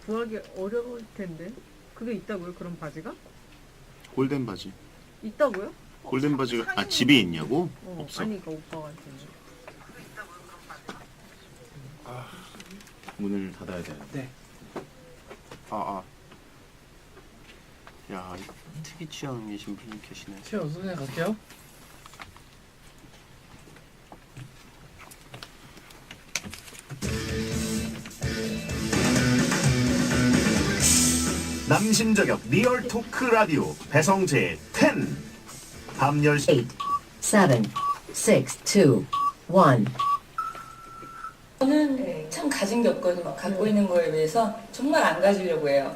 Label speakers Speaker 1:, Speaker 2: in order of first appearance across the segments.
Speaker 1: 구하기 어려울 텐데. 그게 있다고요? 그런 바지가?
Speaker 2: 골덴 바지.
Speaker 1: 있다고요?
Speaker 2: 골덴 바지가 집에 있냐고? 없어.
Speaker 1: 아니 그러니까 오빠가 지금.
Speaker 2: 문을 닫아야 되는데.
Speaker 3: 네.
Speaker 2: 야, 특이 취향이신 분이 계시네.
Speaker 3: 튀어 그냥 갈게요.
Speaker 4: 남신저격 리얼 토크 라디오 배성재 10 밤 10시
Speaker 5: 8, 7, 6, 2, 1.
Speaker 6: 저는 참 가진 게 없거든요. 갖고 있는 거에 비해서 정말 안 가지려고 해요.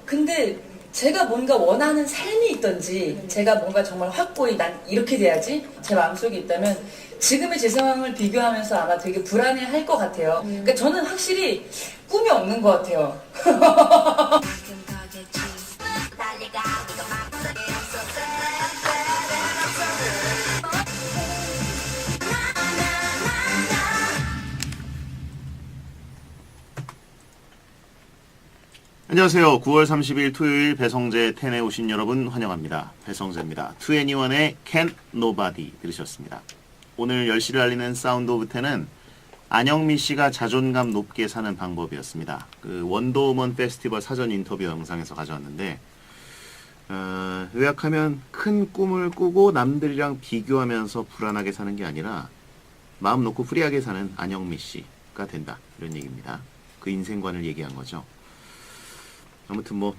Speaker 6: 근데 제가 뭔가 원하는 삶이 있던지 제가 뭔가 정말 확고히 난 이렇게 돼야지 제 마음속에 있다면 지금의 제 상황을 비교하면서 아마 되게 불안해할 것 같아요. 그러니까 저는 확실히 꿈이 없는 것 같아요.
Speaker 2: 안녕하세요. 9월 30일 토요일 배성재 10에 오신 여러분 환영합니다. 배성재입니다. 2NE1의 Can't Nobody 들으셨습니다. 오늘 10시를 알리는 사운드 오브 10은 안영미 씨가 자존감 높게 사는 방법이었습니다. 그 원더우먼 페스티벌 사전 인터뷰 영상에서 가져왔는데 요약하면 큰 꿈을 꾸고 남들이랑 비교하면서 불안하게 사는 게 아니라 마음 놓고 프리하게 사는 안영미 씨가 된다. 이런 얘기입니다. 그 인생관을 얘기한 거죠. 아무튼 뭐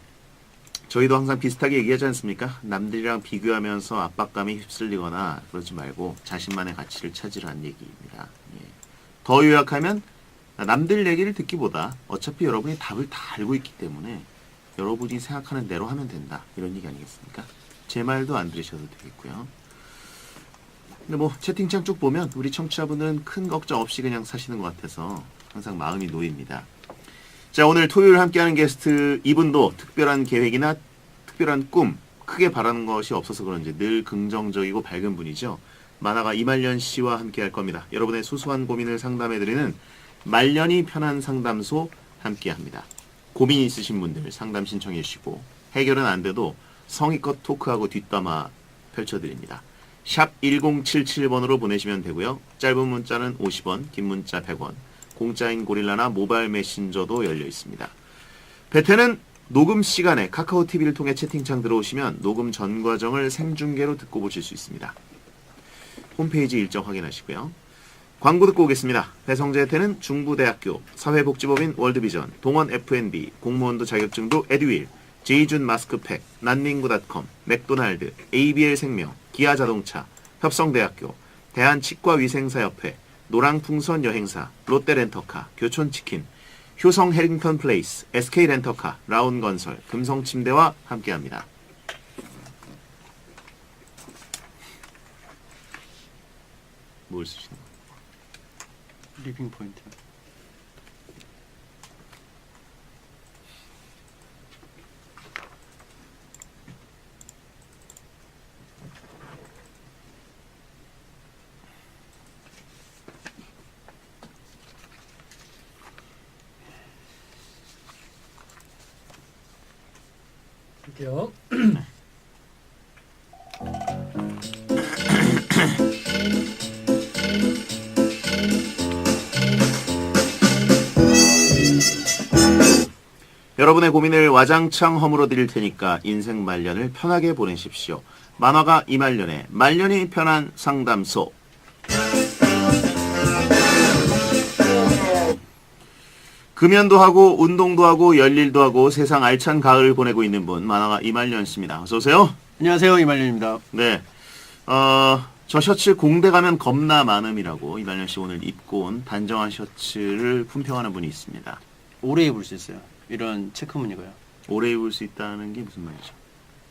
Speaker 2: 저희도 항상 비슷하게 얘기하지 않습니까? 남들이랑 비교하면서 압박감에 휩쓸리거나 그러지 말고 자신만의 가치를 찾으라는 얘기입니다. 예. 더 요약하면 남들 얘기를 듣기보다 어차피 여러분이 답을 다 알고 있기 때문에 여러분이 생각하는 대로 하면 된다. 이런 얘기 아니겠습니까? 제 말도 안 들으셔도 되겠고요. 근데 뭐 채팅창 쭉 보면 우리 청취자분들은 큰 걱정 없이 그냥 사시는 것 같아서 항상 마음이 놓입니다. 자, 오늘 토요일 함께하는 게스트 이분도 특별한 계획이나 특별한 꿈, 크게 바라는 것이 없어서 그런지 늘 긍정적이고 밝은 분이죠. 만화가 이말년 씨와 함께할 겁니다. 여러분의 소소한 고민을 상담해드리는 말년이 편한 상담소 함께합니다. 고민 있으신 분들 상담 신청해 주시고 해결은 안 돼도 성의껏 토크하고 뒷담화 펼쳐드립니다. 샵 1077번으로 보내시면 되고요. 짧은 문자는 50원, 긴 문자 100원. 공짜인 고릴라나 모바일 메신저도 열려 있습니다. 베테는 녹음 시간에 카카오 TV를 통해 채팅창 들어오시면 녹음 전 과정을 생중계로 듣고 보실 수 있습니다. 홈페이지 일정 확인하시고요. 광고 듣고 오겠습니다. 배성재 베테는 중부대학교, 사회복지법인 월드비전, 동원 F&B, 공무원도 자격증도 에듀윌, 제이준 마스크팩, 난닝구닷컴, 맥도날드, ABL 생명, 기아자동차, 협성대학교, 대한치과위생사협회, 노랑풍선 여행사, 롯데렌터카, 교촌치킨, 효성 해링턴 플레이스, SK렌터카, 라운건설, 금성침대와 함께합니다. 뭘 쓰시는 거예요?
Speaker 3: 리빙 포인트. 갈게요.
Speaker 2: 여러분의 고민을 와장창 허물어 드릴 테니까 인생 말년을 편하게 보내십시오. 만화가 이말년의 말년이 편한 상담소. 금연도 하고 운동도 하고 열일도 하고 세상 알찬 가을을 보내고 있는 분 만화가 이말년 씨입니다. 어서 오세요.
Speaker 3: 안녕하세요, 이말년입니다.
Speaker 2: 네. 저 셔츠 공대 가면 겁나 많음이라고 이말년 씨 오늘 입고 온 단정한 셔츠를 품평하는 분이 있습니다.
Speaker 3: 오래 입을 수 있어요. 이런 체크무늬가요.
Speaker 2: 오래 입을 수 있다는 게 무슨 말이죠?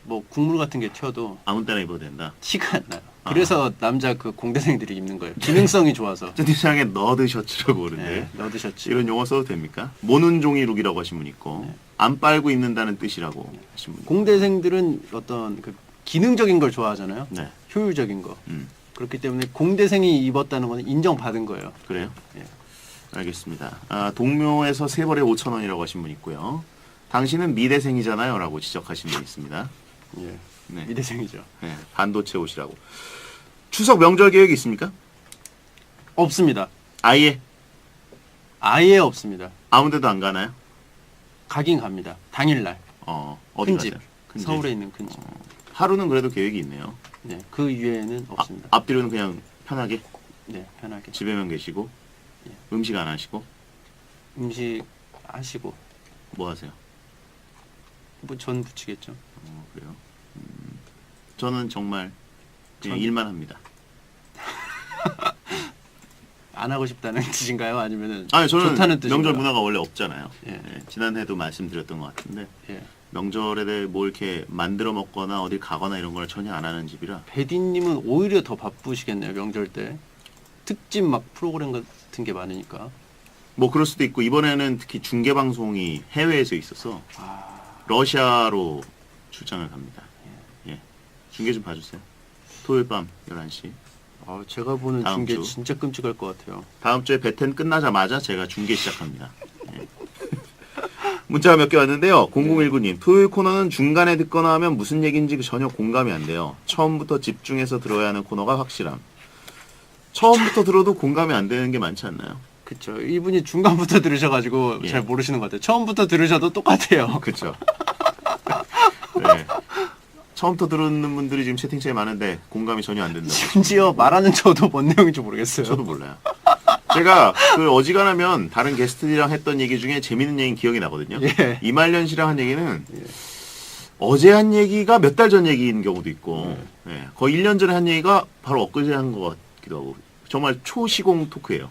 Speaker 3: 뭐 국물 같은 게 튀어도
Speaker 2: 아무 때나 입어도 된다.
Speaker 3: 티가 안 나요. 그래서 남자 그 공대생들이 입는 거예요. 기능성이 좋아서.
Speaker 2: 채팅창에 너드 셔츠라고 그러는데
Speaker 3: 네, 너드 셔츠.
Speaker 2: 이런 용어 써도 됩니까? 모는 종이 룩이라고 하신 분 있고
Speaker 3: 네.
Speaker 2: 안 빨고 입는다는 뜻이라고 하신 분.
Speaker 3: 공대생들은 어떤 그 기능적인 걸 좋아하잖아요.
Speaker 2: 네.
Speaker 3: 효율적인 거.
Speaker 2: 음.
Speaker 3: 그렇기 때문에 공대생이 입었다는 건 인정받은 거예요.
Speaker 2: 그래요?
Speaker 3: 예.
Speaker 2: 알겠습니다. 동묘에서 세 벌에 5,000원이라고 하신 분 있고요. 당신은 미대생이잖아요 라고 지적하신 분 있습니다.
Speaker 3: 예.
Speaker 2: 네.
Speaker 3: 미대생이죠.
Speaker 2: 네, 반도체 옷이라고. 추석 명절 계획이 있습니까?
Speaker 3: 없습니다.
Speaker 2: 아예
Speaker 3: 아예 없습니다.
Speaker 2: 아무 데도 안 가나요?
Speaker 3: 가긴 갑니다. 당일날.
Speaker 2: 어디
Speaker 3: 큰 집.
Speaker 2: 가세요? 큰 집.
Speaker 3: 서울에 있는 큰 집.
Speaker 2: 하루는 그래도 계획이 있네요.
Speaker 3: 네. 그 이외에는 없습니다.
Speaker 2: 앞뒤로는 그냥 편하게
Speaker 3: 네. 편하게.
Speaker 2: 집에만 계시고
Speaker 3: 예.
Speaker 2: 음식 안 하시고
Speaker 3: 음식 하시고
Speaker 2: 뭐 하세요?
Speaker 3: 뭐 전 부치겠죠.
Speaker 2: 그래요? 저는 정말 그냥 일만 합니다.
Speaker 3: 안 하고 싶다는 뜻인가요? 아니면은
Speaker 2: 아니 저는
Speaker 3: 좋다는 뜻인가요?
Speaker 2: 명절 문화가 원래 없잖아요.
Speaker 3: 예.
Speaker 2: 네, 지난해도 말씀드렸던 것 같은데
Speaker 3: 예.
Speaker 2: 명절에 대해 뭐 이렇게 만들어 먹거나 어디 가거나 이런 걸 전혀 안 하는 집이라
Speaker 3: 베디님은 오히려 더 바쁘시겠네요. 명절 때 특집 막 프로그램 같은 게 많으니까.
Speaker 2: 뭐 그럴 수도 있고 이번에는 특히 중계 방송이 해외에서 있어서
Speaker 3: 아,
Speaker 2: 러시아로 출장을 갑니다. 예. 중계 좀 봐주세요. 토요일 밤 11시.
Speaker 3: 제가 보는
Speaker 2: 다음
Speaker 3: 중계
Speaker 2: 주.
Speaker 3: 진짜 끔찍할 것 같아요.
Speaker 2: 다음 주에 배텐 끝나자마자 제가 중계 시작합니다. 예. 문자가 몇 개 왔는데요. 0019님, 토요일 코너는 중간에 듣거나 하면 무슨 얘기인지 전혀 공감이 안 돼요. 처음부터 집중해서 들어야 하는 코너가 확실함. 처음부터 들어도 공감이 안 되는 게 많지 않나요?
Speaker 3: 그쵸. 이분이 중간부터 들으셔가지고
Speaker 2: 예.
Speaker 3: 잘 모르시는 것 같아요. 처음부터 들으셔도 똑같아요.
Speaker 2: 그렇죠. 네. 처음부터 들은 분들이 지금 채팅창에 많은데 공감이 전혀 안 된다고.
Speaker 3: 심지어 말하는 저도 뭔 내용인지 모르겠어요.
Speaker 2: 저도 몰라요. 제가 그 어지간하면 다른 게스트들이랑 했던 얘기 중에 재밌는 얘기 기억이 나거든요.
Speaker 3: 예.
Speaker 2: 이말년 씨랑 한 얘기는 어제 한 얘기가 몇 달 전 얘기인 경우도 있고 예. 거의 1년 전에 한 얘기가 바로 엊그제 한 것 같기도 하고 정말 초시공 토크예요.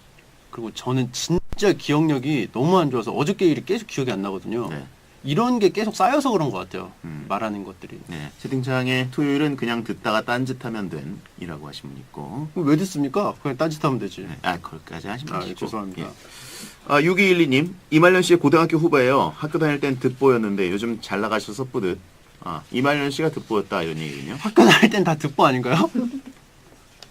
Speaker 3: 그리고 저는 진짜 기억력이 너무 안 좋아서 어저께 일이 계속 기억이 안 나거든요.
Speaker 2: 네.
Speaker 3: 이런 게 계속 쌓여서 그런 것 같아요.
Speaker 2: 음.
Speaker 3: 말하는 것들이.
Speaker 2: 네. 채팅창에 토요일은 그냥 듣다가 딴짓하면 된 이라고 하신 분 있고
Speaker 3: 왜 듣습니까? 그냥 딴짓하면 되지.
Speaker 2: 네. 거기까지 하시면
Speaker 3: 아,
Speaker 2: 되시고
Speaker 3: 죄송합니다.
Speaker 2: 예. 6212님, 이말년 씨의 고등학교 후배예요. 학교 다닐 땐 듣보였는데 요즘 잘 나가셔서 뿌듯. 이말년 씨가 듣보였다 이런 얘기군요.
Speaker 3: 학교 다닐 땐 다 듣보 아닌가요?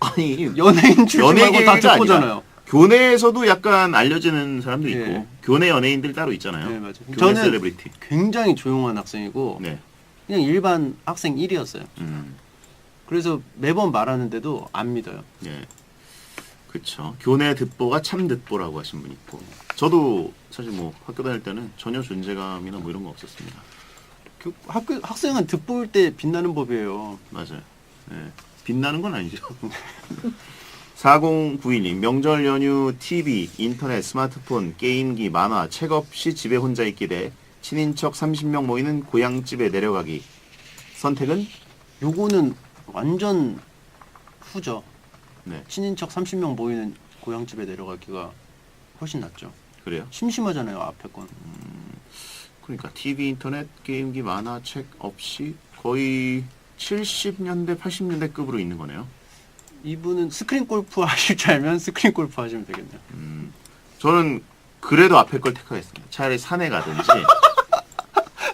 Speaker 2: 아니
Speaker 3: 연예인 출신
Speaker 2: 연예
Speaker 3: 말고 다
Speaker 2: 계기가
Speaker 3: 듣보잖아요.
Speaker 2: 아니라 교내에서도 약간 알려지는 사람도 있고
Speaker 3: 예.
Speaker 2: 교내 연예인들 따로 있잖아요.
Speaker 3: 네, 맞아요.
Speaker 2: 교내
Speaker 3: 저는
Speaker 2: 셀레브리티.
Speaker 3: 굉장히 조용한 학생이고
Speaker 2: 네.
Speaker 3: 그냥 일반 학생 1이었어요. 그래서 매번 말하는데도 안 믿어요.
Speaker 2: 네. 그렇죠. 교내 듣보가 참 듣보라고 하신 분 있고. 저도 사실 뭐 학교 다닐 때는 전혀 존재감이나 뭐 이런 거 없었습니다.
Speaker 3: 학생은 듣보일 때 빛나는 법이에요.
Speaker 2: 맞아요. 네. 빛나는 건 아니죠. 4092님, 명절 연휴 TV, 인터넷, 스마트폰, 게임기, 만화, 책 없이 집에 혼자 있게 돼 친인척 30명 모이는 고향집에 내려가기. 선택은?
Speaker 3: 요거는 완전 후죠.
Speaker 2: 네.
Speaker 3: 친인척 30명 모이는 고향집에 내려가기가 훨씬 낫죠.
Speaker 2: 그래요.
Speaker 3: 심심하잖아요, 앞에 건.
Speaker 2: 그러니까 TV, 인터넷, 게임기, 만화, 책 없이 거의 70년대, 80년대급으로 있는 거네요.
Speaker 3: 이분은 스크린 골프 하실 줄 알면 스크린 골프 하시면 되겠네요.
Speaker 2: 저는 그래도 앞에 걸 택하겠습니다. 차라리 산에 가든지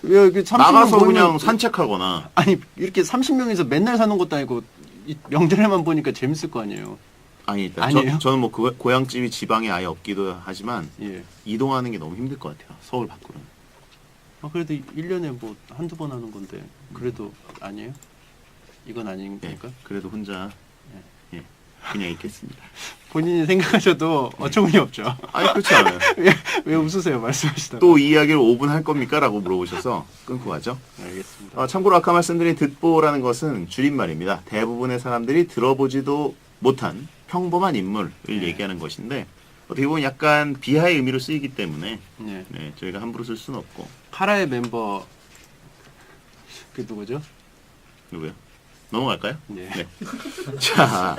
Speaker 3: 왜 이렇게 30명
Speaker 2: 나가서
Speaker 3: 모이면-
Speaker 2: 그냥 산책하거나.
Speaker 3: 아니 이렇게 30명에서 맨날 사는 것도 아니고 이 명절에만 보니까 재밌을 거 아니에요.
Speaker 2: 아니,
Speaker 3: 아니에요?
Speaker 2: 저는 뭐 고향집이 지방에 아예 없기도 하지만
Speaker 3: 예.
Speaker 2: 이동하는 게 너무 힘들 것 같아요. 서울 밖으로는.
Speaker 3: 그래도 1년에 뭐 한두 번 하는 건데 그래도 아니에요? 이건
Speaker 2: 예,
Speaker 3: 아닙니까?
Speaker 2: 그래도 혼자 예, 그냥 있겠습니다.
Speaker 3: 본인이 생각하셔도 어처구니 없죠.
Speaker 2: 아니 그렇지 않아요.
Speaker 3: 왜 웃으세요? 말씀하시다가.
Speaker 2: 또 이 이야기를 5분 할 겁니까? 라고 물어보셔서 끊고 가죠.
Speaker 3: 알겠습니다.
Speaker 2: 참고로 아까 말씀드린 듣보라는 것은 줄임말입니다. 대부분의 사람들이 들어보지도 못한 평범한 인물을 얘기하는 것인데 어떻게 보면 약간 비하의 의미로 쓰이기 때문에
Speaker 3: 네.
Speaker 2: 네, 저희가 함부로 쓸 수는 없고.
Speaker 3: 카라의 멤버 그 누구죠?
Speaker 2: 누구요? 넘어갈까요?
Speaker 3: 네.
Speaker 2: 자,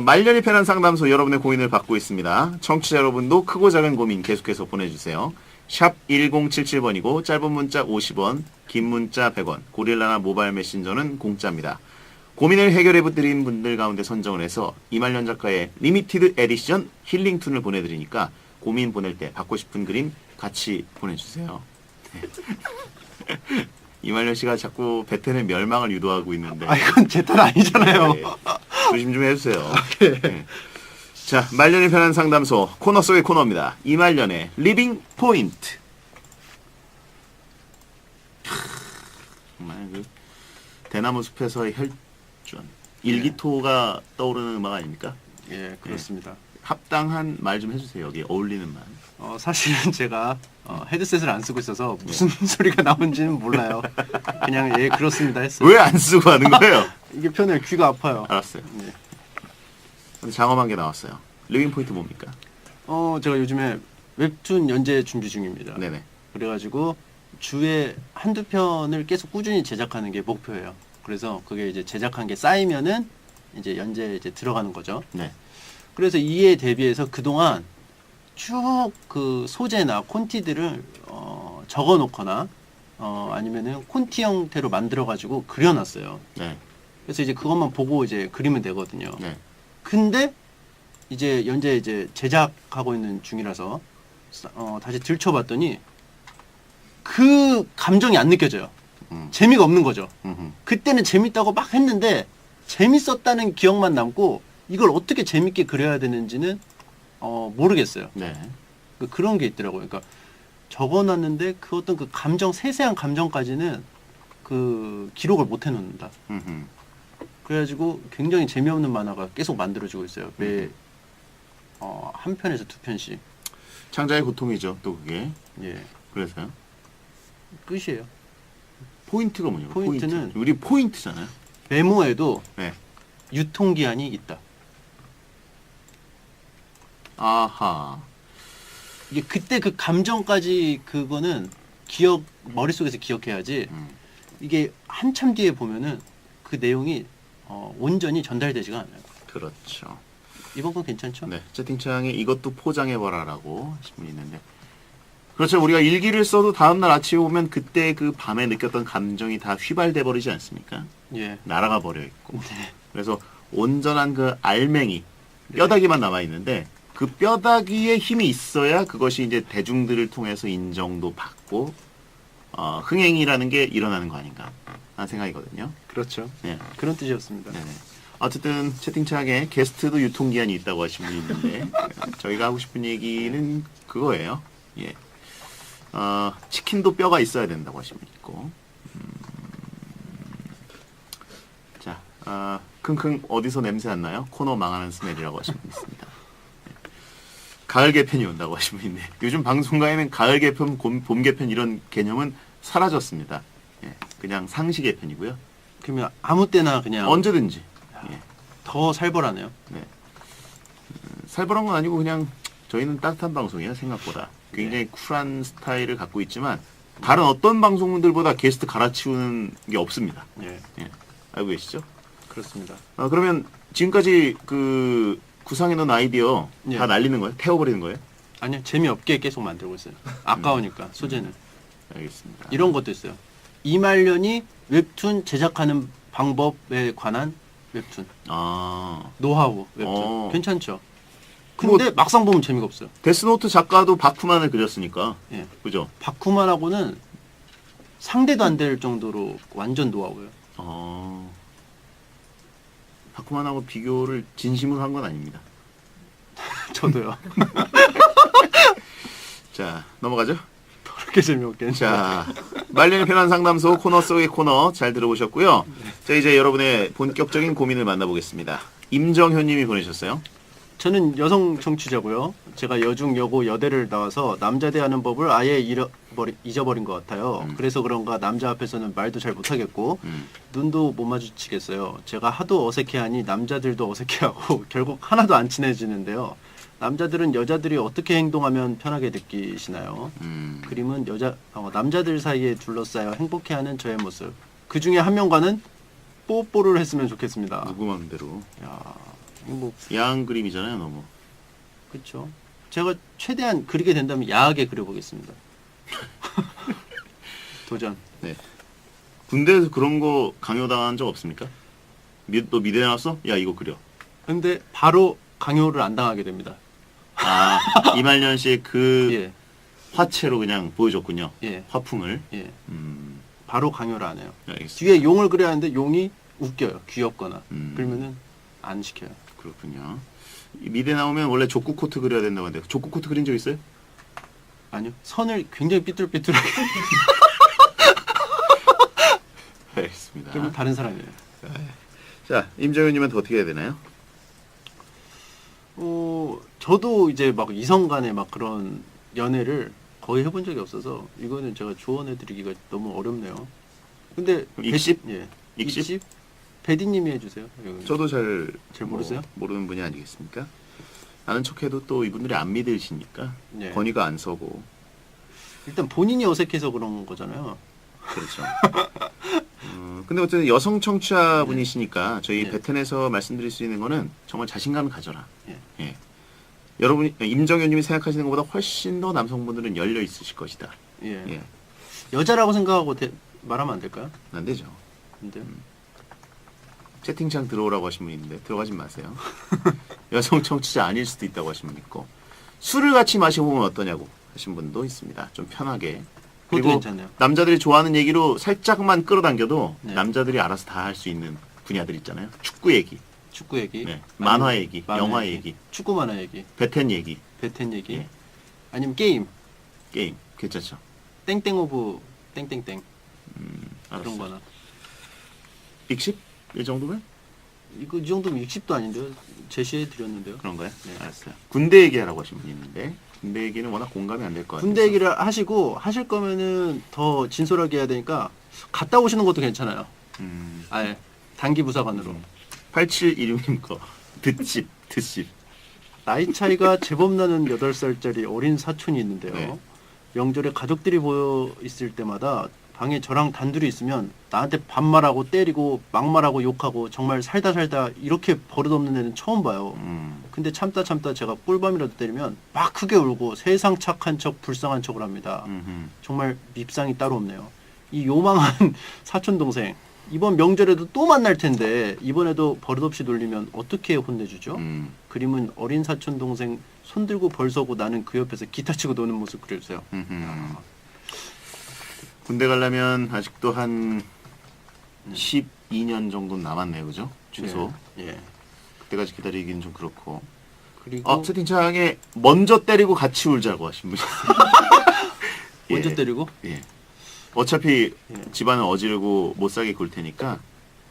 Speaker 2: 말년이 편한 상담소 여러분의 고민을 받고 있습니다. 청취자 여러분도 크고 작은 고민 계속해서 보내주세요. 샵 1077번이고 짧은 문자 50원, 긴 문자 100원, 고릴라나 모바일 메신저는 공짜입니다. 고민을 해결해드린 분들 가운데 선정을 해서 이말년 작가의 리미티드 에디션 힐링툰을 보내드리니까 고민 보낼 때 받고 싶은 그림 같이 보내주세요. 네. 이말년 씨가 자꾸 베텐의 멸망을 유도하고 있는데
Speaker 3: 이건 제 탈 아니잖아요.
Speaker 2: 네. 조심 좀 해주세요. 네. 자, 말년이 편한 상담소 코너 속의 코너입니다. 이말년의 리빙 포인트. 정말 그 대나무 숲에서의 혈전, 일기토가 떠오르는 음악 아닙니까?
Speaker 3: 예, 그렇습니다.
Speaker 2: 합당한 말 좀 해주세요. 여기 어울리는 말.
Speaker 3: 사실은 제가 헤드셋을 안 쓰고 있어서 무슨 소리가 나온지는 몰라요. 그냥 예 그렇습니다 했어요.
Speaker 2: 왜 안 쓰고 하는 거예요?
Speaker 3: 이게 편해요. 귀가 아파요.
Speaker 2: 알았어요.
Speaker 3: 네.
Speaker 2: 근데 장엄한 게 나왔어요. 리빙 포인트 뭡니까?
Speaker 3: 제가 요즘에 웹툰 연재 준비 중입니다.
Speaker 2: 네네.
Speaker 3: 그래가지고 주에 한두 편을 계속 꾸준히 제작하는 게 목표예요. 그래서 그게 이제 제작한 게 쌓이면은 이제 연재 이제 들어가는 거죠.
Speaker 2: 네.
Speaker 3: 그래서 이에 대비해서 그동안 쭉 그 소재나 콘티들을 적어 놓거나 아니면은 콘티 형태로 만들어 가지고 그려놨어요.
Speaker 2: 네.
Speaker 3: 그래서 이제 그것만 보고 이제 그리면 되거든요.
Speaker 2: 네.
Speaker 3: 근데 이제 연재 이제 제작하고 있는 중이라서 다시 들춰봤더니 그 감정이 안 느껴져요. 재미가 없는 거죠.
Speaker 2: 음흠.
Speaker 3: 그때는 재밌다고 막 했는데 재밌었다는 기억만 남고 이걸 어떻게 재밌게 그려야 되는지는 모르겠어요.
Speaker 2: 네.
Speaker 3: 그런 게 있더라고요. 그러니까 적어놨는데 그 어떤 그 감정, 세세한 감정까지는 그 기록을 못 해놓는다.
Speaker 2: 음흠.
Speaker 3: 그래가지고 굉장히 재미없는 만화가 계속 만들어지고 있어요. 매 한 편에서 두 편씩.
Speaker 2: 창자의 고통이죠. 또 그게.
Speaker 3: 예,
Speaker 2: 그래서요.
Speaker 3: 끝이에요.
Speaker 2: 포인트가 뭐냐고?
Speaker 3: 포인트는
Speaker 2: 포인트. 우리 포인트잖아요.
Speaker 3: 메모에도
Speaker 2: 네.
Speaker 3: 유통기한이 있다.
Speaker 2: 아하.
Speaker 3: 이게 그때 그 감정까지 그거는 머릿속에서 기억해야지. 이게 한참 뒤에 보면은 그 내용이 온전히 전달되지가 않아요.
Speaker 2: 그렇죠.
Speaker 3: 이번 건 괜찮죠?
Speaker 2: 네. 채팅창에 이것도 포장해봐라라고 하신 분이 있는데. 그렇죠. 우리가 일기를 써도 다음날 아침에 오면 그때 그 밤에 느꼈던 감정이 다 휘발돼 버리지 않습니까?
Speaker 3: 예.
Speaker 2: 날아가 버려 있고. 그래서 온전한 그 알맹이, 뼈다귀만 남아 있는데 그 뼈다귀에 힘이 있어야 그것이 이제 대중들을 통해서 인정도 받고 흥행이라는 게 일어나는 거 아닌가 하는 생각이거든요.
Speaker 3: 그렇죠.
Speaker 2: 네.
Speaker 3: 그런 뜻이었습니다.
Speaker 2: 네네. 어쨌든 채팅창에 게스트도 유통기한이 있다고 하신 분이 있는데 저희가 하고 싶은 얘기는 그거예요. 예. 치킨도 뼈가 있어야 된다고 하신 분 있고. 자, 킁킁 어디서 냄새 안 나요? 코너 망하는 스멜이라고 하신 분 있습니다. 네. 가을 개편이 온다고 하신 분 있네. 요즘 방송가에는 가을 개편, 봄 개편 이런 개념은 사라졌습니다. 예. 그냥 상시 개편이고요.
Speaker 3: 그러면 아무 때나 그냥
Speaker 2: 언제든지. 예.
Speaker 3: 더 살벌하네요.
Speaker 2: 네. 살벌한 건 아니고 그냥 저희는 따뜻한 방송이에요. 생각보다. 굉장히 쿨한 스타일을 갖고 있지만 다른 어떤 방송들보다 게스트 갈아치우는 게 없습니다.
Speaker 3: 예,
Speaker 2: 예. 알고 계시죠?
Speaker 3: 그렇습니다.
Speaker 2: 그러면 지금까지 그 구상해 놓은 아이디어
Speaker 3: 예.
Speaker 2: 다 날리는 거예요? 태워버리는 거예요?
Speaker 3: 아니요, 재미없게 계속 만들고 있어요. 아까우니까 소재는.
Speaker 2: 알겠습니다.
Speaker 3: 이런 것도 있어요. 이말년이 웹툰 제작하는 방법에 관한 웹툰. 노하우 웹툰. 괜찮죠? 근데 막상 보면 재미가 없어요.
Speaker 2: 데스노트 작가도 바쿠만을 그렸으니까.
Speaker 3: 예.
Speaker 2: 그죠?
Speaker 3: 바쿠만하고는 상대도 안 될 정도로 완전 노하우예요.
Speaker 2: 바쿠만하고 비교를 진심으로 한 건 아닙니다.
Speaker 3: 저도요.
Speaker 2: 자, 넘어가죠?
Speaker 3: 그렇게 재미없게.
Speaker 2: 자, 말년이 편한 상담소 코너 속의 코너 잘 들어보셨고요. 자, 이제 여러분의 본격적인 고민을 만나보겠습니다. 임정현님이 보내셨어요.
Speaker 3: 저는 여성 청취자고요. 제가 여중, 여고, 여대를 나와서 남자 대하는 법을 아예 잊어버린 것 같아요. 그래서 그런가 남자 앞에서는 말도 잘 못하겠고 눈도 못 마주치겠어요. 제가 하도 어색해하니 남자들도 어색해하고 결국 하나도 안 친해지는데요. 남자들은 여자들이 어떻게 행동하면 편하게 느끼시나요? 그림은 남자들 사이에 둘러싸여 행복해하는 저의 모습. 그 중에 한 명과는 뽀뽀를 했으면 좋겠습니다.
Speaker 2: 누구 마음대로.
Speaker 3: 야, 뭐
Speaker 2: 야한 그림이잖아요, 너무.
Speaker 3: 그렇죠. 제가 최대한 그리게 된다면 야하게 그려보겠습니다. 도전.
Speaker 2: 네. 군대에서 그런 거 강요당한 적 없습니까? 너 미대 나왔어? 야, 이거 그려.
Speaker 3: 근데 바로 강요를 안 당하게 됩니다.
Speaker 2: 이말년 씨의 그
Speaker 3: 예,
Speaker 2: 화체로 그냥 보여줬군요.
Speaker 3: 예,
Speaker 2: 화풍을.
Speaker 3: 예. 바로 강요를 안 해요.
Speaker 2: 알겠습니다.
Speaker 3: 뒤에 용을 그려야 하는데 용이 웃겨요. 귀엽거나.
Speaker 2: 음.
Speaker 3: 그러면은 안 시켜요.
Speaker 2: 그렇군요. 미대 나오면 원래 족구 코트 그려야 된다고 하는데 족구 코트 그린 적 있어요?
Speaker 3: 아니요. 선을 굉장히 삐뚤삐뚤하게
Speaker 2: 알겠습니다.
Speaker 3: 좀 다른 사람이에요.
Speaker 2: 자, 임정현님한테 어떻게 해야 되나요?
Speaker 3: 저도 이제 막 이성 간의 막 그런 연애를 거의 해본 적이 없어서 이거는 제가 조언해드리기가 너무 어렵네요. 근데
Speaker 2: 익십?
Speaker 3: 예.
Speaker 2: 익십?
Speaker 3: 배디님이 해주세요. 이거는.
Speaker 2: 저도 잘
Speaker 3: 모르세요?
Speaker 2: 모르는 분이 아니겠습니까? 아는 척해도 또 이분들이 안 믿으시니까
Speaker 3: 예.
Speaker 2: 권위가 안 서고
Speaker 3: 일단 본인이 어색해서 그런 거잖아요.
Speaker 2: 그렇죠. 근데 어쨌든 여성 청취자분이시니까 저희
Speaker 3: 네.
Speaker 2: 베텐에서 말씀드릴 수 있는 거는 정말 자신감을 가져라.
Speaker 3: 예.
Speaker 2: 예. 여러분이 임정현님이 생각하시는 것보다 훨씬 더 남성분들은 열려 있으실 것이다.
Speaker 3: 예.
Speaker 2: 예.
Speaker 3: 여자라고 생각하고 말하면 안 될까요?
Speaker 2: 안 되죠.
Speaker 3: 근데
Speaker 2: 채팅창 들어오라고 하신 분 있는데 들어가지 마세요. 여성 청취자 아닐 수도 있다고 하신 분 있고 술을 같이 마셔보면 어떠냐고 하신 분도 있습니다. 좀 편하게.
Speaker 3: 그것도
Speaker 2: 그리고
Speaker 3: 괜찮네요.
Speaker 2: 남자들이 좋아하는 얘기로 살짝만 끌어당겨도
Speaker 3: 네.
Speaker 2: 남자들이 알아서 다 할 수 있는 분야들 있잖아요. 축구 얘기,
Speaker 3: 축구 얘기,
Speaker 2: 네. 만화 얘기, 영화 얘기,
Speaker 3: 축구 만화 얘기,
Speaker 2: 베텐 얘기,
Speaker 3: 베텐 얘기,
Speaker 2: 예.
Speaker 3: 아니면 게임,
Speaker 2: 게임 괜찮죠?
Speaker 3: 땡땡 오브 땡땡땡 그런
Speaker 2: 알았어요.
Speaker 3: 거나.
Speaker 2: 익십? 이 정도면?
Speaker 3: 이거 이 정도면 60도 아닌데요? 제시해 드렸는데요.
Speaker 2: 그런가요?
Speaker 3: 네.
Speaker 2: 알았어요. 군대 얘기하라고 하신 분이 있는데 군대 얘기는 워낙 공감이 안 될 것 같아요.
Speaker 3: 군대 얘기를 하시고 하실 거면은 더 진솔하게 해야 되니까 갔다 오시는 것도 괜찮아요. 아예 단기 부사관으로.
Speaker 2: 8716님 거 듣집
Speaker 3: 나이 차이가 제법 나는 8살짜리 어린 사촌이 있는데요.
Speaker 2: 네.
Speaker 3: 명절에 가족들이 모여 있을 때마다 방에 저랑 단둘이 있으면 나한테 반말하고 때리고 막말하고 욕하고 정말 살다 이렇게 버릇없는 애는 처음 봐요. 근데 참다 제가 꿀밤이라도 때리면 막 크게 울고 세상 착한 척 불쌍한 척을 합니다. 정말 밉상이 따로 없네요. 이 요망한 사촌 동생 이번 명절에도 또 만날 텐데 이번에도 버릇없이 놀리면 어떻게 혼내주죠? 그림은 어린 사촌 동생 손 들고 벌서고 나는 그 옆에서 기타 치고 노는 모습 그려주세요.
Speaker 2: 군대 가려면 아직도 한 12년 정도 남았네요, 그죠? 최소.
Speaker 3: 예.
Speaker 2: 그때까지 기다리기는 좀 그렇고.
Speaker 3: 그리고
Speaker 2: 채팅창에 먼저 때리고 같이 울자고 하신 분이 있어요.
Speaker 3: 먼저
Speaker 2: 예.
Speaker 3: 때리고
Speaker 2: 예. 어차피
Speaker 3: 예.
Speaker 2: 집안을 어지르고 못 살게 굴 테니까.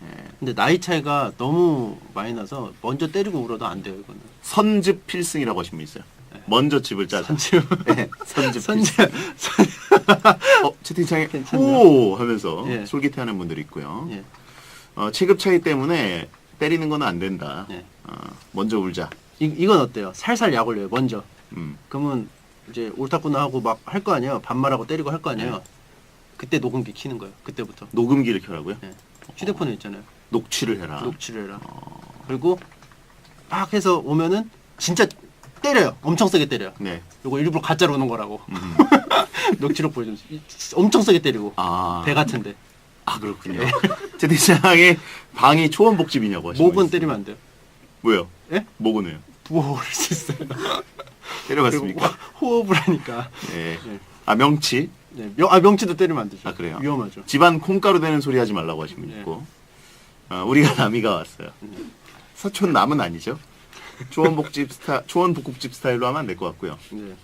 Speaker 2: 예.
Speaker 3: 근데 나이 차이가 너무 많이 나서 먼저 때리고 울어도 안 돼요, 이거는.
Speaker 2: 선즙 필승이라고 하신 분 있어요. 먼저 집을 짜자.
Speaker 3: 선집
Speaker 2: 네, 선즙
Speaker 3: 선집
Speaker 2: 필승. 채팅창에
Speaker 3: 괜찮네요.
Speaker 2: 호 하면서
Speaker 3: 예.
Speaker 2: 솔깃해하는 분들이 있고요.
Speaker 3: 예.
Speaker 2: 체급 차이 때문에 때리는 건 안 된다.
Speaker 3: 예.
Speaker 2: 먼저 울자.
Speaker 3: 이건 어때요? 살살 약 올려요, 먼저.
Speaker 2: 음.
Speaker 3: 그러면 이제 옳다구나 하고 막 할 거 아니에요. 반말하고 때리고 할 거 아니에요.
Speaker 2: 네.
Speaker 3: 그때 녹음기 키는 거예요. 그때부터.
Speaker 2: 녹음기를 켜라고요?
Speaker 3: 예. 휴대폰에 있잖아요.
Speaker 2: 녹취를 해라.
Speaker 3: 녹취를 해라. 그리고 막 해서 오면은 진짜 때려요. 엄청 세게 때려요.
Speaker 2: 네.
Speaker 3: 요거 일부러 가짜로 오는 거라고. 녹취록 보여주면서 엄청 세게 때리고
Speaker 2: 아,
Speaker 3: 배 같은데
Speaker 2: 그렇군요. 채팅창에 방이 초원복집이냐고 하시는
Speaker 3: 목은
Speaker 2: 분이 있어요.
Speaker 3: 때리면 안 돼요.
Speaker 2: 왜요?
Speaker 3: 예?
Speaker 2: 목은 왜요?
Speaker 3: 부어오를 수 있어요.
Speaker 2: 때려봤습니까?
Speaker 3: 그리고 호흡을 하니까.
Speaker 2: 네.
Speaker 3: 네.
Speaker 2: 명치.
Speaker 3: 네. 명치도 때리면 안 되죠.
Speaker 2: 아, 그래요?
Speaker 3: 위험하죠.
Speaker 2: 집안 콩가루 되는 소리 하지 말라고 하신 분
Speaker 3: 네.
Speaker 2: 있고. 우리가 남이가 왔어요. 사촌 남은 아니죠? 초원복국집 스타일로 하면 안 될 것 같고요.
Speaker 3: 네.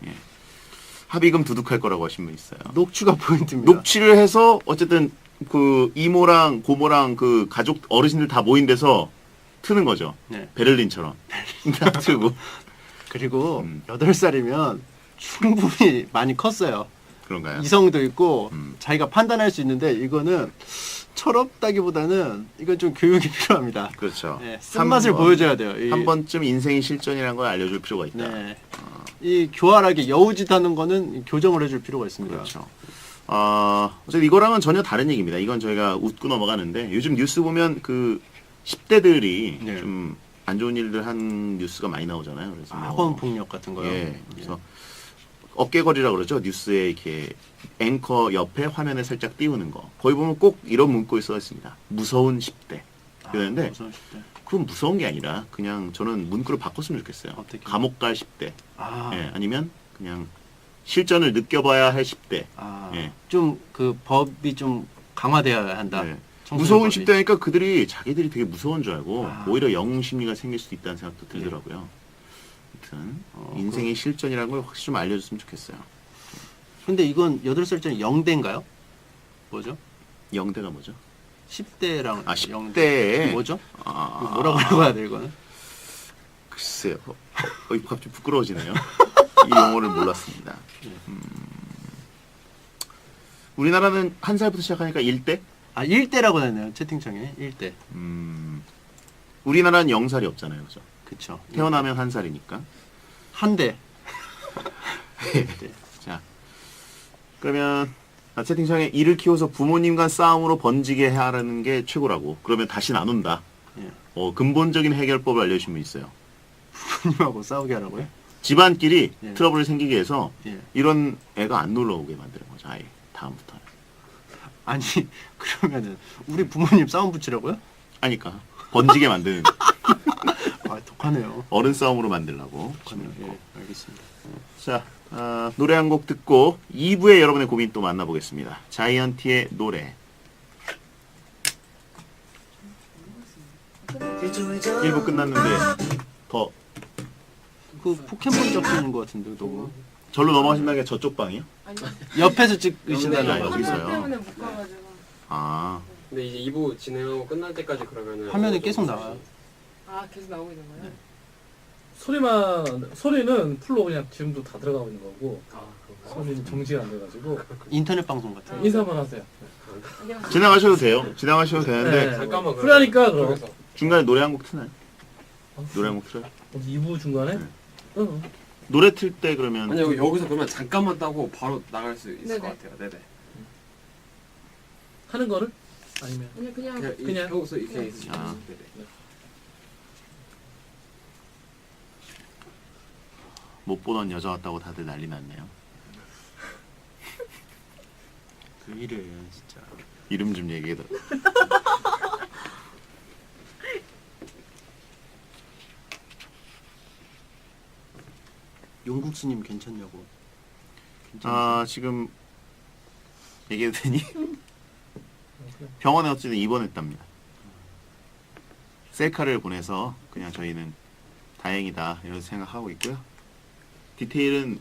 Speaker 2: 합의금 두둑할 거라고 하신 분 있어요.
Speaker 3: 녹취가 포인트입니다.
Speaker 2: 녹취를 해서 어쨌든 그 이모랑 고모랑 그 가족 어르신들 다 모인 데서 트는 거죠.
Speaker 3: 네.
Speaker 2: 베를린처럼 다 트고.
Speaker 3: 그리고 8살이면 충분히 많이 컸어요.
Speaker 2: 그런가요?
Speaker 3: 이성도 있고
Speaker 2: 음.
Speaker 3: 자기가 판단할 수 있는데 이거는 철없다기보다는 이건 좀 교육이 필요합니다.
Speaker 2: 그렇죠.
Speaker 3: 네, 쓴맛을
Speaker 2: 한 번-
Speaker 3: 보여줘야 돼요.
Speaker 2: 한 번쯤 인생이 실전이라는 걸 알려줄 필요가 있다.
Speaker 3: 네. 이 교활하게 여우짓하는 거는 교정을 해줄 필요가 있습니다.
Speaker 2: 그렇죠. 어쨌든 이거랑은 전혀 다른 얘기입니다. 이건 저희가 웃고 넘어가는데 요즘 뉴스 보면 그 10대들이
Speaker 3: 네.
Speaker 2: 좀 안 좋은 일들 한 뉴스가 많이 나오잖아요. 그래서 뭐
Speaker 3: 학원 폭력 같은 거요.
Speaker 2: 예. 그래서 어깨거리라 그러죠. 뉴스에 이렇게 앵커 옆에 화면에 살짝 띄우는 거. 거기 보면 꼭 이런 문구에 써 있습니다. 무서운 10대. 그런데
Speaker 3: 무서운 10대.
Speaker 2: 그건 무서운 게 아니라 그냥 저는 문구를 바꿨으면 좋겠어요.
Speaker 3: 어떻게?
Speaker 2: 감옥 갈 10대.
Speaker 3: 아,
Speaker 2: 예, 아니면 그냥 실전을 느껴봐야 할 10대. 예.
Speaker 3: 좀 그 법이 좀 강화되어야 한다.
Speaker 2: 네.
Speaker 3: 청소년
Speaker 2: 무서운
Speaker 3: 법이.
Speaker 2: 10대니까 그들이 자기들이 되게 무서운 줄 알고
Speaker 3: 아.
Speaker 2: 오히려 영웅 심리가 생길 수도 있다는 생각도 들더라고요. 아무튼 인생의 실전이라는 걸 확실히 좀 알려줬으면 좋겠어요.
Speaker 3: 근데 이건 8살짜리 영대인가요? 뭐죠?
Speaker 2: 영대가 뭐죠?
Speaker 3: 10대랑
Speaker 2: 아 10대
Speaker 3: 뭐죠?
Speaker 2: 아,
Speaker 3: 뭐라고 해야 돼 이거는?
Speaker 2: 글쎄요. 갑자기 부끄러워지네요. 이 용어를 몰랐습니다. 우리나라는 한 살부터 시작하니까 1대?
Speaker 3: 아 1대라고 했네요 채팅창에 1대.
Speaker 2: 우리나라는 0살이 없잖아요. 그죠?
Speaker 3: 그쵸.
Speaker 2: 태어나면 한 살이니까.
Speaker 3: 한 대.
Speaker 2: 자, 그러면 채팅창에 이를 키워서 부모님과 싸움으로 번지게 하라는 게 최고라고. 그러면 다시는 안 온다.
Speaker 3: 예.
Speaker 2: 근본적인 해결법을 알려주신 분 있어요.
Speaker 3: 부모님하고 싸우게 하라고요?
Speaker 2: 집안끼리
Speaker 3: 예.
Speaker 2: 트러블을 생기게 해서
Speaker 3: 예.
Speaker 2: 이런 애가 안 놀러 오게 만드는 거죠. 아예 다음부터는.
Speaker 3: 아니 그러면은 우리 부모님 싸움 붙이라고요?
Speaker 2: 아니까 번지게 만드는
Speaker 3: 아 독하네요.
Speaker 2: 어른 싸움으로 만들라고.
Speaker 3: 독하네요. 예, 알겠습니다.
Speaker 2: 자, 노래 한 곡 듣고 2부에 여러분의 고민 또 만나보겠습니다. 자이언티의 노래. 1부 끝났는데 더
Speaker 3: 그 포켓몬 잡히는 것 같은데 너무.
Speaker 2: 절로 넘어가신다는 게 저쪽 방이요?
Speaker 3: 옆에서 찍으신다는
Speaker 2: 네,
Speaker 3: 거.
Speaker 2: 여기 있어요.
Speaker 7: 때문에 못 가가지고.
Speaker 2: 아,
Speaker 8: 근데 이제 2부 진행하고 끝날 때까지 그러면은
Speaker 3: 화면에 계속 나와요.
Speaker 7: 아 계속 나오고 있는 거예요?
Speaker 9: 소리는 풀로 그냥 지금도 다 들어가고 있는 거고
Speaker 8: 아, 그런가요?
Speaker 9: 소리는 정지가 안 돼가지고
Speaker 3: 인터넷 방송 같아요.
Speaker 9: 인사만 하세요.
Speaker 7: 안녕하세요.
Speaker 2: 지나가셔도 돼요. 지나가셔도 되는데
Speaker 9: 네.
Speaker 8: 잠깐만
Speaker 9: 풀하니까 그럼
Speaker 8: 저기서.
Speaker 2: 중간에 노래 한 곡 트나요? 노래 한 곡 틀어요?
Speaker 9: 어디 2부 중간에?
Speaker 2: 네.
Speaker 9: 응.
Speaker 2: 노래 틀 때 그러면
Speaker 8: 아니 여기서 그러면 잠깐만 따고 바로 나갈 수 있을
Speaker 7: 네네.
Speaker 8: 것 같아요. 네네.
Speaker 9: 하는 거를? 아니면
Speaker 7: 아니 그냥
Speaker 9: 그냥?
Speaker 8: 여기서 이렇게 있으시죠.
Speaker 2: 아.
Speaker 8: 네네.
Speaker 2: 못 보던 여자 왔다고 다들 난리 났네요.
Speaker 3: 그 일을 진짜.
Speaker 2: 이름 좀 얘기해.
Speaker 3: 용국수님 괜찮냐고.
Speaker 2: 지금 얘기해도 되니? 병원에 어쨌든 입원했답니다. 셀카를 보내서 그냥 저희는 다행이다 이런 생각하고 있고요. 디테일은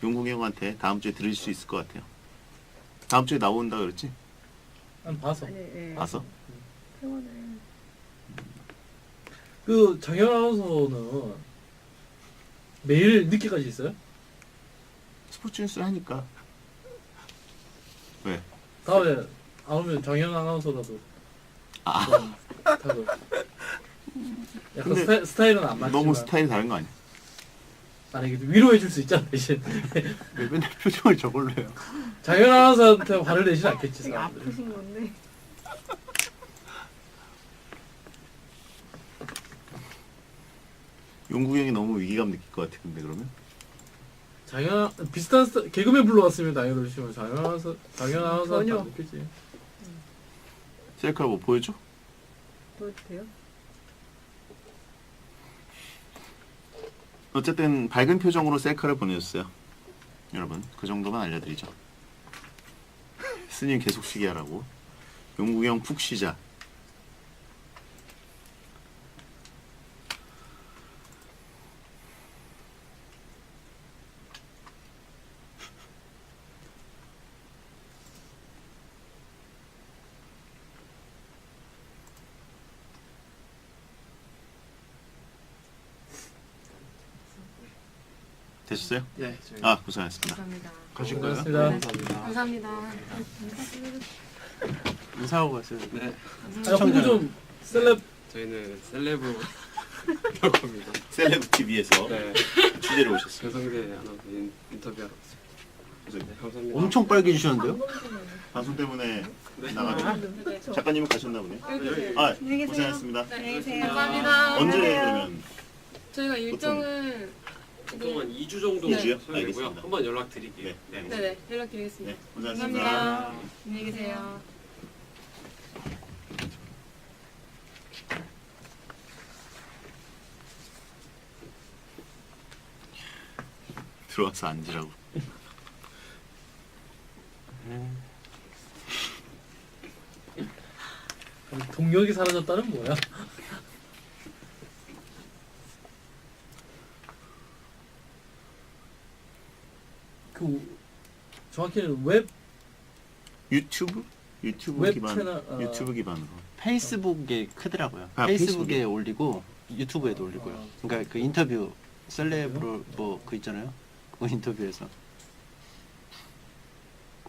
Speaker 2: 용국이 형한테 다음 주에 들을 수 있을 것 같아요. 다음 주에 나온다 그랬지?
Speaker 9: 안 봐서.
Speaker 1: 아니, 예.
Speaker 2: 봐서?
Speaker 1: 퇴원을.
Speaker 9: 그 정현 아나운서는 매일 늦게까지 있어요?
Speaker 2: 스포츠 뉴스 하니까. 왜?
Speaker 9: 다음에 안 오면 정현 아나운서라도
Speaker 2: 아.
Speaker 9: 좀 타고. 약간
Speaker 2: 근데
Speaker 9: 스타일은 안 맞지만
Speaker 2: 너무 스타일이 다른 거 아니야?
Speaker 9: 아니 위로해 줄 수 있잖아 이제.
Speaker 3: 왜 맨날 표정을 저걸로 해요?
Speaker 9: 정현 아나운서한테 화를 내진 않겠지
Speaker 1: 되게
Speaker 9: 사람들이.
Speaker 1: 아프신 건데.
Speaker 2: 용국이 형이 너무 위기감 느낄 것 같아. 근데 그러면?
Speaker 9: 비슷한 개그맨 불러왔으면 당연히 그러시면 정현 아나운서한테
Speaker 1: 전혀.
Speaker 9: 안 느끼지.
Speaker 2: 셀카를 뭐 보여줘?
Speaker 1: 보여도 돼요?
Speaker 2: 어쨌든 밝은 표정으로 셀카를 보내줬어요. 여러분 그 정도만 알려드리죠. 스님 계속 쉬게 하라고. 용국이 형 푹 쉬자. 되셨어요?
Speaker 8: 네. 저희
Speaker 2: 아 고생하셨습니다.
Speaker 1: 감사합니다.
Speaker 2: 가실 거예요?
Speaker 9: 고맙습니다.
Speaker 7: 감사합니다.
Speaker 3: 인사하고 갔어요.
Speaker 8: 네.
Speaker 9: 아, 홍보 좀 셀럽
Speaker 8: 저희는 셀레브 벽입니다.
Speaker 2: 셀레브 TV에서
Speaker 8: 네.
Speaker 2: 취재를 오셨습니다.
Speaker 8: 배성재 아나운서 인터뷰하러 왔어요. 네, 감사합니다.
Speaker 3: 엄청 빨개지셨는데요?
Speaker 2: 방송 때문에
Speaker 8: 네.
Speaker 2: 나가지고
Speaker 1: 그렇죠.
Speaker 2: 작가님은 가셨나 보네요. 아 고생하셨습니다.
Speaker 7: 안녕히 계세요. 감사합니다.
Speaker 2: 언제 그러면
Speaker 7: 저희가 일정은
Speaker 8: 보통 한 2주 정도
Speaker 2: 2주요?
Speaker 8: 소요되고요.
Speaker 2: 알겠습니다.
Speaker 8: 한번 연락드릴게요.
Speaker 2: 네.
Speaker 7: 네네 연락드리겠습니다.
Speaker 2: 네 고생하셨습니다.
Speaker 7: 감사합니다. 안녕히 계세요.
Speaker 2: 들어와서 앉으라고.
Speaker 9: 동력이 사라졌다는 뭐야? 정확히는 웹
Speaker 2: 유튜브? 유튜브
Speaker 9: 웹
Speaker 2: 기반
Speaker 9: 채널,
Speaker 2: 유튜브 기반으로.
Speaker 3: 페이스북에 크더라고요.
Speaker 2: 아,
Speaker 3: 페이스북에
Speaker 2: 페이스북에.
Speaker 3: 올리고 유튜브에도 올리고요. 그러니까 그 인터뷰 셀레브로 뭐 그 있잖아요. 그 인터뷰에서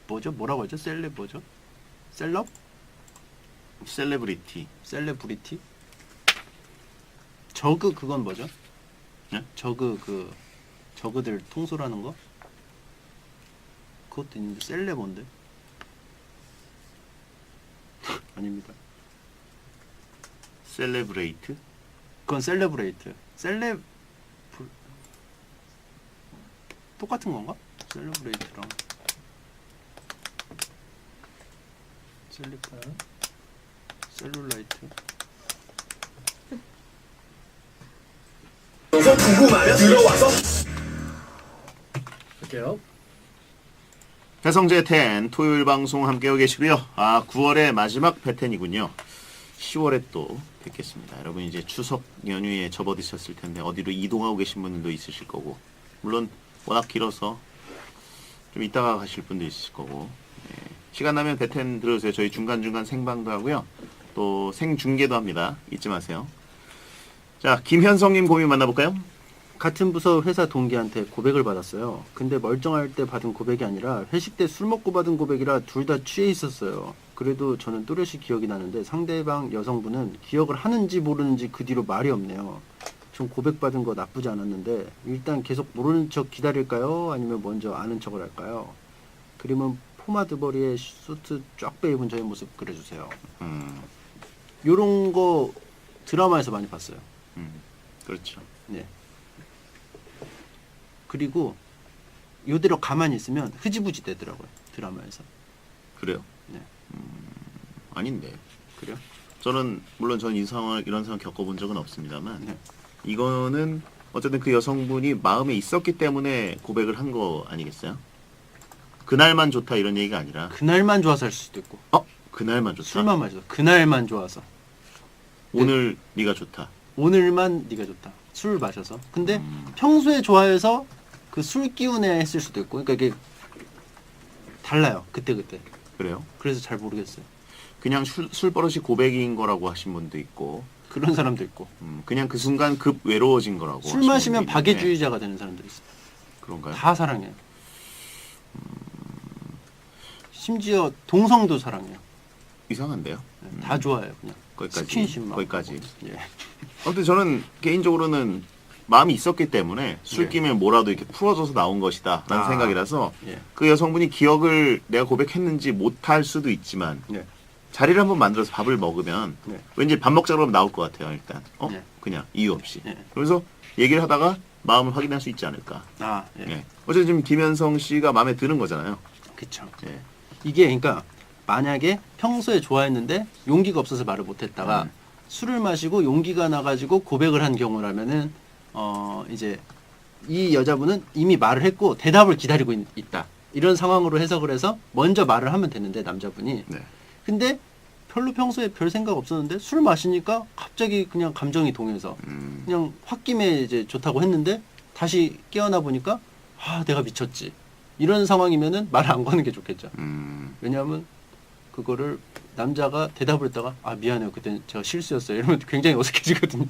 Speaker 3: 뭐죠? 뭐라고 하죠? 셀레 뭐죠? 셀럽?
Speaker 2: 셀레브리티.
Speaker 3: 셀레브리티? 저그 그건 뭐죠?
Speaker 2: 네?
Speaker 3: 저그들 통솔하는 거? 그것도 있는데 셀레 뭔데? 아닙니다.
Speaker 2: 셀레브레이트?
Speaker 3: 그건 셀레브레이트. 똑같은 건가? 셀레브레이트랑 셀룰라이트.
Speaker 4: 궁금하면 들어와서
Speaker 9: 할게요.
Speaker 2: 배성재 10 토요일 방송 함께하고 계시고요. 9월의 마지막 배텐이군요. 10월에 또 뵙겠습니다. 여러분 이제 추석 연휴에 접어드셨을 텐데 어디로 이동하고 계신 분들도 있으실 거고, 물론 워낙 길어서 좀 이따가 가실 분도 있으실 거고, 시간 나면 배텐 들어주세요. 저희 중간중간 생방도 하고요. 또 생중계도 합니다. 잊지 마세요. 자, 김현성님 고민 만나볼까요?
Speaker 3: 같은 부서 회사 동기한테 고백을 받았어요. 근데 멀쩡할 때 받은 고백이 아니라 회식 때 술 먹고 받은 고백이라 둘 다 취해 있었어요. 그래도 저는 또렷이 기억이 나는데 상대방 여성분은 기억을 하는지 모르는지 그 뒤로 말이 없네요. 전 고백받은 거 나쁘지 않았는데 일단 계속 모르는 척 기다릴까요? 아니면 먼저 아는 척을 할까요? 그림은 포마드 머리에 수트 쫙 빼입은 저의 모습 그려주세요. 요런 거 드라마에서 많이 봤어요.
Speaker 2: 그렇죠.
Speaker 3: 네. 그리고 요대로 가만히 있으면 흐지부지 되더라고요. 드라마에서.
Speaker 2: 그래요?
Speaker 3: 네.
Speaker 2: 아닌데.
Speaker 3: 그래요?
Speaker 2: 저는 물론 저는 이런 상황 겪어본 적은 없습니다만,
Speaker 3: 네.
Speaker 2: 이거는 어쨌든 그 여성분이 마음에 있었기 때문에 고백을 한 거 아니겠어요? 그날만 좋다 이런 얘기가 아니라,
Speaker 3: 그날만 좋아서 할 수도 있고.
Speaker 2: 그날만 좋다.
Speaker 3: 술만 마셔서 그날만 좋아서.
Speaker 2: 오늘 네가 좋다.
Speaker 3: 오늘만 네가 좋다. 술 마셔서. 근데 평소에 좋아해서 그 술 기운에 했을 수도 있고. 그러니까 이게 달라요. 그때.
Speaker 2: 그래요?
Speaker 3: 그래서 잘 모르겠어요.
Speaker 2: 그냥 술 버릇이 고백인 거라고 하신 분도 있고,
Speaker 3: 그런 사람도 있고.
Speaker 2: 그냥 그 순간 급 외로워진 거라고.
Speaker 3: 술
Speaker 2: 하시는
Speaker 3: 마시면
Speaker 2: 분도 있는데.
Speaker 3: 박애주의자가 되는 사람들이 있어요.
Speaker 2: 그런가요?
Speaker 3: 다 사랑해요. 심지어 동성도 사랑해요.
Speaker 2: 이상한데요?
Speaker 3: 다 좋아해요. 그냥
Speaker 2: 거기까지.
Speaker 3: 스킨십 막
Speaker 2: 거기까지.
Speaker 3: 하고. 예.
Speaker 2: 아무튼 저는 개인적으로는 마음이 있었기 때문에 술
Speaker 3: 네.
Speaker 2: 끼면 뭐라도 이렇게 풀어줘서 나온 것이다 라는 생각이라서,
Speaker 3: 예.
Speaker 2: 그 여성분이 기억을 내가 고백했는지 못할 수도 있지만,
Speaker 3: 네.
Speaker 2: 자리를 한번 만들어서 밥을 먹으면
Speaker 3: 네.
Speaker 2: 왠지 밥 먹자 그러면 나올 것 같아요. 일단
Speaker 3: 네.
Speaker 2: 그냥 이유 없이.
Speaker 3: 네.
Speaker 2: 그래서 얘기를 하다가 마음을 확인할 수 있지 않을까.
Speaker 3: 예.
Speaker 2: 예. 어쨌든 지금 김현성 씨가 마음에 드는 거잖아요.
Speaker 3: 그쵸.
Speaker 2: 예.
Speaker 3: 이게 그러니까 만약에 평소에 좋아했는데 용기가 없어서 말을 못했다가 술을 마시고 용기가 나가지고 고백을 한 경우라면은 이제 이 여자분은 이미 말을 했고 대답을 기다리고 있다. 이런 상황으로 해석을 해서 먼저 말을 하면 되는데 남자분이.
Speaker 2: 네.
Speaker 3: 근데 별로 평소에 별 생각 없었는데 술 마시니까 갑자기 그냥 감정이 동해서 그냥 홧김에 이제 좋다고 했는데 다시 깨어나 보니까 내가 미쳤지. 이런 상황이면은 말을 안 거는 게 좋겠죠. 왜냐하면 그거를 남자가 대답을 했다가 미안해요. 그때는 제가 실수였어요. 이러면 굉장히 어색해지거든요.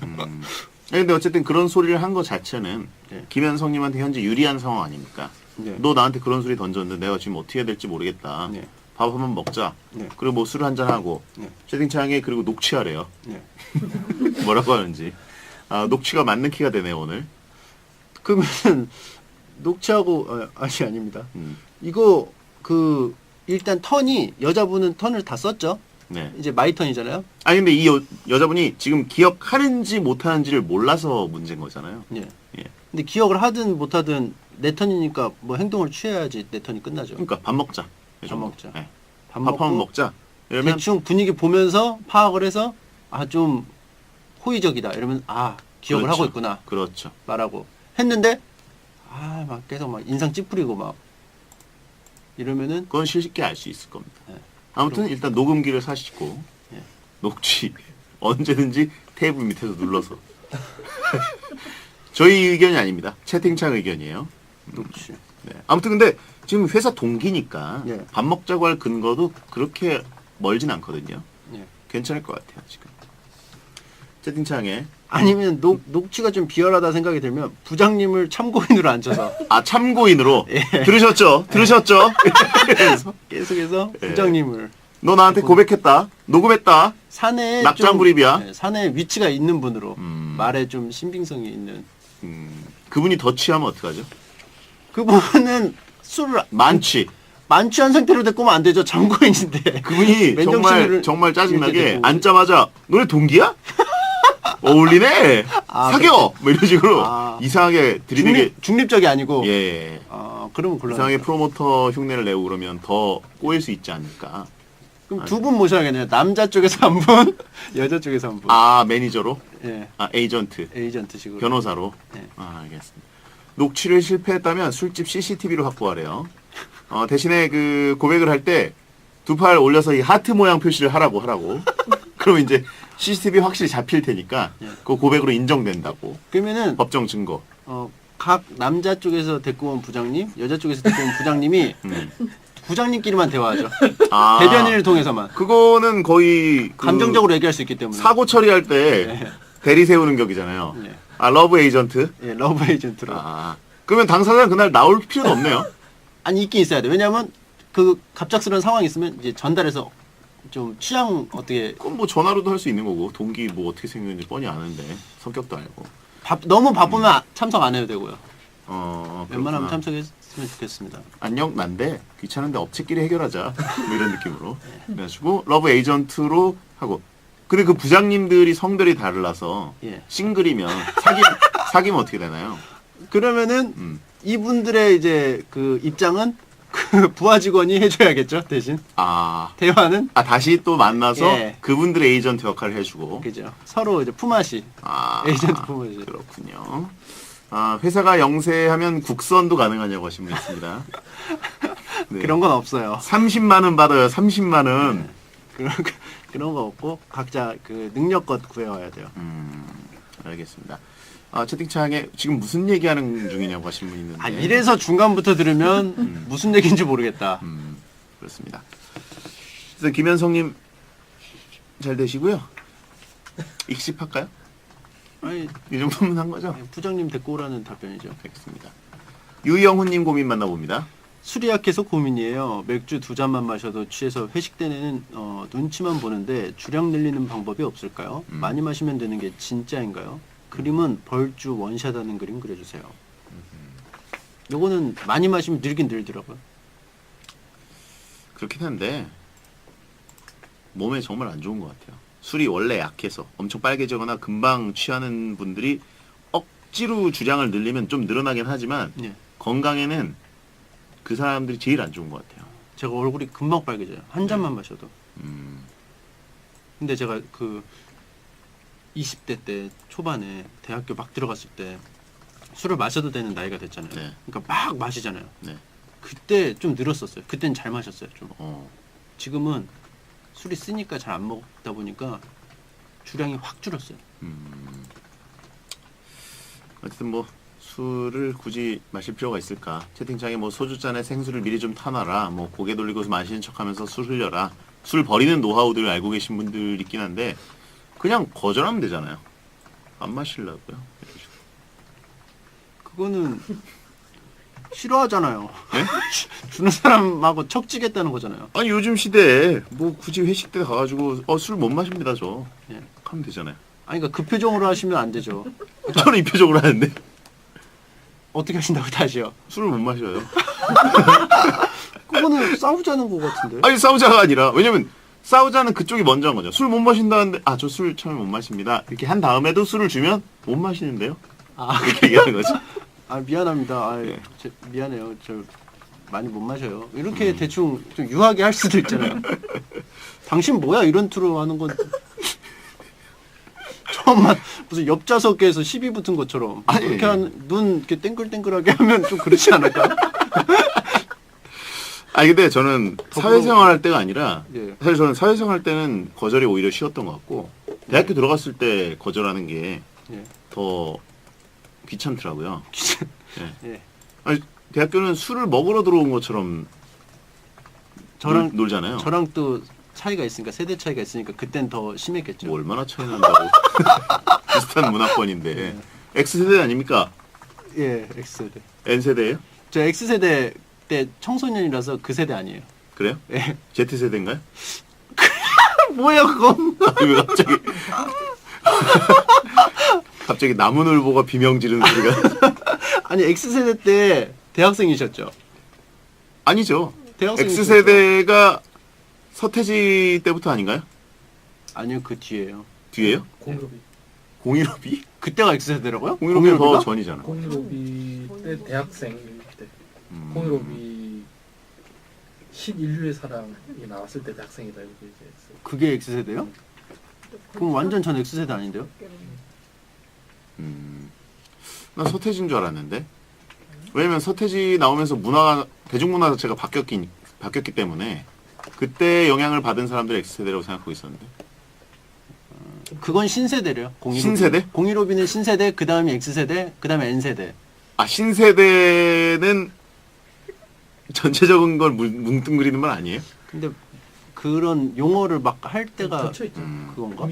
Speaker 2: 근데 어쨌든 그런 소리를 한 것 자체는
Speaker 3: 네.
Speaker 2: 김현성님한테 현재 유리한 상황 아닙니까?
Speaker 3: 네.
Speaker 2: 너 나한테 그런 소리 던졌는데 내가 지금 어떻게 해야 될지 모르겠다.
Speaker 3: 네.
Speaker 2: 밥 한번 먹자.
Speaker 3: 네.
Speaker 2: 그리고 뭐 술 한잔 하고
Speaker 3: 네.
Speaker 2: 채팅창에 그리고 녹취하래요.
Speaker 3: 네.
Speaker 2: 뭐라고 하는지. 녹취가 맞는 키가 되네요 오늘.
Speaker 3: 그러면 녹취하고 아닙니다.
Speaker 2: 음.
Speaker 3: 이거 일단 턴이 여자분은 턴을 다 썼죠.
Speaker 2: 네.
Speaker 3: 이제 마이 턴이잖아요.
Speaker 2: 아니 근데 이 여자분이 지금 기억하는지 못하는지를 몰라서 문제인 거잖아요.
Speaker 3: 예.
Speaker 2: 예.
Speaker 3: 근데 기억을 하든 못하든 내 턴이니까 뭐 행동을 취해야지 내 턴이 끝나죠.
Speaker 2: 그러니까 밥 먹자. 이
Speaker 3: 밥
Speaker 2: 정도.
Speaker 3: 먹자.
Speaker 2: 예.
Speaker 3: 밥
Speaker 2: 밥 한번 먹자. 이러면
Speaker 3: 대충 분위기 보면서 파악을 해서 좀 호의적이다. 이러면 기억을
Speaker 2: 그렇죠.
Speaker 3: 하고 있구나.
Speaker 2: 그렇죠.
Speaker 3: 말하고 했는데 막 계속 막 인상 찌푸리고 막 이러면은
Speaker 2: 그건 쉽게 알 수 있을 겁니다.
Speaker 3: 네.
Speaker 2: 아무튼 일단 녹음기를 사시고
Speaker 3: 예.
Speaker 2: 녹취 언제든지 테이블 밑에서 눌러서 저희 의견이 아닙니다. 채팅창 의견이에요.
Speaker 3: 녹취.
Speaker 2: 네. 아무튼 근데 지금 회사 동기니까
Speaker 3: 예.
Speaker 2: 밥 먹자고 할 근거도 그렇게 멀진 않거든요.
Speaker 3: 예.
Speaker 2: 괜찮을 것 같아요 지금. 채팅창에
Speaker 3: 아니면 녹취가 좀 비열하다 생각이 들면 부장님을 참고인으로 앉혀서
Speaker 2: 참고인으로
Speaker 3: 예.
Speaker 2: 들으셨죠? 들으셨죠? 그래서
Speaker 3: 계속해서
Speaker 2: 예.
Speaker 3: 부장님을
Speaker 2: 너 나한테 고백했다, 녹음했다.
Speaker 3: 사내에
Speaker 2: 낙장불입이야.
Speaker 3: 좀, 예, 사내에 위치가 있는 분으로
Speaker 2: 음.
Speaker 3: 말에 좀 신빙성이 있는
Speaker 2: 그분이 더 취하면 어떡하죠?
Speaker 3: 그분은 술을
Speaker 2: 만취.
Speaker 3: 만취한 상태로 데리고 오면 안 되죠. 참고인인데
Speaker 2: 그분이
Speaker 3: 맨정신으로
Speaker 2: 정말 짜증나게
Speaker 3: 데리고
Speaker 2: 앉자마자 너네 동기야? 어울리네.
Speaker 3: 아,
Speaker 2: 사겨. 뭐 이런 식으로
Speaker 3: 아.
Speaker 2: 이상하게 들이대게.
Speaker 3: 중립적이 아니고
Speaker 2: 예.
Speaker 3: 그러면 곤란.
Speaker 2: 이상하게 프로모터 흉내를 내고 그러면 더 꼬일 수 있지 않을까.
Speaker 3: 그럼 두 분 모셔야겠네요. 남자 쪽에서 한 분, 여자 쪽에서 한 분.
Speaker 2: 아 매니저로?
Speaker 3: 예,
Speaker 2: 에이전트.
Speaker 3: 에이전트식으로.
Speaker 2: 변호사로.
Speaker 3: 네.
Speaker 2: 알겠습니다. 녹취를 실패했다면 술집 CCTV로 확보하래요. 대신에 그 고백을 할 때 두 팔 올려서 이 하트 모양 표시를 하라고. 그러면 이제 CCTV 확실히 잡힐 테니까
Speaker 3: 예.
Speaker 2: 그 고백으로 인정된다고.
Speaker 3: 그러면은
Speaker 2: 법정 증거.
Speaker 3: 각 남자 쪽에서 데리고 온 부장님, 여자 쪽에서 데리고 온 부장님이 부장님끼리만 대화하죠.
Speaker 2: 아,
Speaker 3: 대변인을 통해서만.
Speaker 2: 그거는 거의 그
Speaker 3: 감정적으로 얘기할 수 있기 때문에.
Speaker 2: 사고 처리할 때
Speaker 3: 네.
Speaker 2: 대리 세우는 격이잖아요.
Speaker 3: 네.
Speaker 2: 러브 에이전트.
Speaker 3: 예, 러브 에이전트로.
Speaker 2: 그러면 당사자는 그날 나올 필요도 없네요.
Speaker 3: 아니 있긴 있어야 돼. 왜냐하면 그 갑작스러운 상황이 있으면 이제 전달해서 좀 취향 어떻게
Speaker 2: 그건 뭐 전화로도 할 수 있는 거고 동기 뭐 어떻게 생겼는지 뻔히 아는데 성격도 알고.
Speaker 3: 너무 바쁘면 참석 안 해도 되고요. 웬만하면
Speaker 2: 그렇구나.
Speaker 3: 참석했으면 좋겠습니다.
Speaker 2: 안녕 난데 귀찮은데 업체끼리 해결하자 뭐 이런 느낌으로 그래가지고 러브 에이전트로 하고. 근데 그 부장님들이 성별이 달라서
Speaker 3: 예.
Speaker 2: 싱글이면 사귀면 어떻게 되나요?
Speaker 3: 그러면은 이분들의 이제 그 입장은 그 부하 직원이 해줘야겠죠 대신 대화는
Speaker 2: 다시 또 만나서
Speaker 3: 예.
Speaker 2: 그분들의 에이전트 역할을 해주고.
Speaker 3: 그죠. 서로 이제 품앗이 에이전트 품앗이.
Speaker 2: 그렇군요. 회사가 영세하면 국선도 가능하냐고 하신 분 있습니다. 네.
Speaker 3: 그런 건 없어요.
Speaker 2: 30만 원 받아요. 30만 원.
Speaker 3: 그런 거 없고 각자 그 능력껏 구해와야 돼요.
Speaker 2: 알겠습니다. 채팅창에 지금 무슨 얘기하는 중이냐고 하신 분 있는데.
Speaker 3: 이래서 중간부터 들으면 무슨 얘기인지 모르겠다.
Speaker 2: 그렇습니다. 그래서 김현성님 잘 되시고요. 익십할까요?
Speaker 3: 아니
Speaker 2: 이 정도면 한 거죠?
Speaker 3: 부장님 데리고 오라는 답변이죠.
Speaker 2: 알겠습니다. 유영훈님 고민 만나봅니다.
Speaker 3: 술이 약해서 고민이에요. 맥주 2잔만 마셔도 취해서 회식 때는 눈치만 보는데 주량 늘리는 방법이 없을까요? 많이 마시면 되는 게 진짜인가요? 그림은 벌주 원샷하는 그림 그려주세요. 요거는 많이 마시면 늘긴 늘더라고요.
Speaker 2: 그렇긴 한데 몸에 정말 안 좋은 것 같아요. 술이 원래 약해서 엄청 빨개지거나 금방 취하는 분들이 억지로 주량을 늘리면 좀 늘어나긴 하지만
Speaker 3: 예.
Speaker 2: 건강에는 그 사람들이 제일 안 좋은 것 같아요.
Speaker 3: 제가 얼굴이 금방 빨개져요. 한 잔만 마셔도. 근데 제가 그 20대 때 초반에 대학교 막 들어갔을 때 술을 마셔도 되는 나이가 됐잖아요.
Speaker 2: 네.
Speaker 3: 그러니까 막 마시잖아요.
Speaker 2: 네.
Speaker 3: 그때 좀 늘었었어요. 그때는 잘 마셨어요. 좀.
Speaker 2: 어.
Speaker 3: 지금은 술이 쓰니까 잘 안 먹다 보니까 주량이 확 줄었어요.
Speaker 2: 어쨌든 뭐 술을 굳이 마실 필요가 있을까? 채팅창에 뭐 소주잔에 생수를 미리 좀 타놔라. 뭐 고개 돌리고서 마시는 척하면서 술 흘려라. 술 버리는 노하우들을 알고 계신 분들 있긴 한데 그냥 거절하면 되잖아요. 안 마시려고요.
Speaker 3: 그거는 싫어하잖아요.
Speaker 2: 네?
Speaker 3: 주는 사람하고 척지겠다는 거잖아요.
Speaker 2: 아니 요즘 시대에 뭐 굳이 회식 때 가가지고 술 못 마십니다 저.
Speaker 3: 예.
Speaker 2: 하면 되잖아요.
Speaker 3: 아니 그러니까 그 표정으로 하시면 안 되죠.
Speaker 2: 저는 이 표정으로 하는데
Speaker 3: 어떻게 하신다고 다시요?
Speaker 2: 술을 못 마셔요.
Speaker 3: 그거는 싸우자는 거 같은데.
Speaker 2: 아니 싸우자가 아니라 왜냐면 싸우자는 그쪽이 먼저 한 거죠. 술 못 마신다는데 저 술 처음에 못 마십니다. 이렇게 한 다음에도 술을 주면 못 마시는데요. 이렇게 얘기하는 거죠.
Speaker 3: 미안합니다.
Speaker 2: 네.
Speaker 3: 미안해요. 저 많이 못 마셔요. 이렇게 대충 좀 유하게 할 수도 있잖아요. 당신 뭐야 이런 투로 하는 건 처음만 무슨 옆좌석에서 시비 붙은 것처럼 이렇게 눈 이렇게 땡글땡글하게 하면 좀 그렇지 않을까?
Speaker 2: 근데 저는 사회생활 할 때가 아니라
Speaker 3: 예.
Speaker 2: 사실 저는 사회생활 할 때는 거절이 오히려 쉬웠던 것 같고 대학교 들어갔을 때 거절하는 게
Speaker 3: 예.
Speaker 2: 더 귀찮더라고요.
Speaker 3: 예.
Speaker 2: 아니, 대학교는 술을 먹으러 들어온 것처럼
Speaker 3: 저랑
Speaker 2: 놀잖아요.
Speaker 3: 저랑 또 차이가 있으니까 세대 차이가 있으니까 그땐 더 심했겠죠.
Speaker 2: 뭐 얼마나 차이 난다고. 비슷한 문화권인데. X세대 아닙니까?
Speaker 3: 예, X세대.
Speaker 2: N세대예요?
Speaker 3: 저 X세대 때 청소년이라서 그 세대 아니에요.
Speaker 2: 그래요?
Speaker 3: 예.
Speaker 2: Z세대인가요?
Speaker 3: 뭐야 그건?
Speaker 2: 왜 갑자기 갑자기 나무늘보가 비명 지르는 소리가
Speaker 3: 아니 X세대 때 대학생이셨죠?
Speaker 2: 아니죠.
Speaker 3: 대학생이셨죠?
Speaker 2: X세대가 서태지 때부터 아닌가요?
Speaker 3: 아니요 그 뒤에요.
Speaker 2: 뒤에요?
Speaker 9: 공유로비.
Speaker 2: 공일오비?
Speaker 3: 그때가 X세대라고요?
Speaker 2: 공일오비가 더
Speaker 3: 공일오비가?
Speaker 2: 전이잖아.
Speaker 9: 공유로비 때 대학생 때. 공유로비 신인류의 사랑이 나왔을 때 대학생이다 이렇게 얘기했어요.
Speaker 3: 그게 X세대요? 그럼 완전 전 X세대 아닌데요?
Speaker 2: 난 서태지인 줄 알았는데. 왜냐면 서태지 나오면서 문화가 대중문화 자체가 바뀌었기 때문에 그때 영향을 받은 사람들 X세대라고 생각하고 있었는데.
Speaker 3: 그건 신세대래요. 015.
Speaker 2: 신세대?
Speaker 3: 015B는 신세대, 그 다음이 X세대, 그 다음에 N세대.
Speaker 2: 아, 신세대는 전체적인 걸 뭉뚱그리는 말 아니에요?
Speaker 3: 근데 그런 용어를 막 할 때가
Speaker 9: 겹쳐있죠.
Speaker 3: 그건가?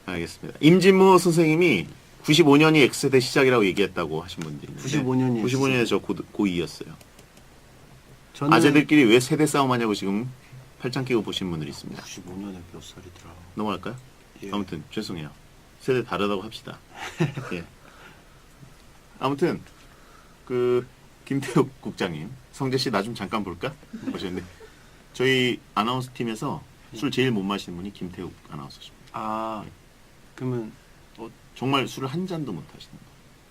Speaker 2: 알겠습니다. 임진모 선생님이 95년이 X세대 시작이라고 얘기했다고 하신 분도 있는데
Speaker 3: 95년이
Speaker 2: 95년에 저 고2였어요.
Speaker 3: 저는
Speaker 2: 아재들끼리 왜 세대 싸움하냐고 지금 팔짱 끼고 보시는 분들이 있습니다.
Speaker 3: 95년에 몇 살이더라?
Speaker 2: 넘어갈까요?
Speaker 3: 예.
Speaker 2: 아무튼 죄송해요. 세대 다르다고 합시다. 예. 아무튼 그 김태욱 국장님, 성재 씨 나 좀 잠깐 볼까? 보셨는데 저희 아나운서 팀에서 술 제일 못 마시는 분이 김태욱 아나운서십니다.
Speaker 3: 아 그러면
Speaker 2: 정말 술을 한 잔도 못 하시는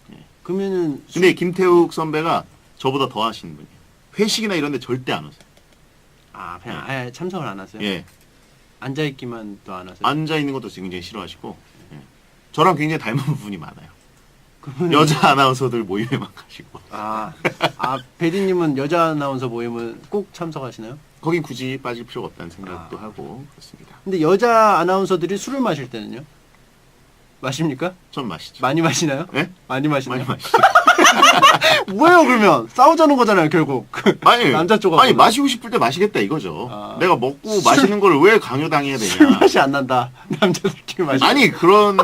Speaker 2: 분. 예.
Speaker 3: 그러면은
Speaker 2: 근데 김태욱 선배가 저보다 더 하시는 분이에요. 회식이나 이런 데 절대 안 오세요.
Speaker 3: 아 그냥 아예 참석을 안 하세요?
Speaker 2: 예.
Speaker 3: 앉아 있기만 또 안 하세요?
Speaker 2: 앉아 있는 것도 굉장히 싫어하시고 예. 저랑 굉장히 닮은 부분이 많아요.
Speaker 3: 그러면
Speaker 2: 여자 아나운서들 모임에만 가시고
Speaker 3: 아 베디님은 여자 아나운서 모임은 꼭 참석하시나요?
Speaker 2: 거긴 굳이 빠질 필요가 없다는 생각도 하고 그렇습니다.
Speaker 3: 근데 여자 아나운서들이 술을 마실 때는요? 마십니까?
Speaker 2: 전 마시죠.
Speaker 3: 많이 마시나요?
Speaker 2: 예?
Speaker 3: 많이 마시나요?
Speaker 2: 많이 마시죠.
Speaker 3: 뭐예요 그러면? 싸우자는 거잖아요 결국.
Speaker 2: 아니,
Speaker 3: 남자 쪽하고.
Speaker 2: 아니 마시고 싶을 때 마시겠다 이거죠.
Speaker 3: 아.
Speaker 2: 내가 먹고 마시는 걸 왜 강요당해야
Speaker 3: 술
Speaker 2: 되냐.
Speaker 3: 맛이 안 난다. 남자들끼리 마시.
Speaker 2: 아니 그런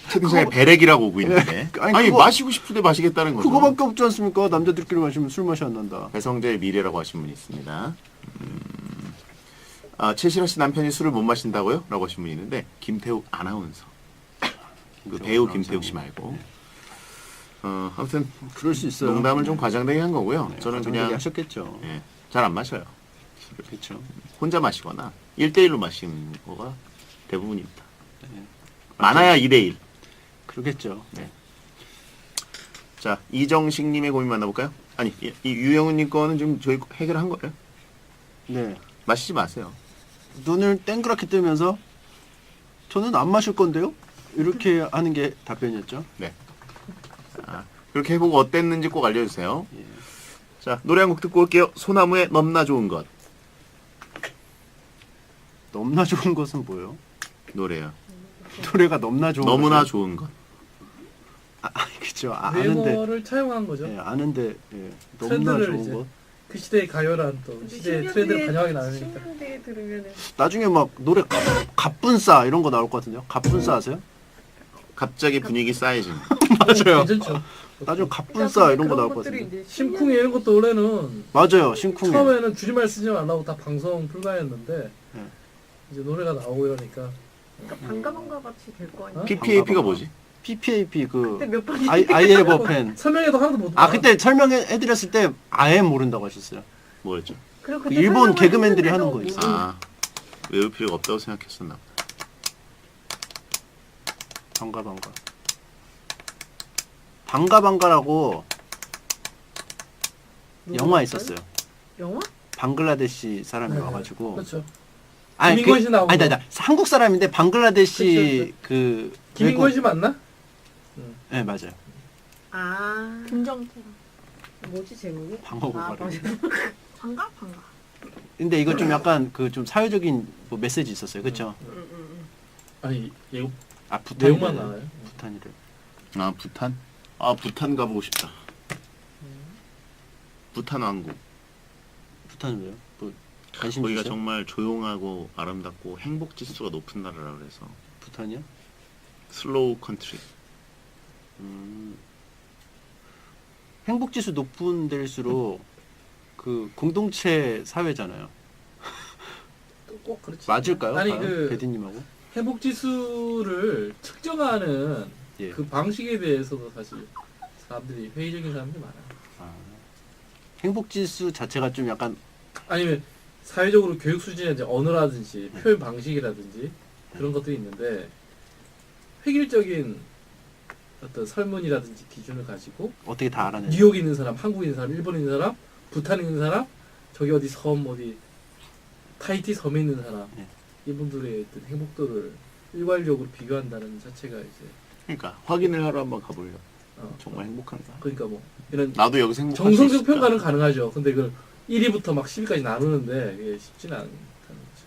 Speaker 2: 채팅창에 배렉이라고 오고 있는데
Speaker 3: 아니,
Speaker 2: 아니
Speaker 3: 그거-
Speaker 2: 마시고 싶을 때 마시겠다는 거죠.
Speaker 3: 그거밖에 없지 않습니까? 남자들끼리 마시면 술 맛이 안 난다.
Speaker 2: 배성재의 미래라고 하신 분이 있습니다. 최실아 씨 남편이 술을 못 마신다고요? 라고 하신 분이 있는데 김태욱 아나운서 그 배우 김태욱 씨 말고 아무튼
Speaker 3: 그럴 수 있어요.
Speaker 2: 농담을 좀 과장되게 한 거고요.
Speaker 3: 네,
Speaker 2: 저는
Speaker 3: 과장되게
Speaker 2: 그냥
Speaker 3: 하셨겠죠.
Speaker 2: 잘 안 마셔요.
Speaker 3: 그렇죠.
Speaker 2: 혼자 마시거나 1대1로 마시는 거가 대부분입니다.
Speaker 3: 네.
Speaker 2: 많아야 2대1.
Speaker 3: 그러겠죠.
Speaker 2: 자, 이정식님의 고민 만나볼까요? 아니, 이 유영훈님 거는 지금 저희 해결한 거예요.
Speaker 3: 네.
Speaker 2: 마시지 마세요.
Speaker 3: 눈을 땡그랗게 뜨면서 저는 안 마실 건데요? 이렇게 하는 게 답변이었죠.
Speaker 2: 네. 자, 그렇게 해보고 어땠는지 꼭 알려주세요.
Speaker 3: 예.
Speaker 2: 자, 노래 한 곡 듣고 올게요. 소나무의 넘나 좋은 것.
Speaker 3: 넘나 좋은 것은 뭐예요?
Speaker 2: 노래요.
Speaker 3: 노래가 넘나 좋은
Speaker 2: 너무나
Speaker 3: 것은?
Speaker 2: 좋은 것.
Speaker 3: 그렇죠. 아는데
Speaker 9: 외모를 차용한 거죠.
Speaker 3: 예, 아는데 너무나
Speaker 9: 트렌드를
Speaker 3: 좋은
Speaker 9: 이제
Speaker 3: 것.
Speaker 9: 그 시대의 가요란 또 시대의 트렌드를 반영하게 나누니까.
Speaker 1: 10년 뒤에 들으면은
Speaker 3: 나중에 막 노래 갑분싸 이런 거 나올 것 같은데요. 갑분싸 아세요?
Speaker 2: 갑자기 분위기 쌓여지는.
Speaker 3: 맞아요.
Speaker 9: 괜찮죠.
Speaker 3: 나중에 갑분싸 이런 거 나올 것
Speaker 1: 것들이
Speaker 3: 같은데.
Speaker 1: 이제
Speaker 9: 심쿵이 이런 것도 원래는
Speaker 3: 맞아요. 심쿵이.
Speaker 9: 처음에는 줄임말 쓰지 말라고 다 방송 불가였는데
Speaker 3: 네.
Speaker 9: 이제 노래가 나오고 이러니까
Speaker 1: 반가반가 같이 될 거 아니야.
Speaker 9: 어?
Speaker 2: PPAP가 뭐지?
Speaker 3: PPAP 그
Speaker 1: 그때 몇 번이
Speaker 3: I have a pen.
Speaker 9: 설명해도 하나도 못
Speaker 3: 아
Speaker 9: 알아.
Speaker 3: 그때 설명해드렸을 때 아예 모른다고 하셨어요.
Speaker 2: 뭐였죠?
Speaker 1: 그리고
Speaker 3: 그 일본 개그맨들이 하는 거
Speaker 1: 뭐
Speaker 3: 있어요.
Speaker 2: 아, 외울 필요가 없다고 생각했었나 보다.
Speaker 3: 반가반가라고 영화 있었어요.
Speaker 1: 영화?
Speaker 3: 방글라데시 사람이
Speaker 9: 네.
Speaker 3: 와가지고
Speaker 9: 그렇죠.
Speaker 3: 아니
Speaker 9: 김인권 씨 나오고.
Speaker 3: 아니 한국 사람인데 방글라데시 그
Speaker 9: 김인권 씨 맞나?
Speaker 3: 네 맞아요.
Speaker 1: 아
Speaker 7: 김정태.
Speaker 1: 뭐지 제목이?
Speaker 3: 방어고발이.
Speaker 1: 맞아.
Speaker 7: 반가?
Speaker 3: 근데 이거 좀 약간 그 좀 사회적인 뭐 메시지 있었어요. 그렇죠?
Speaker 9: 아니 얘
Speaker 3: 아 부탄
Speaker 9: 내용만 나와요.
Speaker 3: 부탄이래.
Speaker 2: 아, 부탄? 아, 부탄 가보고 싶다. 부탄 왕국.
Speaker 3: 부탄은 왜요? 뭐 관심
Speaker 2: 거기가
Speaker 3: 있어요?
Speaker 2: 정말 조용하고 아름답고 행복 지수가 높은 나라라 그래서
Speaker 3: 부탄이요?
Speaker 2: 슬로우 컨트리.
Speaker 3: 행복지수 높은 데일수록 그 공동체 사회잖아요.
Speaker 9: 꼭 그렇지.
Speaker 3: 맞을까요?
Speaker 9: 아니
Speaker 3: 과연?
Speaker 9: 그
Speaker 3: 배디님하고?
Speaker 9: 행복 지수를 측정하는
Speaker 3: 예.
Speaker 9: 그 방식에 대해서도 사실 사람들이 회의적인 사람들이 많아.
Speaker 3: 행복지수 자체가 좀 약간
Speaker 9: 아니면 사회적으로 교육 수준이라든지 언어라든지 표현 방식이라든지 그런 것들이 있는데 획일적인 어떤 설문이라든지 기준을 가지고
Speaker 3: 어떻게 다 알아내요?
Speaker 9: 뉴욕에 있는 사람, 한국에 있는 사람, 일본에 있는 사람, 부탄에 있는 사람, 저기 어디 섬 어디 타이티 섬에 있는 사람
Speaker 3: 네.
Speaker 9: 이분들의 어떤 행복도를 일괄적으로 비교한다는 자체가 이제
Speaker 2: 그러니까 확인을 하러 한번 가보려.
Speaker 9: 어,
Speaker 2: 정말 행복한가?
Speaker 9: 그러니까 뭐 이런
Speaker 2: 나도 여기서 행복할 수
Speaker 9: 정성적
Speaker 2: 있을까?
Speaker 9: 평가는 가능하죠. 근데 그걸 1위부터 막 10위까지 나누는데 이게 쉽지는 않다는 거죠.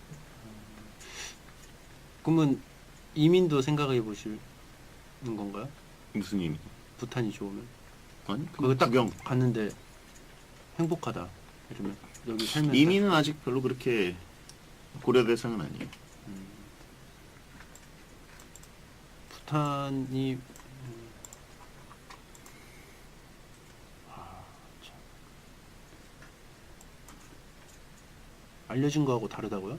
Speaker 3: 그러면 이민도 생각해 보시는 건가요?
Speaker 2: 무슨 의미?
Speaker 3: 부탄이 좋으면
Speaker 2: 아니
Speaker 3: 거기 딱
Speaker 2: 구경.
Speaker 3: 갔는데 행복하다 이러면 여기 살면서
Speaker 2: 이민은 아직 별로 그렇게 고려 대상은 아니에요.
Speaker 3: 부탄이 참. 알려진 거하고 다르다고요?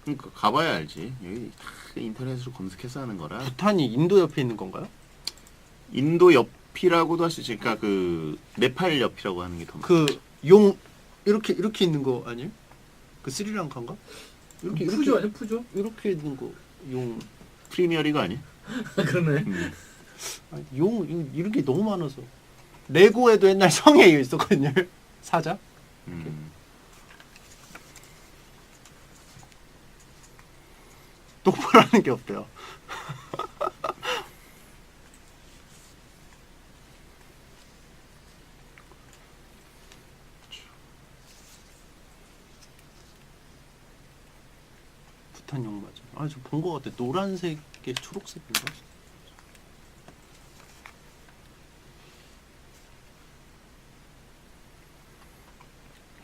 Speaker 2: 그러니까 가봐야 알지. 여기 다 인터넷으로 검색해서 하는 거라.
Speaker 3: 부탄이 인도 옆에 있는 건가요?
Speaker 2: 인도 옆이라고도 할 수 있지. 그러니까 그 네팔 옆이라고 하는 게 더.
Speaker 3: 그 용 이렇게 있는 거 아니에요? 그 스리랑카인가? 이렇게
Speaker 9: 푸조 아니야 푸조?
Speaker 3: 이렇게 있는 거 용.
Speaker 2: 프리미어리그 아니야?
Speaker 9: 그러네.
Speaker 3: 아니, 용 이렇게 너무 많아서 레고에도 옛날 성에 있었거든요. 사자. 똑바로 하는 게 없대요. 부탄용 맞아. 아, 저 본 거 같아. 노란색에 초록색인가?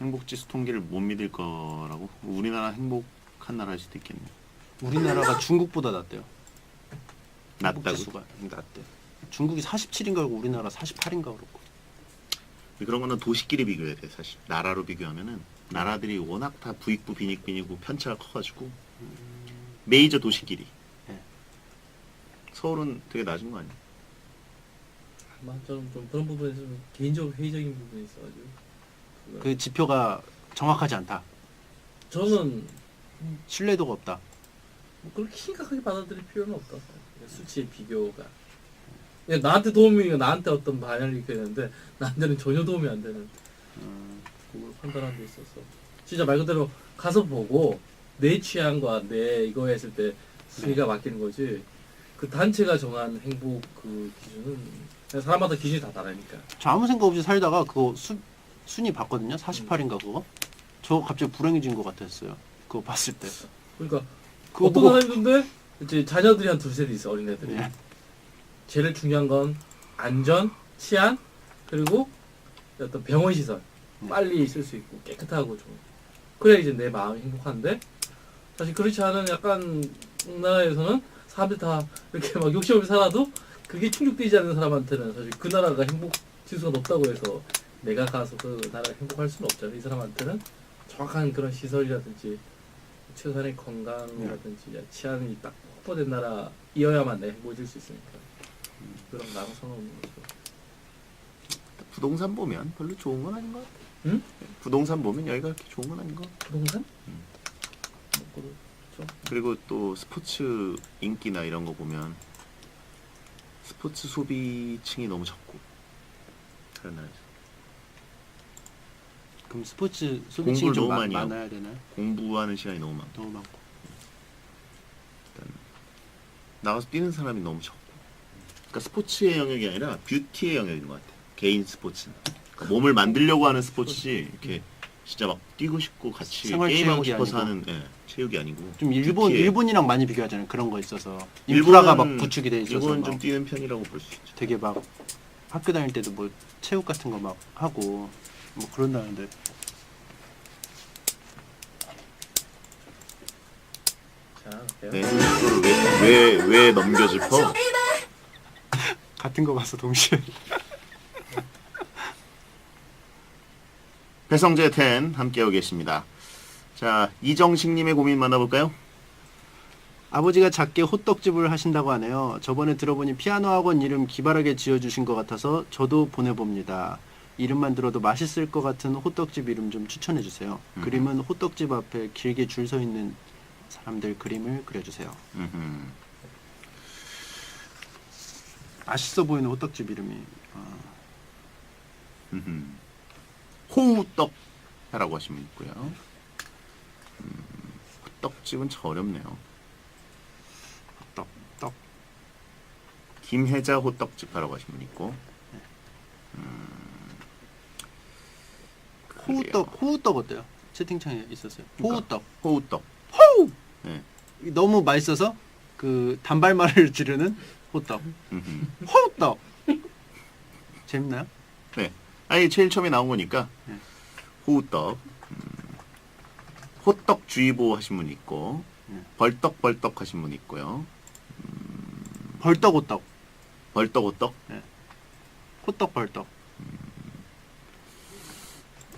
Speaker 2: 행복지수 통계를 못 믿을 거라고? 우리나라 행복한 나라일 수도 있겠네.
Speaker 3: 우리나라가 중국보다 낫대요.
Speaker 2: 낫다고?
Speaker 3: 행복지수가 낫대. 중국이 47인가 그러고 우리나라 48인가 그렇고.
Speaker 2: 그런 거는 도시끼리 비교해야 돼 사실. 나라로 비교하면은 나라들이 워낙 다 부익부 빈익빈이고 편차가 커가지고 메이저 도시끼리.
Speaker 3: 네.
Speaker 2: 서울은 되게 낮은 거 아니야?
Speaker 9: 아마 저는 좀 그런 부분에서 좀 개인적으로 회의적인 부분이 있어가지고
Speaker 3: 그 지표가 정확하지 않다.
Speaker 9: 저는
Speaker 3: 신뢰도가 없다.
Speaker 9: 뭐 그렇게 심각하게 받아들일 필요는 없다. 수치의 비교가 그냥 나한테 도움이 나한테 어떤 반향을 일으켜야 되는데 나한테는 전혀 도움이 안 되는 그걸 판단하는 데 있어서 진짜 말 그대로 가서 보고 내 취향과 내 이거 했을 때 순위가 바뀌는 거지 그 단체가 정한 행복 그 기준은 그냥 사람마다 기준이 다 다르니까.
Speaker 3: 저 아무 생각 없이 살다가 그거 순위 봤거든요. 48인가 그거. 저 갑자기 불행해진 것 같았어요. 그거 봤을 때.
Speaker 9: 그러니까
Speaker 3: 그거
Speaker 9: 어떤
Speaker 3: 보고
Speaker 9: 사람인데 이제 자녀들이 한 두세 있어 어린애들이.
Speaker 3: 네.
Speaker 9: 제일 중요한 건 안전, 치안 그리고 어떤 병원 시설 빨리 있을 수 있고 깨끗하고 좀 그래야 이제 내 마음이 행복한데 사실 그렇지 않은 약간 나라에서는 사람들 다 이렇게 막 욕심 없이 살아도 그게 충족되지 않는 사람한테는 사실 그 나라가 행복 지수가 높다고 해서 내가 가서 그 나라가 행복할 수는 없잖아요. 이 사람한테는 정확한 그런 시설이라든지 최소한의 건강이라든지 치안이 딱 확보된 나라이어야만 내 행복해질 수 있으니까 그런 나눠서는 없는 거죠.
Speaker 2: 부동산 보면 별로 좋은 건 아닌 것 같아.
Speaker 9: 응?
Speaker 2: 부동산 보면 여기가 그렇게 좋은 건 아닌 것 같아.
Speaker 9: 부동산? 뭐 그렇죠.
Speaker 2: 그리고 또 스포츠 인기나 이런 거 보면 스포츠 소비층이 너무 적고 그런 나라에서
Speaker 3: 그럼 스포츠 소비층이
Speaker 2: 공부를
Speaker 3: 좀
Speaker 2: 너무 많이 하고.
Speaker 3: 많아야 되나요?
Speaker 2: 공부하는 시간이 너무 많고
Speaker 3: 너무 많고.
Speaker 2: 나가서 뛰는 사람이 너무 적고 그러니까 스포츠의 영역이 아니라 뷰티의 영역인 것 같아. 개인 스포츠는 그러니까 몸을 만들려고 하는 스포츠지 이렇게 진짜 막 뛰고 싶고 같이
Speaker 3: 생활
Speaker 2: 게임하고
Speaker 3: 체육이
Speaker 2: 싶어서
Speaker 3: 아니고.
Speaker 2: 하는 체육이 아니고
Speaker 3: 좀
Speaker 2: 뷰티에.
Speaker 3: 일본이랑 많이 비교하잖아요. 그런 거 있어서 인프라가 막 구축이 돼 있어서
Speaker 2: 일본은
Speaker 3: 막
Speaker 2: 좀 뛰는 편이라고 볼 수 있죠.
Speaker 3: 되게 막 학교 다닐 때도 뭐 체육 같은 거 막 하고 뭐 그런다는데.
Speaker 9: 자,
Speaker 2: 네. 왜 넘겨짚어?
Speaker 3: 같은 거 봤어 동시에.
Speaker 2: 배성재 10 함께하고 계십니다. 자, 이정식님의 고민 만나볼까요?
Speaker 3: 아버지가 작게 호떡집을 하신다고 하네요. 저번에 들어보니 피아노 학원 이름 기발하게 지어주신 것 같아서 저도 보내봅니다. 이름만 들어도 맛있을 것 같은 호떡집 이름 좀 추천해주세요. 그림은 호떡집 앞에 길게 줄 서 있는 사람들 그림을 그려주세요. 맛있어 보이는 호떡집 이름이.
Speaker 2: 호우떡이라고 하시면 있고요. 호떡집은 참 어렵네요.
Speaker 3: 떡.
Speaker 2: 김혜자 호떡집이라고 하시면 있고.
Speaker 3: 호우떡 어때요? 채팅창에 있었어요. 호우떡.
Speaker 2: 호우떡.
Speaker 3: 호우!
Speaker 2: 네.
Speaker 3: 너무 맛있어서 그 단발말을 지르는 호떡. 호우떡. 재밌나요?
Speaker 2: 네. 아니 제일 처음에 나온 거니까
Speaker 3: 네.
Speaker 2: 호우떡. 호떡주의보 하신 분 있고 벌떡벌떡 하신 분 있고요.
Speaker 3: 벌떡호떡.
Speaker 2: 벌떡호떡.
Speaker 3: 호떡 벌떡.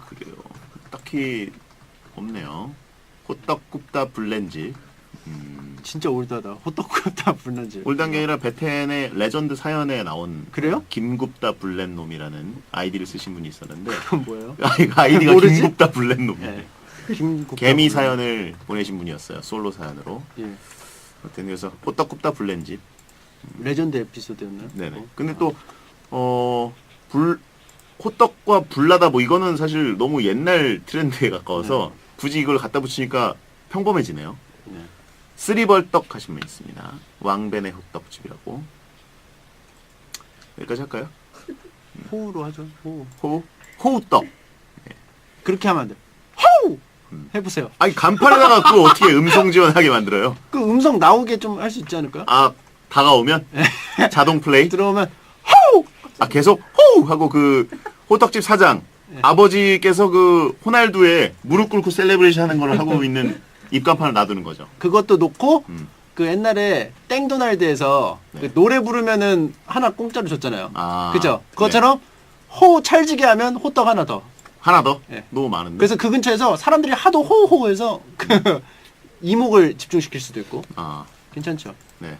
Speaker 2: 그래요. 딱히 없네요. 호떡 굽다 블렌즈.
Speaker 3: 진짜 올드하다. 호떡 굽다 불난지.
Speaker 2: 올단 게 아니라 베텐의 레전드 사연에 나온
Speaker 3: 그래요?
Speaker 2: 김굽다 블렌놈이라는 아이디를 쓰신 분이 있었는데
Speaker 3: 그건 뭐예요?
Speaker 2: 아이디가
Speaker 3: 모르지?
Speaker 2: 김굽다 블렌놈이에요.
Speaker 3: 네. 김
Speaker 2: 개미 사연을 보내신 분이었어요. 솔로 사연으로.
Speaker 3: 예.
Speaker 2: 아무튼 그래서 호떡 굽다 블렌즈.
Speaker 3: 레전드 에피소드였나요?
Speaker 2: 네네. 근데 또 호떡과 불나다 뭐 이거는 사실 너무 옛날 트렌드에 가까워서 굳이 이걸 갖다 붙이니까 평범해지네요.
Speaker 3: 네.
Speaker 2: 쓰리벌떡 하신 분 있습니다. 왕벤의 호떡집이라고. 여기까지 할까요?
Speaker 3: 호우로 하죠.
Speaker 2: 호우떡.
Speaker 3: 그렇게 하면 안 돼. 호우! 해보세요.
Speaker 2: 아니 간판에다가 그거 어떻게 음성 지원하게 만들어요?
Speaker 3: 그 음성 나오게 좀 할 수 있지 않을까요?
Speaker 2: 아 다가오면 자동 플레이.
Speaker 3: 들어오면 호우!
Speaker 2: 아 계속 호우 하고 그 호떡집 사장 아버지께서 그 호날두에 무릎 꿇고 셀레브레이션 하는 걸 하고 있는 입간판을 놔두는 거죠.
Speaker 3: 그것도 놓고 그 옛날에 땡도날드에서
Speaker 2: 네.
Speaker 3: 그 노래 부르면은 하나 공짜로 줬잖아요.
Speaker 2: 아,
Speaker 3: 그죠? 그것처럼 호우 찰지게 하면 호떡 하나 더.
Speaker 2: 하나 더?
Speaker 3: 네.
Speaker 2: 너무 많은데.
Speaker 3: 그래서 그 근처에서 사람들이 하도 호우호우해서 그 이목을 집중시킬 수도 있고
Speaker 2: 아
Speaker 3: 괜찮죠?
Speaker 2: 네.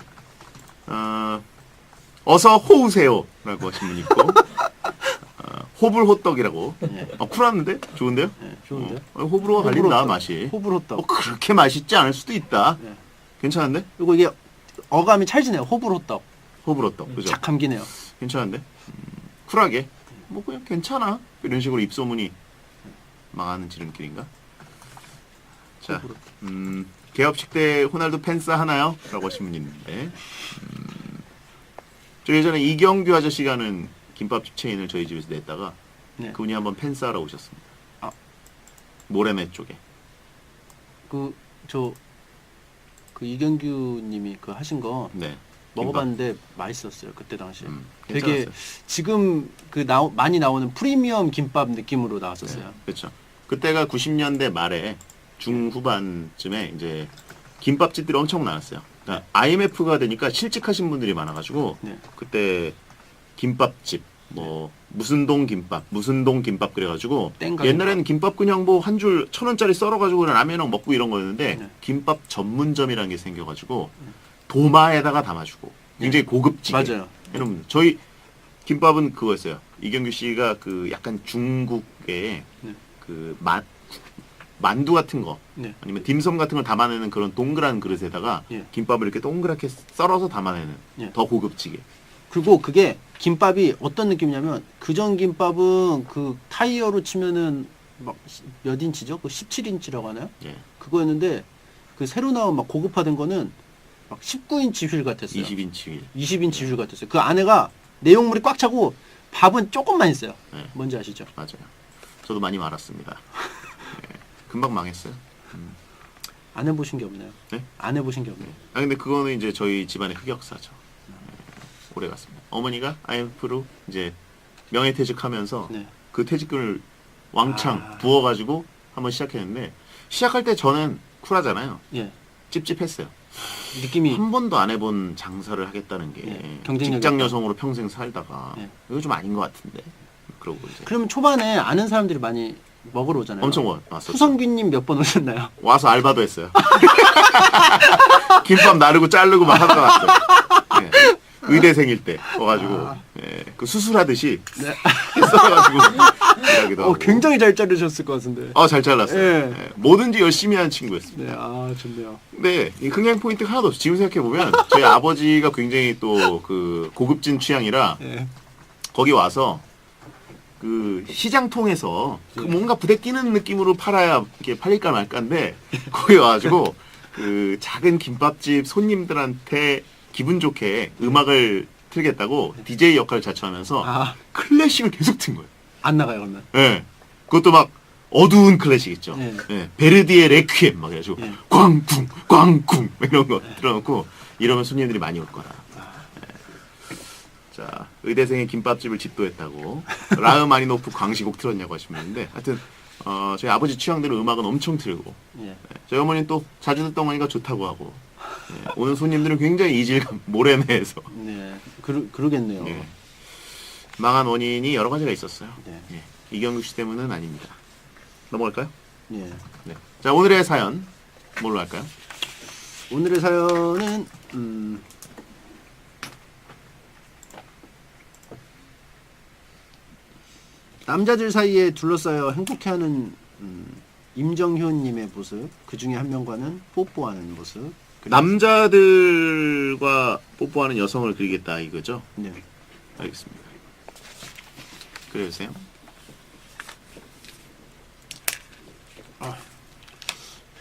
Speaker 2: 어서 호우세요라고 하신 분 있고 호불호떡이라고. 쿨한데 좋은데요?
Speaker 3: 네, 좋은데요?
Speaker 2: 호불호가 갈린다
Speaker 3: 호불호떡.
Speaker 2: 맛이.
Speaker 3: 호불호떡.
Speaker 2: 뭐 그렇게 맛있지 않을 수도 있다.
Speaker 3: 네.
Speaker 2: 괜찮은데?
Speaker 3: 그리고 이게 어감이 찰지네요. 호불호떡.
Speaker 2: 호불호떡 그죠?
Speaker 3: 착 감기네요.
Speaker 2: 괜찮은데? 쿨하게 뭐 그냥 괜찮아 이런 식으로 입소문이 망하는 지름길인가? 자, 개업식 때 호날두 팬싸 하나요? 라고 하신 분 있는데 저 예전에 이경규 아저씨가 하는 김밥집 체인을 저희 집에서 냈다가
Speaker 3: 네.
Speaker 2: 그분이 한번 팬싸러 오셨습니다.
Speaker 3: 아.
Speaker 2: 모래매 쪽에.
Speaker 3: 그 이경규님이 그 하신 거
Speaker 2: 네.
Speaker 3: 먹어봤는데 맛있었어요. 그때 당시에. 되게
Speaker 2: 괜찮았어요.
Speaker 3: 지금 그 많이 나오는 프리미엄 김밥 느낌으로 나왔었어요.
Speaker 2: 네, 그렇죠. 그때가 90년대 말에 중후반쯤에 이제 김밥집들이 엄청 많았어요. 그러니까 IMF가 되니까 실직하신 분들이 많아가지고
Speaker 3: 네.
Speaker 2: 그때 김밥집 뭐 무슨 동 김밥 그래가지고
Speaker 3: 땡가
Speaker 2: 옛날에는 김밥 그냥 뭐 한 줄 1,000원짜리 썰어가지고 라면이랑 먹고 이런 거였는데
Speaker 3: 네.
Speaker 2: 김밥 전문점이라는 게 생겨가지고 도마에다가 담아주고 굉장히 고급지게.
Speaker 3: 맞아요.
Speaker 2: 여러분 저희 김밥은 그거였어요. 이경규 씨가 그 약간 중국의
Speaker 3: 네.
Speaker 2: 그 만두 같은 거
Speaker 3: 네.
Speaker 2: 아니면 딤섬 같은 걸 담아내는 그런 동그란 그릇에다가
Speaker 3: 예.
Speaker 2: 김밥을 이렇게 동그랗게 썰어서 담아내는
Speaker 3: 예.
Speaker 2: 더 고급지게.
Speaker 3: 그리고 그게 김밥이 어떤 느낌이냐면 그전 김밥은 그 타이어로 치면은 막 몇 인치죠? 그 17인치라고 하나요?
Speaker 2: 예.
Speaker 3: 그거였는데 그 새로 나온 막 고급화된 거는 막 19인치 휠 같았어요.
Speaker 2: 20인치 휠.
Speaker 3: 20인치 휠 같았어요. 그 안에가 내용물이 꽉 차고 밥은 조금만 있어요.
Speaker 2: 네.
Speaker 3: 뭔지 아시죠?
Speaker 2: 맞아요. 저도 많이 말았습니다. 예. 금방 망했어요.
Speaker 3: 안 해보신 게 없나요?
Speaker 2: 네?
Speaker 3: 안 해보신 게 없나요?
Speaker 2: 아 근데 그거는 이제 저희 집안의 흑역사죠. 예. 오래 갔습니다. 어머니가 IMF로 이제 명예퇴직하면서
Speaker 3: 네.
Speaker 2: 그 퇴직금을 왕창 부어가지고 한번 시작했는데 시작할 때 저는 쿨하잖아요.
Speaker 3: 예.
Speaker 2: 찝찝했어요.
Speaker 3: 느낌이
Speaker 2: 한 번도 안 해본 장사를 하겠다는 게
Speaker 3: 예, 경쟁력이
Speaker 2: 직장
Speaker 3: 있다.
Speaker 2: 여성으로 평생 살다가
Speaker 3: 예.
Speaker 2: 이거 좀 아닌 것 같은데. 그러고 이제
Speaker 3: 그러면 초반에 아는 사람들이 많이 먹으러 오잖아요.
Speaker 2: 엄청 왔었죠.
Speaker 3: 후성균님 몇 번 오셨나요?
Speaker 2: 와서 알바도 했어요. 김밥 나르고 자르고 막 하다가 왔어요. 예. 의대생일 때 와가지고 예. 그 수술하듯이 했어가지고 일하기도 하고.
Speaker 3: 굉장히 잘 자르셨을 것 같은데.
Speaker 2: 잘 잘랐어요.
Speaker 3: 예.
Speaker 2: 예. 뭐든지 열심히 하는 친구였습니다.
Speaker 3: 네, 아 좋네요.
Speaker 2: 근데 이 흥행 포인트가 하나도 없어요. 지금 생각해보면 저희 아버지가 굉장히 또 그 고급진 취향이라
Speaker 3: 예.
Speaker 2: 거기 와서 그 시장 통해서 그 뭔가 부대 끼는 느낌으로 팔아야 이게 팔릴까 말까인데 거기 와가지고 그 작은 김밥집 손님들한테 기분 좋게 음악을 틀겠다고 DJ 역할을 자처하면서
Speaker 3: 아,
Speaker 2: 클래식을 계속 튼 거예요.
Speaker 3: 안 나가요 그러면.
Speaker 2: 예. 그것도 막 어두운 클래식 있죠.
Speaker 3: 예.
Speaker 2: 예. 베르디의 레퀴엠 막 해가지고
Speaker 3: 예.
Speaker 2: 꽝쿵 꽝쿵 이런 거 틀어놓고 이러면 손님들이 많이 올 거다. 예. 자, 의대생의 김밥집을 집도했다고 라흐마니노프 광시곡 틀었냐고 하시는데 하여튼 저희 아버지 취향대로 음악은 엄청 틀고
Speaker 3: 예.
Speaker 2: 저희 어머니는 또 자주 듣던 거니까 좋다고 하고 오는 손님들은 굉장히 이질감 모래내에서
Speaker 3: 네, 그러겠네요.
Speaker 2: 예. 망한 원인이 여러 가지가 있었어요.
Speaker 3: 네.
Speaker 2: 예. 이경규 씨 때문은 아닙니다. 넘어갈까요?
Speaker 3: 예.
Speaker 2: 네. 자, 오늘의 사연 뭘로 할까요?
Speaker 3: 오늘의 사연은 남자들 사이에 둘러싸여 행복해하는 임정효님의 모습, 그 중에 한 명과는 뽀뽀하는 모습.
Speaker 2: 남자들과 뽀뽀하는 여성을 그리겠다 이거죠?
Speaker 3: 네.
Speaker 2: 알겠습니다. 그려주세요.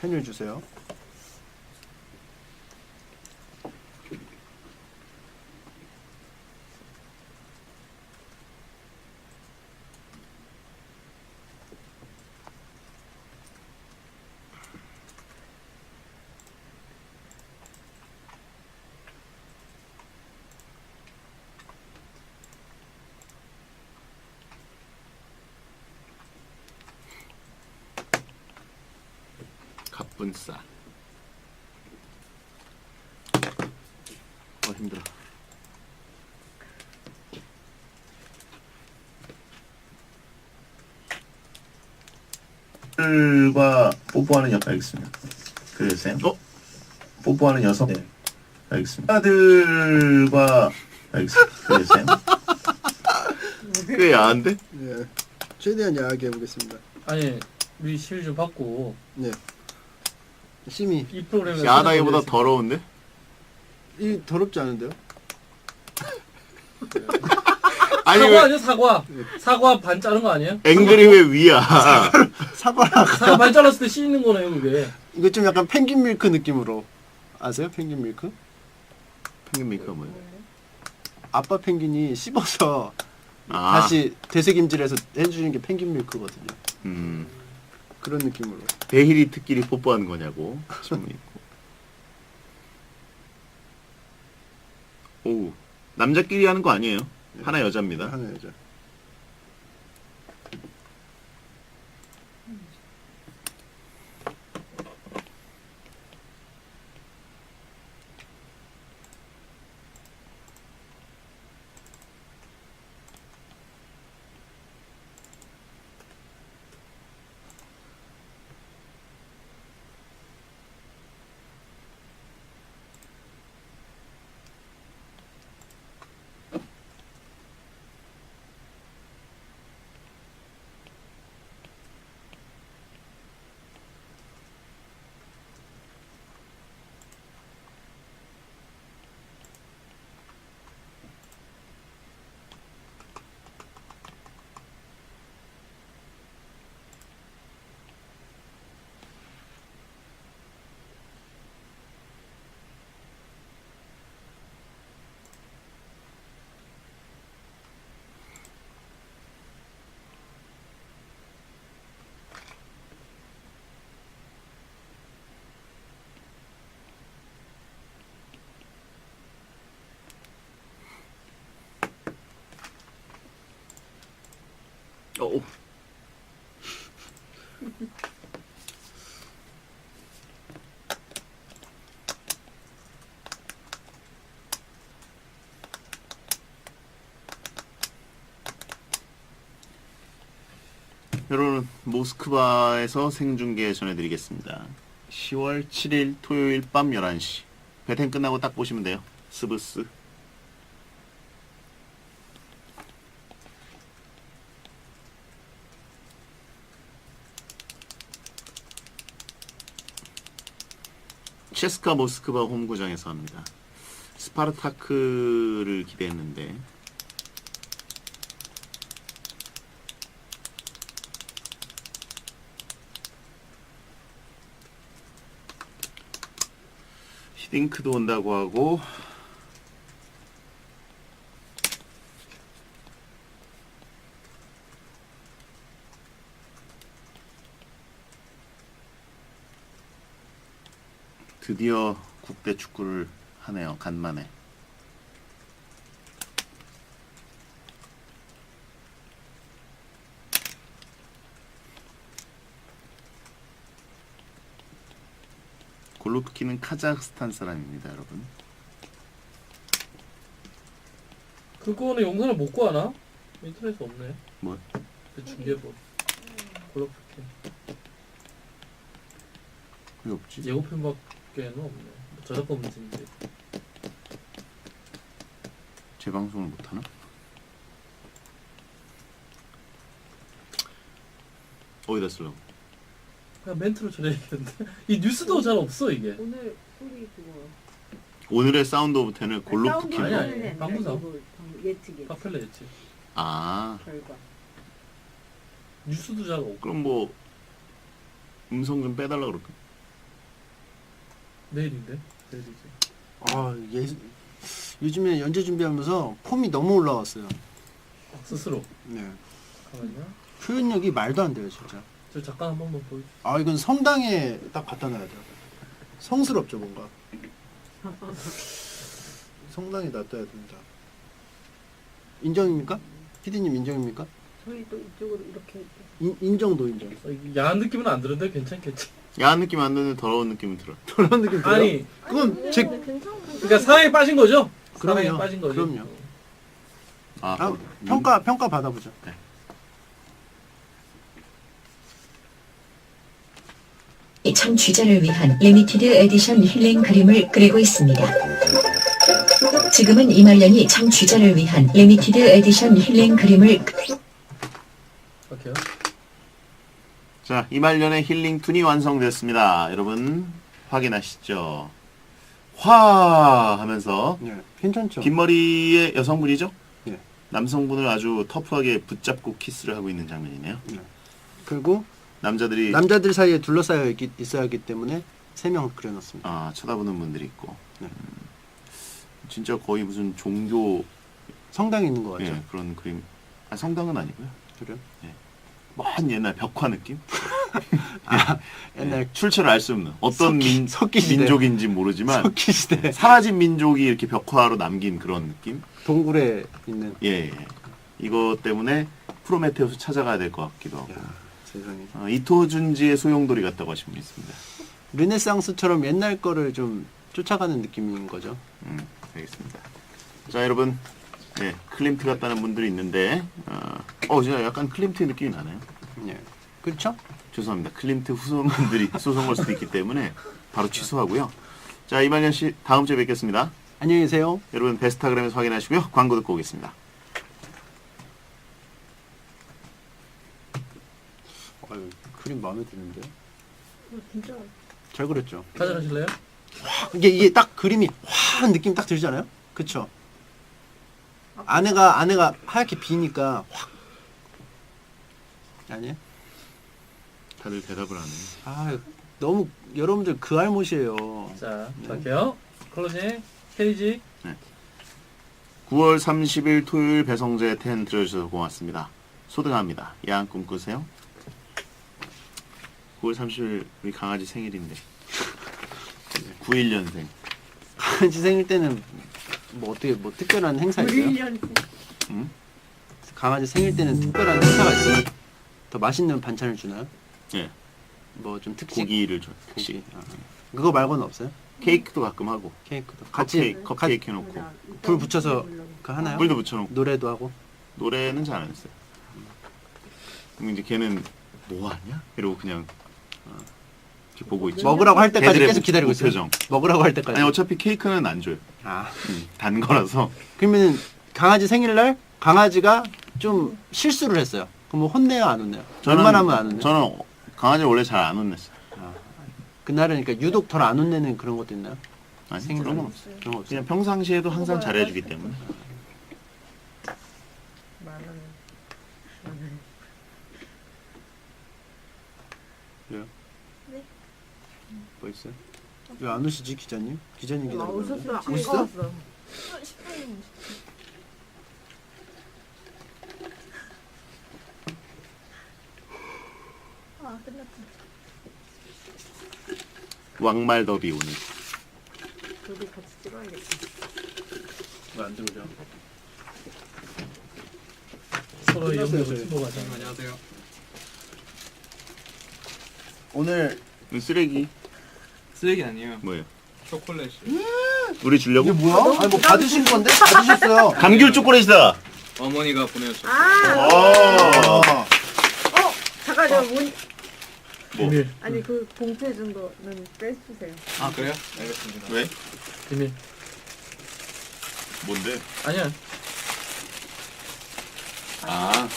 Speaker 3: 펜을 주세요.
Speaker 2: 갑분싸. 힘들어. 과 뽀뽀하는 여성 알겠습니다. 그러세요? 뽀뽀하는 여성? 네. 알겠습니다. 아들과 알겠습니다. 그러세요? 꽤 야한데?
Speaker 3: 네. 최대한 야하게 해보겠습니다.
Speaker 9: 아니 우리 시위 좀 받고
Speaker 3: 네. 심히
Speaker 9: 이 프로그램에
Speaker 2: 야하다기보다 더러운데?
Speaker 3: 이 더럽지 않은데요?
Speaker 2: 아니
Speaker 9: 사과
Speaker 2: 왜
Speaker 9: 아니야 사과? 사과 반 자른 거 아니에요?
Speaker 2: 앵글이 왜 위야?
Speaker 3: 사과라.
Speaker 9: 사과 반 잘랐을 때 씻는 거네요 그게.
Speaker 3: 이거 좀 약간 펭귄 밀크 느낌으로 아세요? 펭귄 밀크?
Speaker 2: 펭귄 밀크가 뭐예요?
Speaker 3: 아빠 펭귄이 씹어서
Speaker 2: 아,
Speaker 3: 다시 되새김질해서 해주는 게 펭귄 밀크거든요.
Speaker 2: 음,
Speaker 3: 그런 느낌으로.
Speaker 2: 대히리트끼리 뽀뽀하는 거냐고 질문 있고. 오, 남자끼리 하는 거 아니에요? 하나 여자입니다.
Speaker 3: 하나 여자.
Speaker 2: 여러분, 모스크바에서 생중계 전해드리겠습니다. 10월 7일 토요일 밤 11시. 배팅 끝나고 딱 보시면 돼요. 스브스. 체스카 모스크바 홈구장에서 합니다. 스파르타크를 기대했는데 히딩크도 온다고 하고 드디어 국대 축구를 하네요. 간만에. 골로프키는 카자흐스탄 사람입니다, 여러분.
Speaker 9: 그거는 영상을 못 구하나? 인터넷에 없네.
Speaker 2: 뭐?
Speaker 9: 그 중계본. 골로프킨.
Speaker 2: 그게 없지.
Speaker 9: 예고편밖에는 없네. 저작권 문제인데.
Speaker 2: 재방송을 못하나? 어디다 쓰려고?
Speaker 9: 그냥 멘트로 전해야겠는데. 이 뉴스도 잘 없어 이게.
Speaker 1: 오늘 소리 그거.
Speaker 2: 오늘의 사운드 오브 텐을 골로프킨.
Speaker 9: 아니. 방구석.
Speaker 1: 예측이.
Speaker 9: 카펠라 예측.
Speaker 2: 아,
Speaker 1: 결과.
Speaker 9: 뉴스도 잘 없고.
Speaker 2: 그럼 뭐 음성 좀 빼달라 그럴까?
Speaker 9: 내일인데? 내일이지.
Speaker 3: 아, 요즘에 연재 준비하면서 폼이 너무 올라왔어요.
Speaker 9: 스스로.
Speaker 3: 네.
Speaker 9: 잠깐만요.
Speaker 3: 표현력이 말도 안 돼요, 진짜.
Speaker 9: 저 잠깐 한 번만 보여주세요.
Speaker 3: 아, 이건 성당에 딱 갖다 놔야 돼요. 성스럽죠, 뭔가. 성당에 놔둬야 됩니다. 인정입니까? 피디님 인정입니까?
Speaker 1: 저희 또 이쪽으로 이렇게.
Speaker 3: 인정도 인정.
Speaker 9: 야한 느낌은 안 드는데 괜찮겠지?
Speaker 2: 야한 느낌 안 드는 더러운 느낌은 들어.
Speaker 3: 그런 느낌 들어요?
Speaker 9: 아니,
Speaker 3: 그건 제
Speaker 9: 그러니까 사랑에 빠진 거죠? 사랑에
Speaker 3: 그럼요.
Speaker 9: 빠진 거죠.
Speaker 3: 그럼요.
Speaker 2: 아,
Speaker 3: 평가 받아보죠.
Speaker 2: 네.
Speaker 5: 이 청취자를 위한 리미티드 에디션 힐링 그림을 그리고 있습니다. 지금은 이말년이 청취자를 위한 리미티드 에디션 힐링 그림을
Speaker 9: 오케이.
Speaker 2: 자, 이말년의 힐링 툰이 완성됐습니다. 여러분 확인하시죠. 화 하면서
Speaker 3: 네, 괜찮죠.
Speaker 2: 긴 머리의 여성분이죠?
Speaker 3: 네.
Speaker 2: 남성분을 아주 터프하게 붙잡고 키스를 하고 있는 장면이네요.
Speaker 3: 그리고
Speaker 2: 남자들이
Speaker 3: 남자들 사이에 둘러싸여 있어야 하기 때문에 3명 그려놨습니다.
Speaker 2: 쳐다보는 분들이 있고
Speaker 3: 네.
Speaker 2: 진짜 거의 무슨 종교
Speaker 3: 성당에 있는 거 같죠?
Speaker 2: 예, 그런 그림. 성당은 아니고요.
Speaker 3: 그래요?
Speaker 2: 먼 옛날 벽화 느낌?
Speaker 3: 옛날
Speaker 2: 출처를 알 수 없는 어떤
Speaker 3: 석기시대.
Speaker 2: 민족인지 모르지만
Speaker 3: 석기시대
Speaker 2: 사라진 민족이 이렇게 벽화로 남긴 그런 느낌?
Speaker 3: 동굴에 있는.
Speaker 2: 예. 이것 때문에 프로메테우스 찾아가야 될 것 같기도 하고.
Speaker 3: 야, 세상에.
Speaker 2: 이토준지의 소용돌이 같다고 하신 분 있습니다.
Speaker 3: 르네상스처럼 옛날 거를 좀 쫓아가는 느낌인 거죠.
Speaker 2: 알겠습니다. 자, 여러분, 네, 클림트 같다는 분들이 있는데, 진짜 약간 클림트의 느낌이 나네요.
Speaker 3: 예. 그렇죠?
Speaker 2: 죄송합니다. 클림트 후손분들이 소송 걸 수도 있기 때문에 바로 취소하고요. 자, 이말년 씨, 다음 주에 뵙겠습니다.
Speaker 3: 안녕히 계세요.
Speaker 2: 여러분, 베스타그램에서 확인하시고요. 광고 듣고 오겠습니다.
Speaker 3: 그림 마음에 드는데.
Speaker 1: 진짜.
Speaker 3: 잘 그렸죠.
Speaker 9: 가져가실래요?
Speaker 3: 이게 딱 그림이 화한 느낌 딱 들잖아요. 그쵸? 안에가 하얗게 비니까 확. 아니에요?
Speaker 2: 다들 대답을 안 해요.
Speaker 3: 아, 너무 여러분들 그 알못이에요.
Speaker 9: 자,
Speaker 3: 네.
Speaker 9: 갈게요. 클로징, 페이지.
Speaker 2: 9월 30일 토요일 배성재 10 들어주셔서 고맙습니다. 소등합니다. 야한 꿈 꾸세요. 9월 30일 우리 강아지 생일인데 91년생.
Speaker 3: 강아지 생일 때는 뭐 어떻게 뭐 특별한 행사 있어요?
Speaker 1: 1년.
Speaker 2: 응?
Speaker 3: 강아지 생일 때는 특별한 행사가 있어요? 더 맛있는 반찬을 주나요?
Speaker 2: 예.
Speaker 3: 뭐 좀 특식
Speaker 2: 고기를 줘. 특식.
Speaker 3: 고기. 아. 그거 말고는 없어요?
Speaker 2: 케이크도 가끔 하고.
Speaker 3: 케이크도
Speaker 2: 컵케이크 해놓고.
Speaker 3: 불 붙여서 그 하나요?
Speaker 2: 물도 붙여놓고.
Speaker 3: 노래도 하고.
Speaker 2: 노래는 잘 안 했어요. 그럼 이제 걔는 뭐 하냐? 이러고 그냥 이렇게 보고 있죠.
Speaker 3: 먹으라고 할 때까지
Speaker 2: 걔들의
Speaker 3: 계속 기다리고 있어요.
Speaker 2: 무표정.
Speaker 3: 먹으라고 할 때까지.
Speaker 2: 아니 어차피 케이크는 안 줘요.
Speaker 3: 아.
Speaker 2: 단 거라서.
Speaker 3: 그러면 강아지 생일날 강아지가 좀 실수를 했어요. 그럼 뭐 혼내요, 안 혼내요? 웬만하면 안 혼내요.
Speaker 2: 저는 강아지 원래 잘 안 혼냈어요.
Speaker 3: 그날은 그러니까 유독 덜 안 혼내는 그런 것도 있나요?
Speaker 2: 아니
Speaker 3: 생일날?
Speaker 2: 그런 건 없어요.
Speaker 3: 그런 거 없어요.
Speaker 2: 그냥 평상시에도 항상 잘해주기 때문에.
Speaker 1: 말하는.
Speaker 3: 왜요?
Speaker 7: 네.
Speaker 3: 뭐 있어요? 왜 안 오시지 기자님? 기자님
Speaker 1: 아,
Speaker 3: 기다리고 있는데.
Speaker 1: 오셨어. 안
Speaker 3: 오셨어?
Speaker 1: 가봤어.
Speaker 7: 10분이면 아, 끝났다.
Speaker 2: 왕말 더비 오늘.
Speaker 1: 둘이 같이 찍어야겠다.
Speaker 3: 왜안 들어오죠?
Speaker 9: 서로 이용해서 찍고 가자.
Speaker 8: 안녕하세요.
Speaker 3: 오늘
Speaker 2: 쓰레기
Speaker 8: 쓰레기 아니에요.
Speaker 2: 뭐예요?
Speaker 8: 초콜릿이.
Speaker 2: 우리 주려고?
Speaker 3: 이게 뭐야? 아니 뭐 받으신 건데? 받으셨어요.
Speaker 2: 감귤 초콜릿이다.
Speaker 8: 어머니가 보내주셨어요.
Speaker 2: 아.
Speaker 1: 잠깐 저 문.
Speaker 9: 비밀.
Speaker 1: 아니 그 봉투에 준 거는 빼주세요.
Speaker 8: 아 그래요? 알겠습니다.
Speaker 2: 왜?
Speaker 9: 비밀.
Speaker 2: 뭔데?
Speaker 9: 아니야.
Speaker 2: 아.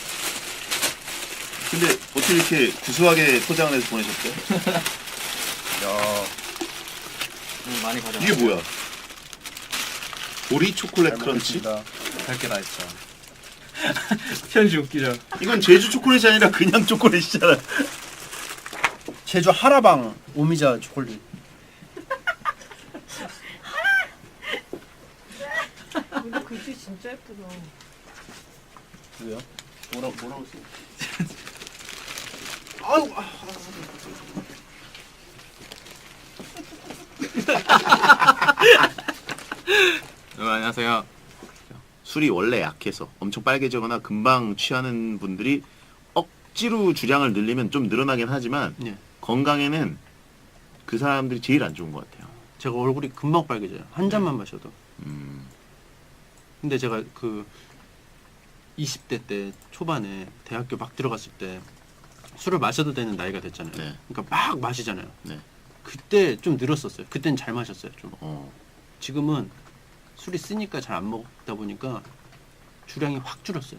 Speaker 2: 근데 어떻게 이렇게 구수하게 포장을 해서 보내셨어요? 야,
Speaker 8: 많이 가져.
Speaker 2: 이게 뭐야? 보리 초콜릿 크런치?
Speaker 8: 할게 다 있어. 편지 웃기죠.
Speaker 2: 이건 제주 초콜릿이 아니라 그냥 초콜릿이잖아.
Speaker 3: 제주 하라방 오미자 초콜릿.
Speaker 1: 근데 글씨 진짜 예쁘다.
Speaker 3: 왜요?
Speaker 2: 뭐라고 써?
Speaker 3: 아유.
Speaker 8: 안녕하세요.
Speaker 2: 술이 원래 약해서 엄청 빨개지거나 금방 취하는 분들이 억지로 주량을 늘리면 좀 늘어나긴 하지만
Speaker 3: 예.
Speaker 2: 건강에는 그 사람들이 제일 안 좋은 것 같아요.
Speaker 3: 제가 얼굴이 금방 빨개져요. 한 잔만 마셔도.
Speaker 2: 음,
Speaker 3: 근데 제가 그 20대 때 초반에 대학교 막 들어갔을 때 술을 마셔도 되는 나이가 됐잖아요.
Speaker 2: 네.
Speaker 3: 그러니까 막 마시잖아요.
Speaker 2: 네.
Speaker 3: 그때 좀 늘었었어요. 그땐 잘 마셨어요. 좀. 지금은 술이 쓰니까 잘 안 먹다 보니까 주량이 확 줄었어요.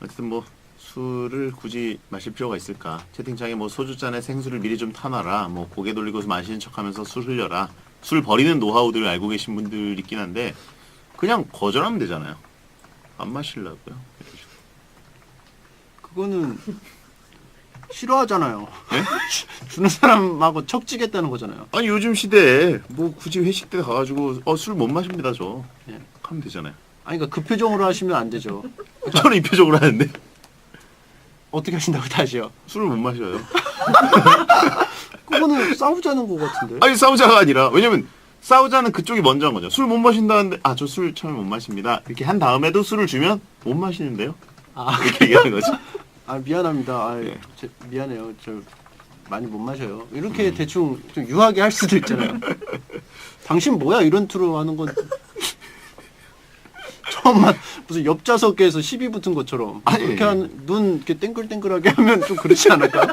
Speaker 2: 어쨌든 뭐 술을 굳이 마실 필요가 있을까? 채팅창에 뭐 소주잔에 생수를 미리 좀 타놔라. 뭐 고개 돌리고서 마시는 척하면서 술 흘려라. 술 버리는 노하우들을 알고 계신 분들 있긴 한데 그냥 거절하면 되잖아요. 안 마시려고요.
Speaker 3: 그거는 싫어하잖아요.
Speaker 2: 네?
Speaker 3: 주는 사람하고 척지겠다는 거잖아요.
Speaker 2: 아니 요즘 시대에 뭐 굳이 회식 때 가가지고 술 못 마십니다 저.
Speaker 3: 예.
Speaker 2: 하면 되잖아요.
Speaker 3: 아니 그러니까 그 표정으로 하시면 안 되죠.
Speaker 2: 저는 이 표정으로 하는데
Speaker 3: 어떻게 하신다고 다시요?
Speaker 2: 술을 못 마셔요.
Speaker 3: 그거는 싸우자는 거 같은데.
Speaker 2: 아니 싸우자가 아니라 왜냐면 싸우자는 그쪽이 먼저 한 거죠. 술 못 마신다는데 아 저 술 처음에 못 마십니다. 이렇게 한 다음에도 술을 주면 못 마시는데요.
Speaker 3: 아,
Speaker 2: 이렇게 얘기하는 거죠.
Speaker 3: 아 미안합니다. 아,
Speaker 2: 네.
Speaker 3: 미안해요. 저 많이 못 마셔요. 이렇게 대충 좀 유하게 할 수도 있잖아요. 당신 뭐야 이런 투로 하는 건 처음만 무슨 옆좌석에서 시비 붙은 것처럼
Speaker 2: 아니.
Speaker 3: 그렇게 눈 이렇게 땡글땡글하게 하면 좀 그렇지 않을까?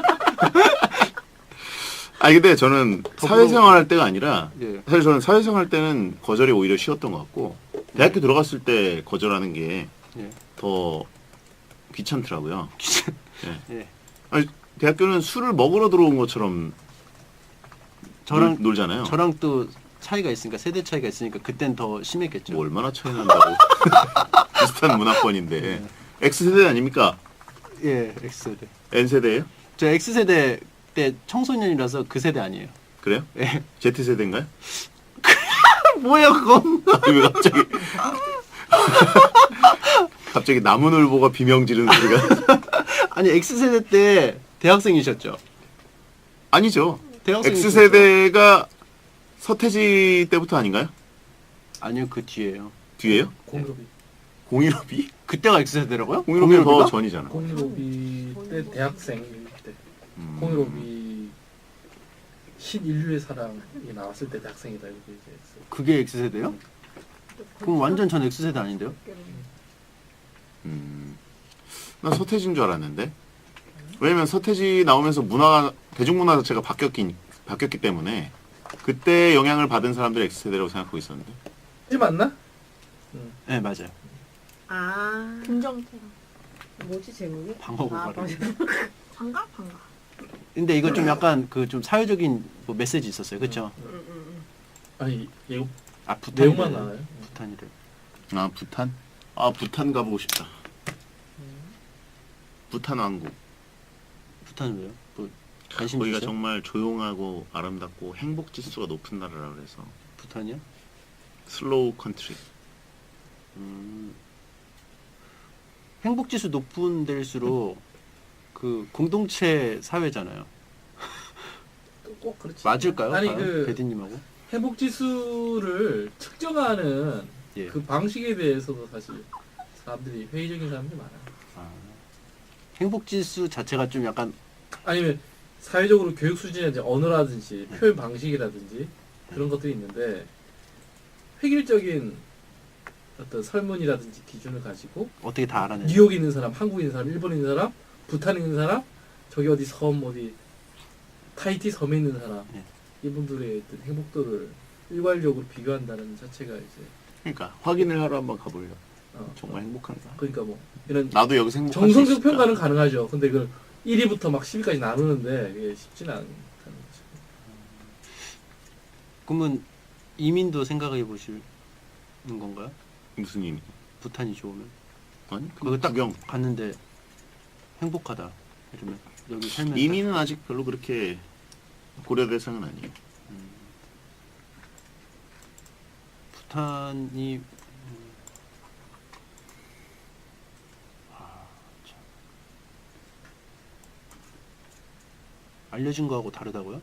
Speaker 2: 아니 근데 저는 사회생활 할 때가 아니라
Speaker 3: 예.
Speaker 2: 사실 저는 사회생활 때는 거절이 오히려 쉬웠던 것 같고 대학교 들어갔을 때 거절하는 게 더
Speaker 3: 예.
Speaker 2: 귀찮더라고요.
Speaker 3: 예.
Speaker 2: 아니 대학교는 술을 먹으러 들어온 것처럼
Speaker 3: 저랑
Speaker 2: 놀잖아요.
Speaker 3: 저랑 또 차이가 있으니까 세대 차이가 있으니까 그땐 더 심했겠죠.
Speaker 2: 뭐 얼마나 차이 난다고. 비슷한 문화권인데 X세대 아닙니까?
Speaker 3: 예, X세대.
Speaker 2: N세대예요?
Speaker 3: 저 X세대 때 청소년이라서 그 세대 아니에요.
Speaker 2: 그래요?
Speaker 3: 예.
Speaker 2: Z세대인가요?
Speaker 3: 뭐야 그건?
Speaker 2: 왜 갑자기 갑자기 나무늘보가 비명 지르는 소리가
Speaker 3: 아니 X세대 때 대학생이셨죠?
Speaker 2: 아니죠.
Speaker 3: 대학생이셨죠?
Speaker 2: X세대가 서태지 때부터 아닌가요?
Speaker 3: 아니요 그 뒤에요.
Speaker 2: 뒤에요?
Speaker 9: 공급이.
Speaker 2: 공일오비?
Speaker 3: 그때가 X세대라고요?
Speaker 2: 공일오비가 더
Speaker 3: 015 가?
Speaker 2: 전이잖아.
Speaker 9: 015B 때 대학생 때
Speaker 2: 음.
Speaker 9: 015B 신인류의 사랑이 나왔을 때 대학생이다 이렇게 이제 했어요.
Speaker 3: 그게 X세대요? 그럼 완전 전 X세대 아닌데요?
Speaker 2: 난 서태지인 줄 알았는데. 왜냐면 서태지 나오면서 문화가 대중문화 자체가 바뀌었기 때문에 그때 영향을 받은 사람들이 X세대라고 생각하고 있었는데.
Speaker 9: 이제 맞나?
Speaker 3: 네 맞아요.
Speaker 1: 아
Speaker 7: 김정태랑
Speaker 1: 뭐지 제목이?
Speaker 3: 방어
Speaker 1: 아,
Speaker 3: 고발을.
Speaker 7: 반가 반가.
Speaker 3: 근데 이거 좀 약간 그 좀 사회적인 뭐 메시지 있었어요, 그렇죠?
Speaker 9: 아니 얘
Speaker 3: 아 부탄
Speaker 9: 내용만 나와요?
Speaker 3: 부탄이래.
Speaker 2: 아 부탄? 아 부탄 가보고 싶다. 부탄 왕국.
Speaker 3: 부탄은 왜요? 뭐 관심
Speaker 2: 거기가
Speaker 3: 있어요?
Speaker 2: 정말 조용하고 아름답고 행복 지수가 높은 나라라 그래서
Speaker 3: 부탄이요?
Speaker 2: 슬로우 컨트리.
Speaker 3: 행복지수 높은 데일수록 그 공동체 사회잖아요.
Speaker 9: 꼭 그렇지.
Speaker 3: 맞을까요?
Speaker 9: 아니
Speaker 3: 과연?
Speaker 9: 그
Speaker 3: 배디님하고?
Speaker 9: 행복 지수를 측정하는
Speaker 3: 예.
Speaker 9: 그 방식에 대해서도 사실 사람들이 회의적인 사람들이 많아요.
Speaker 3: 아, 행복지수 자체가 좀 약간
Speaker 9: 아니면 사회적으로 교육 수준이라든지 언어라든지 표현 방식이라든지 그런 것들이 있는데 획일적인 어떤 설문이라든지 기준을 가지고
Speaker 3: 어떻게 다 알아내요?
Speaker 9: 뉴욕에 있는 사람, 한국에 있는 사람, 일본에 있는 사람, 부탄에 있는 사람, 저기 어디 섬 어디 타이티 섬에 있는 사람
Speaker 3: 네.
Speaker 9: 이분들의 어떤 행복도를 일괄적으로 비교한다는 자체가 이제
Speaker 2: 그러니까 확인을 하러 한번 가보려.
Speaker 9: 어,
Speaker 2: 정말 행복한가?
Speaker 9: 그러니까 뭐 이런
Speaker 2: 나도 여기서 행복할 수
Speaker 9: 정성적
Speaker 2: 있을까?
Speaker 9: 평가는 가능하죠. 근데 그 1위부터 막 10위까지 나누는데 그게 쉽지는 않다는 거죠.
Speaker 3: 그러면 이민도 생각해 보시는 건가요?
Speaker 2: 무슨 의미?
Speaker 3: 부탄이 좋으면
Speaker 2: 아니
Speaker 3: 그거
Speaker 2: 그거
Speaker 3: 딱
Speaker 2: 구경.
Speaker 3: 갔는데 행복하다 이러면 여기 살면서
Speaker 2: 이민은 아직 별로 그렇게 고려 대상은 아니에요.
Speaker 3: 부탄이 참. 알려진 거하고 다르다고요?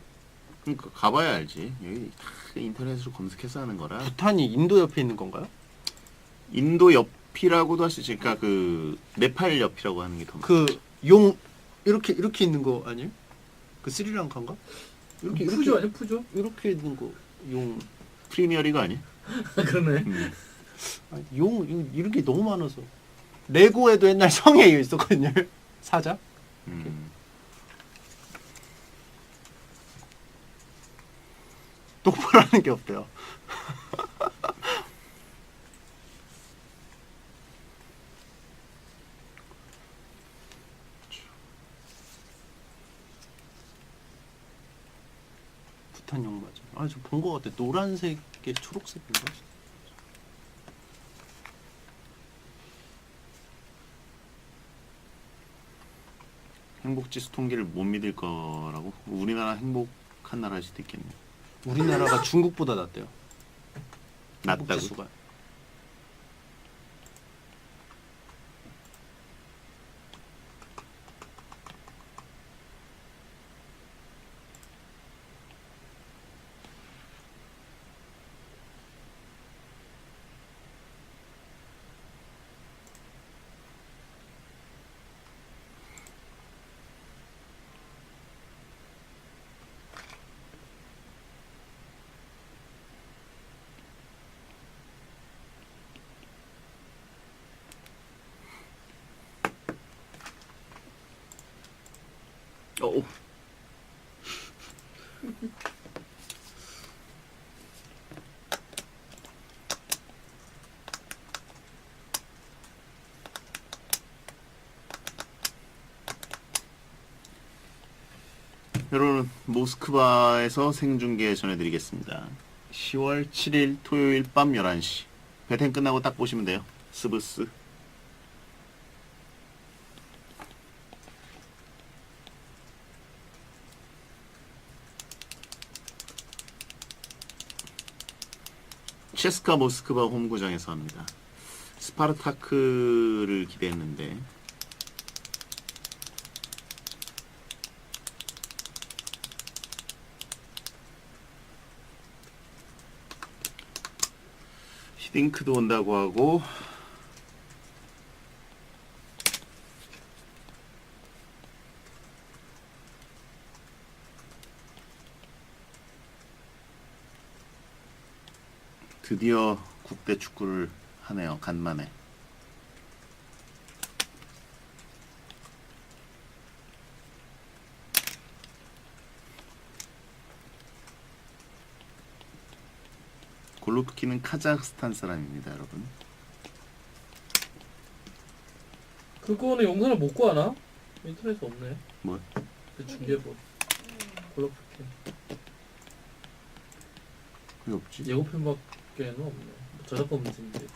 Speaker 2: 그러니까 가봐야 알지. 여기 다 인터넷으로 검색해서 하는 거라.
Speaker 3: 부탄이 인도 옆에 있는 건가요?
Speaker 2: 인도 옆이라고도 할 수 있지. 그러니까 그 네팔 옆이라고 하는 게 더.
Speaker 3: 그 용 이렇게 있는 거 아니에요? 그 스리랑카인가? 이렇게
Speaker 9: 푸조 아니야 푸조?
Speaker 3: 이렇게 있는 거 용.
Speaker 2: 프리미어리가 아니야?
Speaker 9: 그러네.
Speaker 3: 아니, 용 이렇게 너무 많아서 레고에도 옛날 성에 있었거든요. 사자. 똑바로 하는 게 없대요. 부탄용 맞아. 아, 저 본 거 같아. 노란색에 초록색인가?
Speaker 2: 행복지수 통계를 못 믿을 거라고? 우리나라 행복한 나라일 수도 있겠네.
Speaker 3: 우리나라가 중국보다 낫대요.
Speaker 2: 낫다고?
Speaker 3: 행복지수가.
Speaker 2: 어. 여러분, 모스크바에서 생중계 전해드리겠습니다. 10월 7일 토요일 밤 11시. 배팅 끝나고 딱 보시면 돼요. 스브스. 체스카 모스크바 홈구장에서 합니다. 스파르타크를 기대했는데 히딩크도 온다고 하고 드디어 국대 축구를 하네요. 간만에. 골로프키는 카자흐스탄 사람입니다, 여러분.
Speaker 9: 그거는 영상을 못 구하나? 인터넷에 없네.
Speaker 2: 뭐?
Speaker 9: 그 중계부. 골로프키.
Speaker 2: 그게 없지.
Speaker 9: 예고편밖에는 없네. 뭐 저작권 문제인데.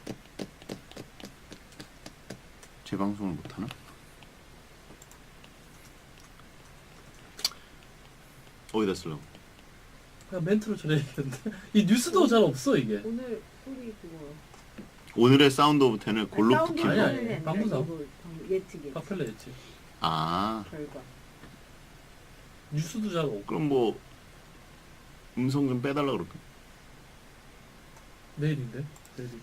Speaker 2: 재방송을 못 하나? 어디다 쓰려고?
Speaker 9: 그냥 멘트로 전해야겠는데. 이 뉴스도 잘 없어 이게.
Speaker 1: 오늘 소리 그거.
Speaker 2: 오늘의 사운드 오브 텐을 골로프키.
Speaker 9: 아니, 아니. 방구석.
Speaker 1: 예측이.
Speaker 9: 카펠라 했지.
Speaker 2: 아,
Speaker 1: 결과.
Speaker 9: 뉴스도 잘 없고.
Speaker 2: 그럼 뭐 음성 좀 빼달라 그럴까?
Speaker 9: 내일인데? 내일이지.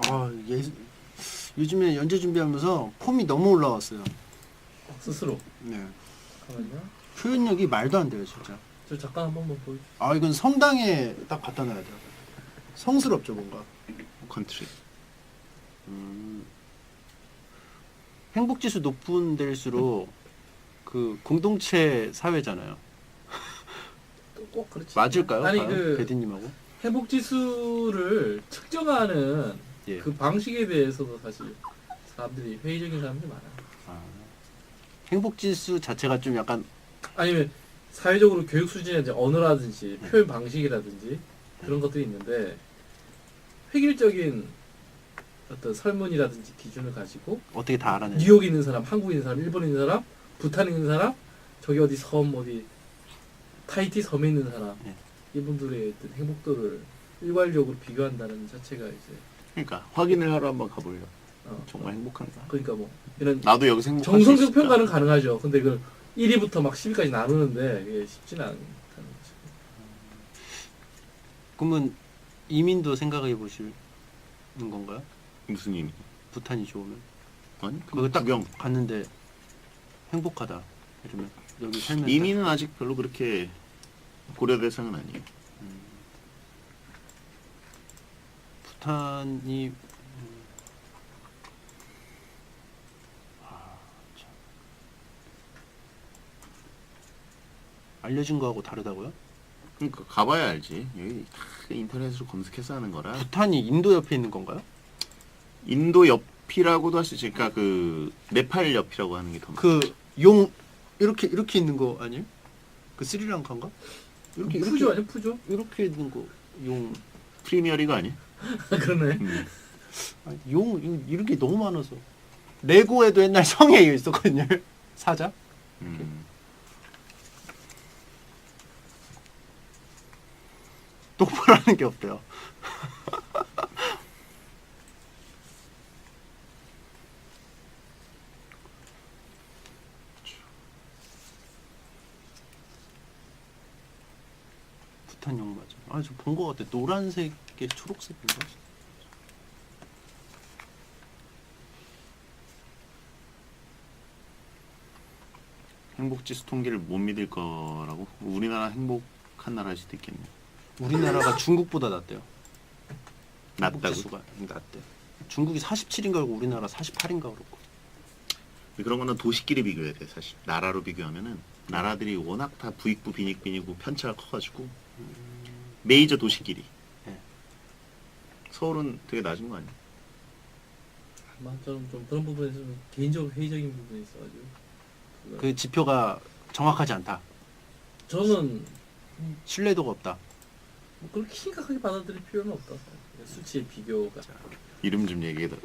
Speaker 3: 아, 요즘에 연재 준비하면서 폼이 너무 올라왔어요.
Speaker 9: 스스로.
Speaker 3: 네.
Speaker 9: 잠깐만요.
Speaker 3: 표현력이 말도 안 돼요, 진짜.
Speaker 9: 저 잠깐 한 번만 보여주세요.
Speaker 3: 아, 이건 성당에 딱 갖다 놔야 돼요. 성스럽죠, 뭔가.
Speaker 2: 컨트리.
Speaker 3: 행복지수 높은 데일수록 그 공동체 사회잖아요.
Speaker 9: 꼭 그렇지.
Speaker 3: 맞을까요?
Speaker 9: 아니
Speaker 3: 과연?
Speaker 9: 그
Speaker 3: 배디님하고?
Speaker 9: 행복 지수를 측정하는
Speaker 3: 예.
Speaker 9: 그 방식에 대해서도 사실 사람들이 회의적인 사람들이 많아요.
Speaker 3: 아, 행복지수 자체가 좀 약간
Speaker 9: 아니면 사회적으로 교육 수준의 이제 언어라든지 표현 방식이라든지 그런 것들이 있는데 획일적인 어떤 설문이라든지 기준을 가지고
Speaker 3: 어떻게 다 알아내요?
Speaker 9: 뉴욕에 있는 사람, 한국에 있는 사람, 일본에 있는 사람, 부탄에 있는 사람, 저기 어디 섬 어디 타이티 섬에 있는 사람
Speaker 3: 네.
Speaker 9: 이분들의 어떤 행복도를 일괄적으로 비교한다는 자체가 이제
Speaker 2: 그러니까 확인을 하러 한번 가보려.
Speaker 9: 어,
Speaker 2: 정말 행복한가?
Speaker 9: 그러니까 뭐 이런
Speaker 2: 나도 여기서 행복할 수
Speaker 9: 정성적
Speaker 2: 있을까?
Speaker 9: 평가는 가능하죠. 근데 그 1위부터 막 10위까지 나누는데 이게 쉽지는 않다는 거죠.
Speaker 3: 그러면 이민도 생각해 보시는 건가요?
Speaker 2: 무슨 의미?
Speaker 3: 부탄이 좋으면
Speaker 2: 아니,
Speaker 3: 그거
Speaker 2: 그거
Speaker 3: 딱
Speaker 2: 구경.
Speaker 3: 갔는데 행복하다 이러면 여기 살면
Speaker 2: 이민은 아직 별로 그렇게 고려 대상은 아니에요.
Speaker 3: 부탄이 참. 알려진 거하고 다르다고요?
Speaker 2: 그러니까 가봐야 알지. 여기 다 인터넷으로 검색해서 하는 거라.
Speaker 3: 부탄이 인도 옆에 있는 건가요?
Speaker 2: 인도 옆이라고도 할 수 있지. 그러니까 그 네팔 옆이라고 하는 게 더.
Speaker 3: 그 용 이렇게 있는 거 아니에요? 그 스리랑카인가? 이렇게
Speaker 9: 푸조 아니야 푸조?
Speaker 3: 이렇게 있는 거 용.
Speaker 2: 프리미어리가 아니야?
Speaker 9: 그러네.
Speaker 3: 아니, 용 이렇게 너무 많아서 레고에도 옛날 성에 있었거든요. 사자. 똑바로 하는 게 없대요. 부탄용 맞아. 아, 저 본 거 같아. 노란색에 초록색인가?
Speaker 2: 행복지수 통계를 못 믿을 거라고? 우리나라 행복한 나라일 수도 있겠네.
Speaker 3: 우리나라가 중국보다 낫대요.
Speaker 2: 낫다고?
Speaker 3: 행복지수가 낫대. 중국이 47인가 그러고 우리나라 48인가 그렇고.
Speaker 2: 그런 거는 도시끼리 비교해야 돼. 사실 나라로 비교하면은 나라들이 워낙 다 부익부 빈익빈이고 편차가 커가지고 메이저 도시끼리.
Speaker 3: 네.
Speaker 2: 서울은 되게 낮은 거 아니야?
Speaker 9: 저는 좀 그런 부분에서 좀 개인적으로 회의적인 부분이 있어가지고
Speaker 3: 그 지표가 정확하지 않다.
Speaker 9: 저는
Speaker 3: 신뢰도가 없다.
Speaker 9: 뭐 그렇게 심각하게 받아들일 필요는 없다. 수치의 비교가.
Speaker 2: 이름 좀 얘기해봐.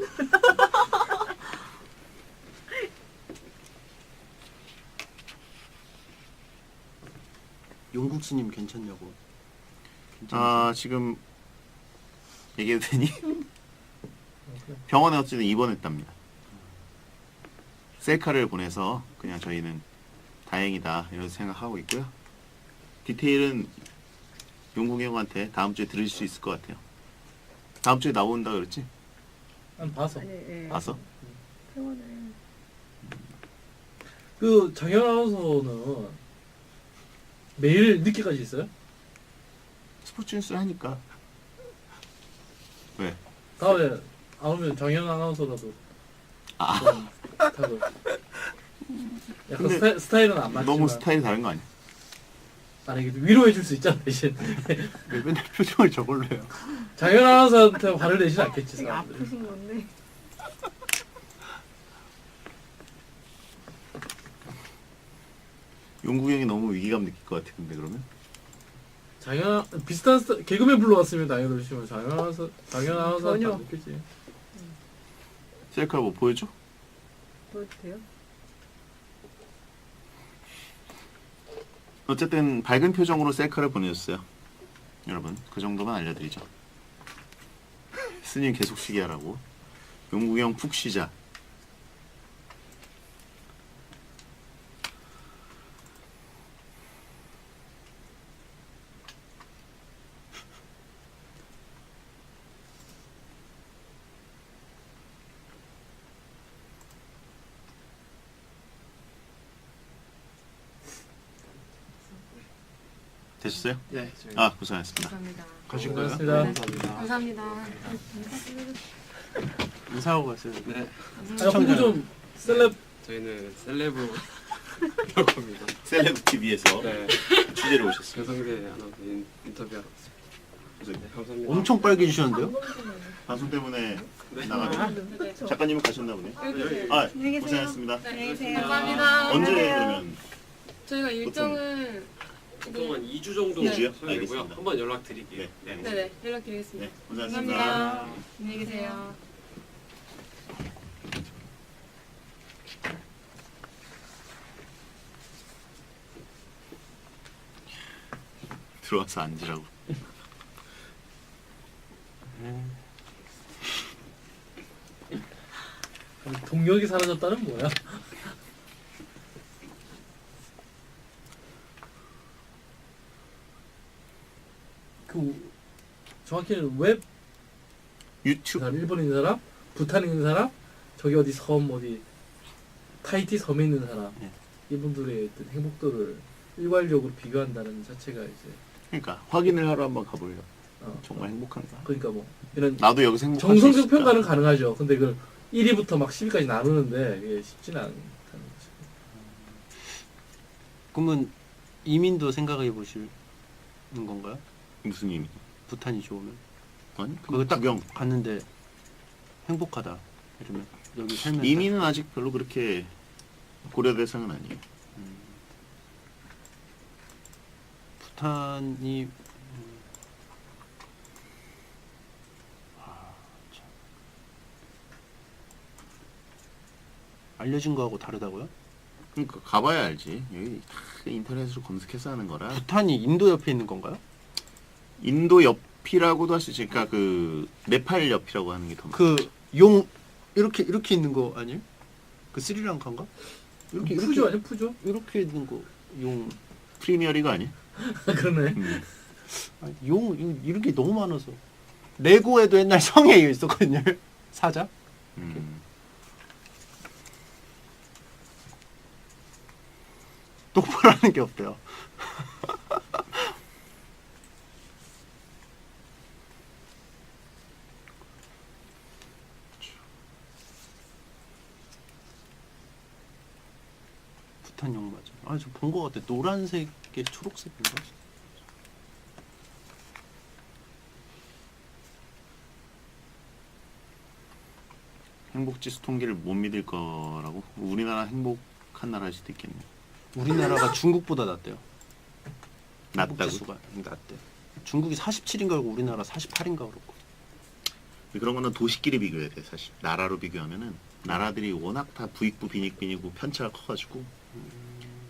Speaker 3: 용국수님 괜찮냐고.
Speaker 2: 아 지금 얘기해도 되니? 병원에 어쨌든 입원했답니다. 셀카를 보내서 그냥 저희는 다행이다 이런 생각하고 있고요. 디테일은 용국이 형한테 다음 주에 들을 수 있을 것 같아요. 다음 주에 나온다 그랬지?
Speaker 9: 난 봐서.
Speaker 1: 아니, 예.
Speaker 2: 봐서?
Speaker 1: 병원을.
Speaker 9: 그 장현 아나운서는 매일 늦게까지 있어요?
Speaker 2: 스포츠 뉴스 하니까 왜?
Speaker 9: 다음에 안 오면 장현 아나운서라도
Speaker 2: 아.
Speaker 9: 좀 타고. 약간
Speaker 2: 근데
Speaker 9: 스타일은 안 맞지만
Speaker 2: 너무 스타일이 다른 거 아니야?
Speaker 9: 아니 위로해줄 수 있잖아 대신.
Speaker 3: 왜 맨날 표정을 저걸로 해요?
Speaker 9: 장현 아나운서한테 화를 내진 않겠지
Speaker 7: 되게
Speaker 9: 사람들이.
Speaker 7: 아프신 건데.
Speaker 2: 용국이 형이 너무 위기감 느낄 것 같아. 근데 그러면
Speaker 9: 장현 비슷한 개그맨 불러왔으면 당연히 그러시면 장현 아나운서한테
Speaker 7: 전혀.
Speaker 9: 안 느끼지.
Speaker 2: 셀카 뭐 보여줘?
Speaker 1: 보여도 돼요?
Speaker 2: 어쨌든 밝은 표정으로 셀카를 보내줬어요. 여러분 그 정도만 알려드리죠. 스님 계속 쉬게 하라고. 용국이 형 푹 쉬자. 되셨어요?
Speaker 8: 네, 저희
Speaker 2: 아 고생하셨습니다.
Speaker 1: 감사합니다.
Speaker 3: 가신 거예요?
Speaker 9: 고맙습니다.
Speaker 8: 감사합니다.
Speaker 3: 인사하고 갔어요.
Speaker 8: 네,
Speaker 9: 아, 홍보 좀 셀럽
Speaker 8: 저희는 셀레브 벽입니다.
Speaker 2: 셀레브 TV에서
Speaker 8: 네,
Speaker 2: 취재를 오셨습니다.
Speaker 8: 배성재 아나운서 인터뷰하러 왔습니다. 네, 감사합니다.
Speaker 3: 엄청 빨개지셨는데요?
Speaker 2: 방송 때문에
Speaker 8: 네.
Speaker 2: 나가는
Speaker 7: 그렇죠.
Speaker 2: 작가님은 가셨나 보네.
Speaker 8: 여기
Speaker 2: 아
Speaker 7: 안녕히 계세요.
Speaker 2: 고생하셨습니다.
Speaker 7: 안녕히 계세요.
Speaker 8: 감사합니다.
Speaker 2: 언제 그러면
Speaker 10: 저희가 일정을
Speaker 8: 보통 한 2주 정도
Speaker 2: 네. 2주요?
Speaker 8: 소요되고요.
Speaker 2: 알겠습니다.
Speaker 8: 한번 연락드릴게요.
Speaker 2: 네.
Speaker 10: 네네 연락드리겠습니다.
Speaker 2: 네 고생하셨습니다.
Speaker 10: 감사합니다. 안녕히 계세요.
Speaker 2: 들어와서 앉으라고.
Speaker 9: 동력이 사라졌다는 뭐야? 그 정확히는 웹
Speaker 2: 유튜브
Speaker 9: 사람, 일본에 있는 사람, 부탄에 있는 사람, 저기 어디 섬 어디 타이티 섬에 있는 사람
Speaker 3: 네.
Speaker 9: 이분들의 어떤 행복도를 일괄적으로 비교한다는 자체가 이제
Speaker 2: 그러니까 확인을 하러 한번 가보려.
Speaker 9: 어,
Speaker 2: 정말 행복한가?
Speaker 9: 그러니까 뭐 이런
Speaker 2: 나도 여기서 행복할 수
Speaker 9: 정성적
Speaker 2: 있을까?
Speaker 9: 평가는 가능하죠. 근데 그걸 1위부터 막 10위까지 나누는데 이게 쉽지는 않다는 거죠.
Speaker 3: 그러면 이민도 생각해 보시는 건가요?
Speaker 2: 무슨 의미?
Speaker 3: 부탄이 좋으면
Speaker 2: 아니
Speaker 3: 그거 딱
Speaker 2: 구경.
Speaker 3: 갔는데 행복하다 이러면 여기 살면서
Speaker 2: 이민은 아직 별로 그렇게 고려 대상은 아니에요.
Speaker 3: 부탄이 참. 알려진 거하고 다르다고요?
Speaker 2: 그러니까 가봐야 알지. 여기 다 인터넷으로 검색해서 하는 거라.
Speaker 3: 부탄이 인도 옆에 있는 건가요?
Speaker 2: 인도 옆이라고도 할 수 있지. 그러니까 그 네팔 옆이라고 하는 게 더.
Speaker 3: 그 용 이렇게 있는 거 아니에요? 그 스리랑카인가? 이렇게
Speaker 9: 푸조 아니야 푸조?
Speaker 3: 이렇게 있는 거 용
Speaker 2: 프리미어리그 아니야?
Speaker 9: 그러네.
Speaker 3: 아니, 용 이렇게 너무 많아서 레고에도 옛날 성에 있었거든요. 사자. 똑바로 하는 게 없대요. 부탄용 맞아. 아, 저 본 거 같아. 노란색에 초록색인가?
Speaker 2: 행복지수 통계를 못 믿을 거라고? 우리나라 행복한 나라일 수도 있겠네.
Speaker 3: 우리나라가 중국보다 낫대요.
Speaker 2: 낫다고?
Speaker 3: 행복지수가 낫대. 중국이 47인가 그러고 우리나라 48인가 그렇고.
Speaker 2: 그런 거는 도시끼리 비교해야 돼 사실. 나라로 비교하면은 나라들이 워낙 다 부익부 빈익빈이고 편차가 커가지고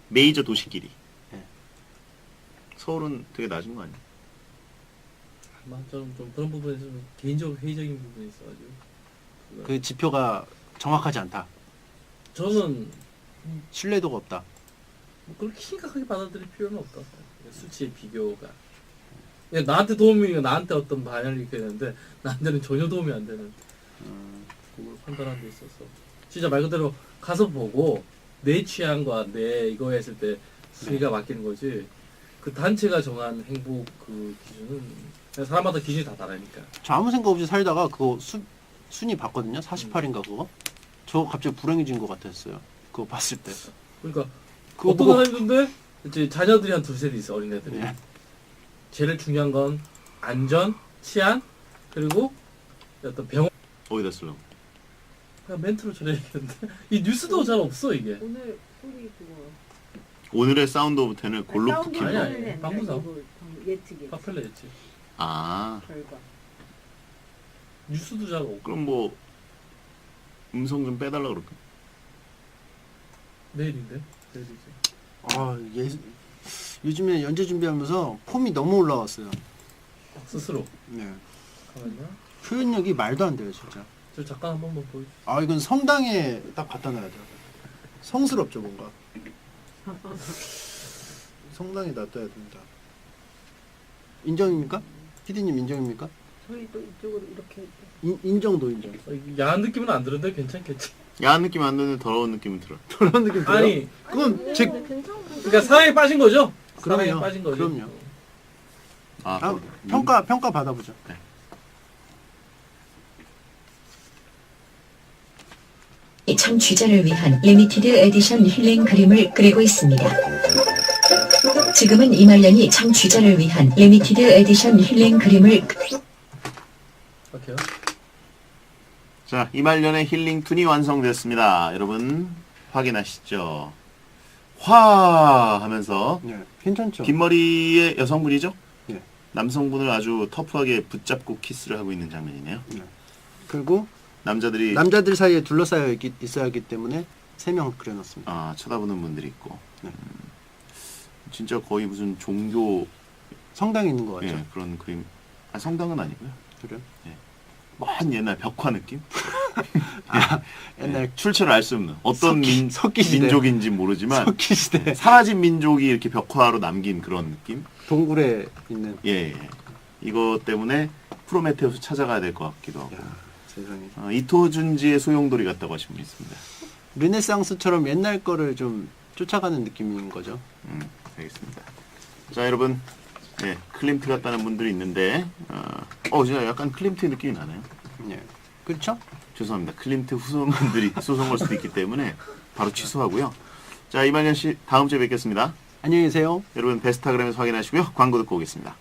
Speaker 2: 메이저 도시끼리.
Speaker 3: 네.
Speaker 2: 서울은 되게 낮은 거 아니야?
Speaker 9: 저는 좀 그런 부분에서 좀 개인적으로 회의적인 부분이 있어가지고
Speaker 3: 그 지표가 정확하지 않다.
Speaker 9: 저는
Speaker 3: 신뢰도가 없다.
Speaker 9: 뭐 그렇게 심각하게 받아들일 필요는 없다. 수치의 비교가 그냥 나한테 도움이 나한테 어떤 반향을 일으켜야 되는데 나한테는 전혀 도움이 안 되는 그걸 판단하는 데 있어서 진짜 말 그대로 가서 보고 내 취향과 내 이거 했을 때 순위가 바뀌는 거지 그 단체가 정한 행복 그 기준은 사람마다 기준이 다 다르니까.
Speaker 3: 저 아무 생각 없이 살다가 그거 순위 봤거든요. 48인가 그거. 저 갑자기 불행해진 것 같았어요. 그거 봤을 때.
Speaker 9: 그러니까
Speaker 3: 그거
Speaker 9: 어떤
Speaker 3: 보고
Speaker 9: 사람인데 이제 자녀들이 한 두세 있어 어린애들이.
Speaker 3: 네.
Speaker 9: 제일 중요한 건 안전, 치안 그리고 어떤 병원.
Speaker 2: 어디다 쓰려고?
Speaker 9: 그냥 멘트로 전해야겠는데 이 뉴스도 잘 없어 이게.
Speaker 1: 오늘 소리 그거.
Speaker 2: 오늘의 사운드 오브 텐을 골로프
Speaker 9: 아니,
Speaker 2: 킬러.
Speaker 9: 아니. 방구석.
Speaker 1: 예측이.
Speaker 9: 파펠레였지.
Speaker 2: 아,
Speaker 1: 결과.
Speaker 9: 뉴스도 잘 없고.
Speaker 2: 그럼 뭐 음성 좀 빼달라 그럴까?
Speaker 9: 내일인데? 내일이지.
Speaker 3: 아, 요즘에 연재 준비하면서 폼이 너무 올라왔어요.
Speaker 9: 스스로.
Speaker 3: 네.
Speaker 9: 잠깐만요.
Speaker 3: 표현력이 말도 안 돼요, 진짜.
Speaker 9: 저 잠깐 한 번만 보여주세요.
Speaker 3: 아, 이건 성당에 딱 갖다 놔야 돼요. 성스럽죠, 뭔가. 성당에 놔둬야 된다. 인정입니까? PD님 인정입니까?
Speaker 1: 소리 또 이쪽으로 이렇게.
Speaker 3: 인정도 인정.
Speaker 9: 야한 느낌은 안 드는데 괜찮겠지?
Speaker 2: 야한 느낌 안 드는 더러운 느낌은 들어.
Speaker 3: 그런 느낌 들어요?
Speaker 9: 아니,
Speaker 3: 그건 제
Speaker 9: 그러니까 사랑에 빠진 거죠? 사랑에
Speaker 3: 그럼요.
Speaker 9: 빠진 거죠.
Speaker 3: 그럼요.
Speaker 2: 아,
Speaker 3: 평가 받아보죠.
Speaker 2: 네.
Speaker 5: 이 청취자를 위한 리미티드 에디션 힐링 그림을 그리고 있습니다. 지금은 이말년이 청취자를 위한 리미티드 에디션 힐링 그림을
Speaker 9: 오케이.
Speaker 2: 자, 이말년의 힐링 툰이 완성됐습니다. 여러분 확인하시죠. 화 하면서
Speaker 3: 네, 괜찮죠.
Speaker 2: 긴 머리의 여성분이죠?
Speaker 3: 네.
Speaker 2: 남성분을 아주 터프하게 붙잡고 키스를 하고 있는 장면이네요.
Speaker 3: 그리고
Speaker 2: 남자들이
Speaker 3: 남자들 사이에 둘러싸여 있어야 하기 때문에 3명 그려놨습니다.
Speaker 2: 쳐다보는 분들이 있고.
Speaker 3: 네.
Speaker 2: 진짜 거의 무슨 종교
Speaker 3: 성당에 있는 것 같죠.
Speaker 2: 예, 그런 그림. 성당은 아니고요.
Speaker 3: 그래요?
Speaker 2: 먼 옛날 벽화 느낌?
Speaker 3: 옛날
Speaker 2: 출처를 알 수 없는 어떤
Speaker 3: 석기 시대.
Speaker 2: 민족인지 모르지만
Speaker 3: 석기 시대
Speaker 2: 사라진 민족이 이렇게 벽화로 남긴 그런 느낌?
Speaker 3: 동굴에 있는.
Speaker 2: 예. 이것 때문에 프로메테우스 찾아가야 될 것 같기도 하고.
Speaker 3: 야, 세상에.
Speaker 2: 이토준지의 소용돌이 같다고 하신 분 있습니다.
Speaker 3: 르네상스처럼 옛날 거를 좀 쫓아가는 느낌인 거죠.
Speaker 2: 알겠습니다. 자, 여러분, 네, 클림트 같다는 분들이 있는데, 진짜 약간 클림트 느낌이 나네요.
Speaker 3: 예. 그렇죠?
Speaker 2: 죄송합니다. 클림트 후손분들이 소송 걸 수도 있기 때문에 바로 취소하고요. 자, 이말년 씨, 다음 주에 뵙겠습니다.
Speaker 3: 안녕히 계세요.
Speaker 2: 여러분, 베스타그램에서 확인하시고요. 광고 듣고 오겠습니다.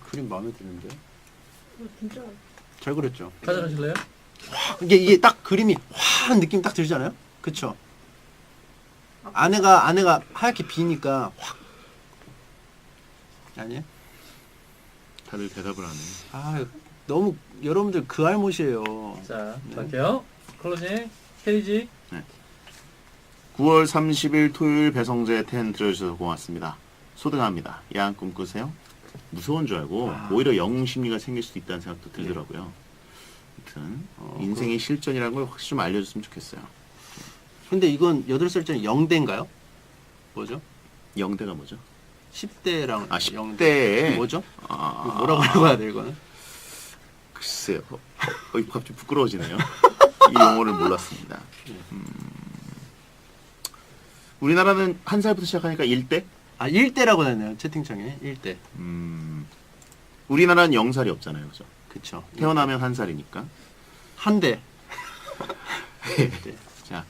Speaker 3: 그림 마음에 드는데.
Speaker 1: 진짜.
Speaker 3: 잘 그렸죠.
Speaker 9: 가져가실래요?
Speaker 3: 이게 딱 그림이 화한 느낌 딱 들잖아요. 그쵸? 안에가 하얗게 비니까 확. 아니에요?
Speaker 2: 다들 대답을 안 해요.
Speaker 3: 너무 여러분들 그 알못이에요.
Speaker 9: 자,
Speaker 3: 네.
Speaker 9: 갈게요. 클로징, 캐리지.
Speaker 2: 9월 30일 토요일 배성재 10 들어주셔서 고맙습니다. 소등합니다. 야한 꿈 꾸세요. 무서운 줄 알고 오히려 영웅 심리가 생길 수도 있다는 생각도 들더라고요. 아무튼 인생의 실전이라는 걸 확실히 좀 알려줬으면 좋겠어요.
Speaker 3: 근데 이건 8살짜리 영대인가요? 뭐죠?
Speaker 2: 영대가 뭐죠?
Speaker 3: 10대랑
Speaker 2: 10대.
Speaker 3: 뭐죠? 뭐라고 해야 돼 이거는?
Speaker 2: 글쎄요. 갑자기 부끄러워지네요. 이 용어를 몰랐습니다. 우리나라는 한 살부터 시작하니까 1대?
Speaker 3: 1대라고 하네요. 채팅창에 1대.
Speaker 2: 우리나라는 0살이 없잖아요. 그죠?
Speaker 3: 그쵸.
Speaker 2: 태어나면 한 살이니까.
Speaker 3: 한 대.
Speaker 2: 자,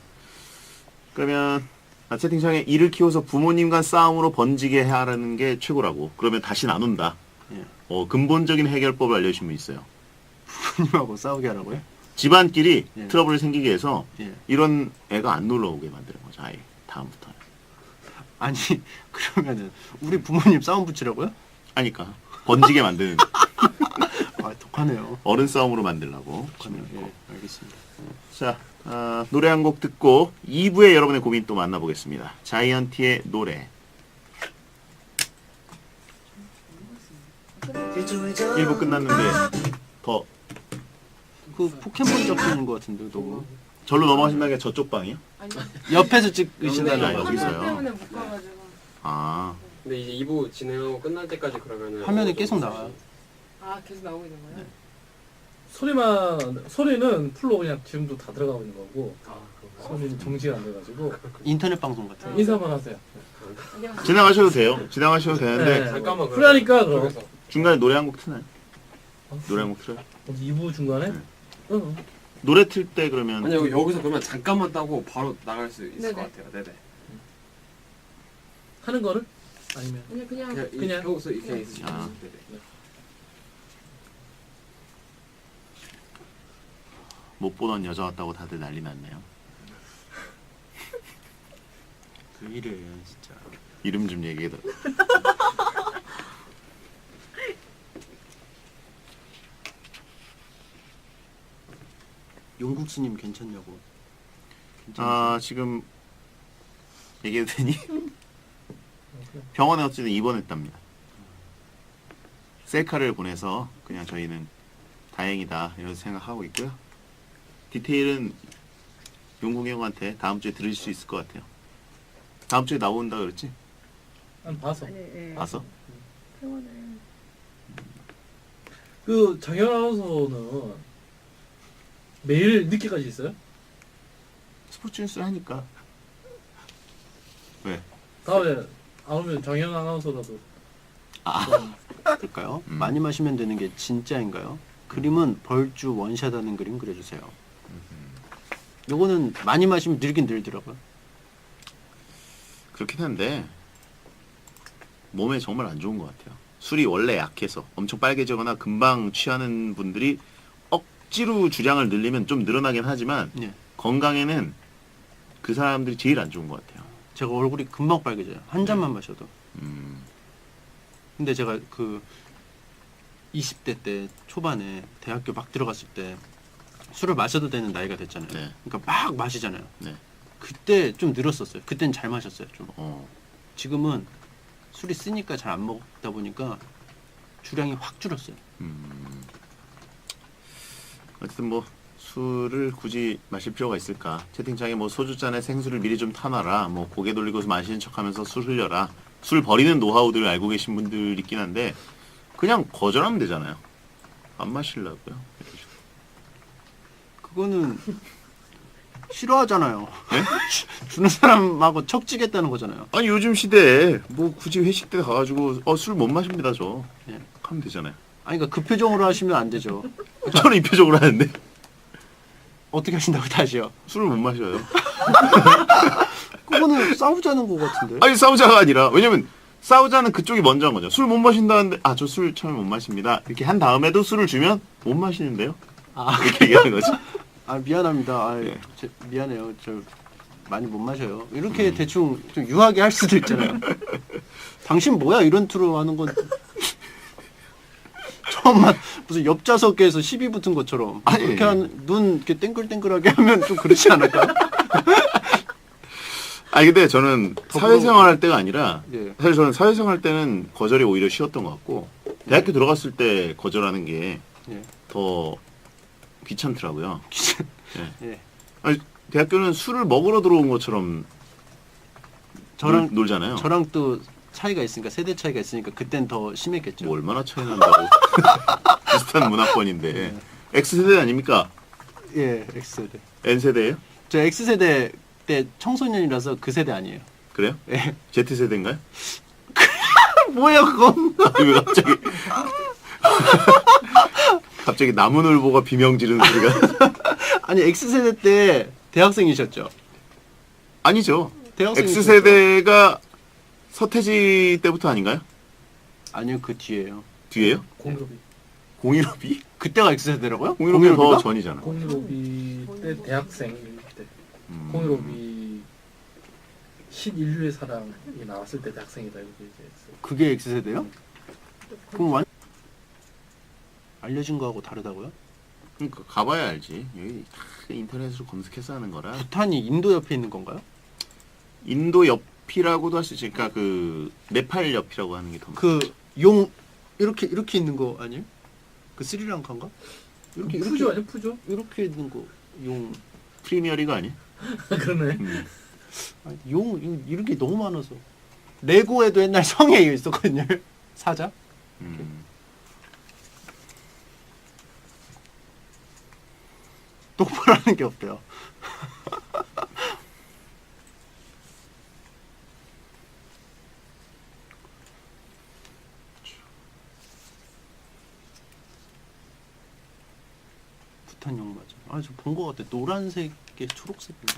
Speaker 2: 그러면 채팅창에 이를 키워서 부모님과 싸움으로 번지게 하라는 게 최고라고. 그러면 다시는 안 온다.
Speaker 3: 예.
Speaker 2: 근본적인 해결법을 알려주신 분 있어요.
Speaker 3: 부모님하고 싸우게 하라고요?
Speaker 2: 집안끼리
Speaker 3: 예.
Speaker 2: 트러블을 생기게 해서
Speaker 3: 예.
Speaker 2: 이런 애가 안 놀러 오게 만드는 거죠. 아예 다음부터는.
Speaker 3: 아니 그러면은 우리 부모님 싸움 붙이라고요?
Speaker 2: 아니까 번지게 만드는
Speaker 3: 독하네요.
Speaker 2: 어른 싸움으로 만들라고.
Speaker 3: 독하네요. 예, 알겠습니다.
Speaker 2: 자, 노래 한 곡 듣고 2부에 여러분의 고민 또 만나보겠습니다. 자이언티의 노래. 1부 끝났는데 더
Speaker 3: 그 포켓몬 적시는 것 같은데 너무.
Speaker 2: 절로 넘어가신다는 게 저쪽 방이요?
Speaker 10: 아니요.
Speaker 3: 옆에서 찍으신다는
Speaker 2: 아,
Speaker 3: 거.
Speaker 2: 여기 있어요.
Speaker 10: 때문에 못 가가지고.
Speaker 2: 아,
Speaker 8: 근데 이제 2부 진행하고 끝날 때까지 그러면은
Speaker 3: 화면에 계속 나와요.
Speaker 10: 아, 계속 나오고 있는 거예요?
Speaker 9: 소리는 풀로 그냥 지금도 다 들어가고 있는 거고,
Speaker 8: 아, 그런가요?
Speaker 9: 소리는 정지가 안 돼가지고.
Speaker 3: 인터넷 방송 같은.
Speaker 9: 인사만 하세요.
Speaker 2: 지나가셔도 돼요. 지나가셔도 되는데
Speaker 9: 네.
Speaker 8: 잠깐만
Speaker 9: 프리하니까 그럼.
Speaker 2: 중간에 노래 한 곡 트나요? 노래 한 곡 틀어요?
Speaker 9: 어디 2부 중간에?
Speaker 2: 네.
Speaker 9: 응.
Speaker 2: 노래 틀 때 그러면
Speaker 8: 아니 여기서 그러면 잠깐만 따고 바로 나갈 수 있을
Speaker 10: 네네.
Speaker 8: 것 같아요. 네네.
Speaker 9: 하는 거를? 아니면
Speaker 10: 그냥
Speaker 8: 그냥 여기서 이렇게
Speaker 10: 네.
Speaker 8: 있으시면
Speaker 2: 아.
Speaker 8: 네네.
Speaker 2: 못 보던 여자 왔다고 다들 난리 났네요.
Speaker 3: 그 일을 진짜.
Speaker 2: 이름 좀 얘기해도.
Speaker 3: 용국수님 괜찮냐고.
Speaker 2: 아 지금 얘기해도 되니? 병원에 어쨌든 입원했답니다. 셀카를 보내서 그냥 저희는 다행이다 이런 생각하고 있고요. 디테일은 용국이 형한테 다음 주에 들을 수 있을 것 같아요. 다음 주에 나온다 그랬지?
Speaker 9: 난 봤어.
Speaker 1: 아니, 예.
Speaker 2: 봤어?
Speaker 1: 병원을.
Speaker 9: 그 정현 아나운서는 매일 늦게까지 있어요?
Speaker 2: 스포츠 뉴스 하니까. 왜?
Speaker 9: 다음에 안 오면 정현 아나운서라도
Speaker 2: 아
Speaker 9: 좀
Speaker 3: 그럴까요? 많이 마시면 되는 게 진짜인가요? 그림은 벌주 원샷하는 그림 그려주세요. 요거는 많이 마시면 늘긴 늘더라고요.
Speaker 2: 그렇긴 한데 몸에 정말 안 좋은 것 같아요. 술이 원래 약해서 엄청 빨개지거나 금방 취하는 분들이 억지로 주량을 늘리면 좀 늘어나긴 하지만
Speaker 3: 예.
Speaker 2: 건강에는 그 사람들이 제일 안 좋은 것 같아요.
Speaker 3: 제가 얼굴이 금방 빨개져요. 한 잔만 마셔도.
Speaker 2: 음,
Speaker 3: 근데 제가 그 20대 때 초반에 대학교 막 들어갔을 때 술을 마셔도 되는 나이가 됐잖아요.
Speaker 2: 네.
Speaker 3: 그러니까 막 마시잖아요.
Speaker 2: 네.
Speaker 3: 그때 좀 늘었었어요. 그땐 잘 마셨어요. 좀. 지금은 술이 쓰니까 잘 안 먹다 보니까 주량이 확 줄었어요.
Speaker 2: 어쨌든 뭐 술을 굳이 마실 필요가 있을까? 채팅창에 뭐 소주잔에 생수를 미리 좀 타놔라. 뭐 고개 돌리고서 마시는 척하면서 술 흘려라. 술 버리는 노하우들을 알고 계신 분들 있긴 한데 그냥 거절하면 되잖아요. 안 마시려고요.
Speaker 3: 그거는 싫어하잖아요.
Speaker 2: 네?
Speaker 3: 주는 사람하고 척지겠다는 거잖아요.
Speaker 2: 아니 요즘 시대에 뭐 굳이 회식 때 가가지고 술 못 마십니다 저.
Speaker 3: 예.
Speaker 2: 하면 되잖아요.
Speaker 3: 아니 그러니까 그 표정으로 하시면 안 되죠.
Speaker 2: 저는 이 표정으로 하는데
Speaker 3: 어떻게 하신다고 다시요?
Speaker 2: 술을 못 마셔요.
Speaker 3: 그거는 싸우자는 거 같은데.
Speaker 2: 아니 싸우자가 아니라 왜냐면 싸우자는 그쪽이 먼저 한 거죠. 술 못 마신다는데 아 저 술 처음에 못 마십니다. 이렇게 한 다음에도 술을 주면 못 마시는데요.
Speaker 3: 아,
Speaker 2: 이렇게 얘기하는 거죠.
Speaker 3: 아 미안합니다. 아,
Speaker 2: 네.
Speaker 3: 미안해요. 저 많이 못 마셔요. 이렇게 대충 좀 유하게 할 수도 있잖아요. 당신 뭐야 이런 투로 하는 건 처음만 무슨 옆좌석에서 시비 붙은 것처럼
Speaker 2: 아니.
Speaker 3: 이렇게 눈 이렇게 땡글땡글하게 하면 좀 그렇지 않을까?
Speaker 2: 아니 근데 저는 사회생활 할 때가 아니라
Speaker 3: 예.
Speaker 2: 사실 저는 사회생활 할 때는 거절이 오히려 쉬웠던 것 같고 대학교 들어갔을 때 거절하는 게 더
Speaker 3: 예.
Speaker 2: 귀찮더라고요. 예.
Speaker 3: 예.
Speaker 2: 아니, 대학교는 술을 먹으러 들어온 것처럼
Speaker 3: 저랑
Speaker 2: 놀잖아요.
Speaker 3: 저랑 또 차이가 있으니까 세대 차이가 있으니까 그땐 더 심했겠죠.
Speaker 2: 뭐 얼마나 차이 난다고. 비슷한 문화권인데. X세대 아닙니까?
Speaker 3: 예, X세대.
Speaker 2: N세대예요?
Speaker 3: 저 X세대 때 청소년이라서 그 세대 아니에요.
Speaker 2: 그래요?
Speaker 3: 예.
Speaker 2: Z세대인가요?
Speaker 3: 뭐야 그건?
Speaker 2: 왜 갑자기 갑자기 나무늘보가 비명 지르는 소리가
Speaker 3: 아니 X세대 때 대학생이셨죠?
Speaker 2: 아니죠.
Speaker 3: 대학생이셨죠?
Speaker 2: X세대가 서태지 때부터 아닌가요?
Speaker 3: 아니요 그 뒤에요.
Speaker 2: 뒤에요?
Speaker 9: 공유로비.
Speaker 2: 공일오비?
Speaker 3: 그때가 X세대라고요?
Speaker 2: 공일오비가 더
Speaker 3: 공일오비가?
Speaker 2: 전이잖아.
Speaker 9: 공유로비 때 대학생 때. 공유로비 신인류의 사랑이 나왔을 때 대학생이다 이렇게 이제 했어요.
Speaker 3: 그게 X세대요? 그럼 완 알려진 거하고 다르다고요?
Speaker 2: 그러니까 가봐야 알지. 여기 다 인터넷으로 검색해서 하는 거라.
Speaker 3: 부탄이 인도 옆에 있는 건가요?
Speaker 2: 인도 옆이라고도 할 수 있지. 그러니까 그 네팔 옆이라고 하는 게 더.
Speaker 3: 그 용 이렇게 있는 거 아니에요? 그 스리랑카인가? 이렇게
Speaker 9: 푸조 아니야 푸조?
Speaker 3: 이렇게 있는 거 용.
Speaker 2: 프리미어리가 아니야?
Speaker 9: 그러네.
Speaker 3: 아니, 용 이렇게 너무 많아서 레고에도 옛날 성에 있었거든요. 사자. 똑바로 하는 게 없대요. 비슷한 용 맞아. 아, 저 본 거 같아. 노란색에 초록색인가?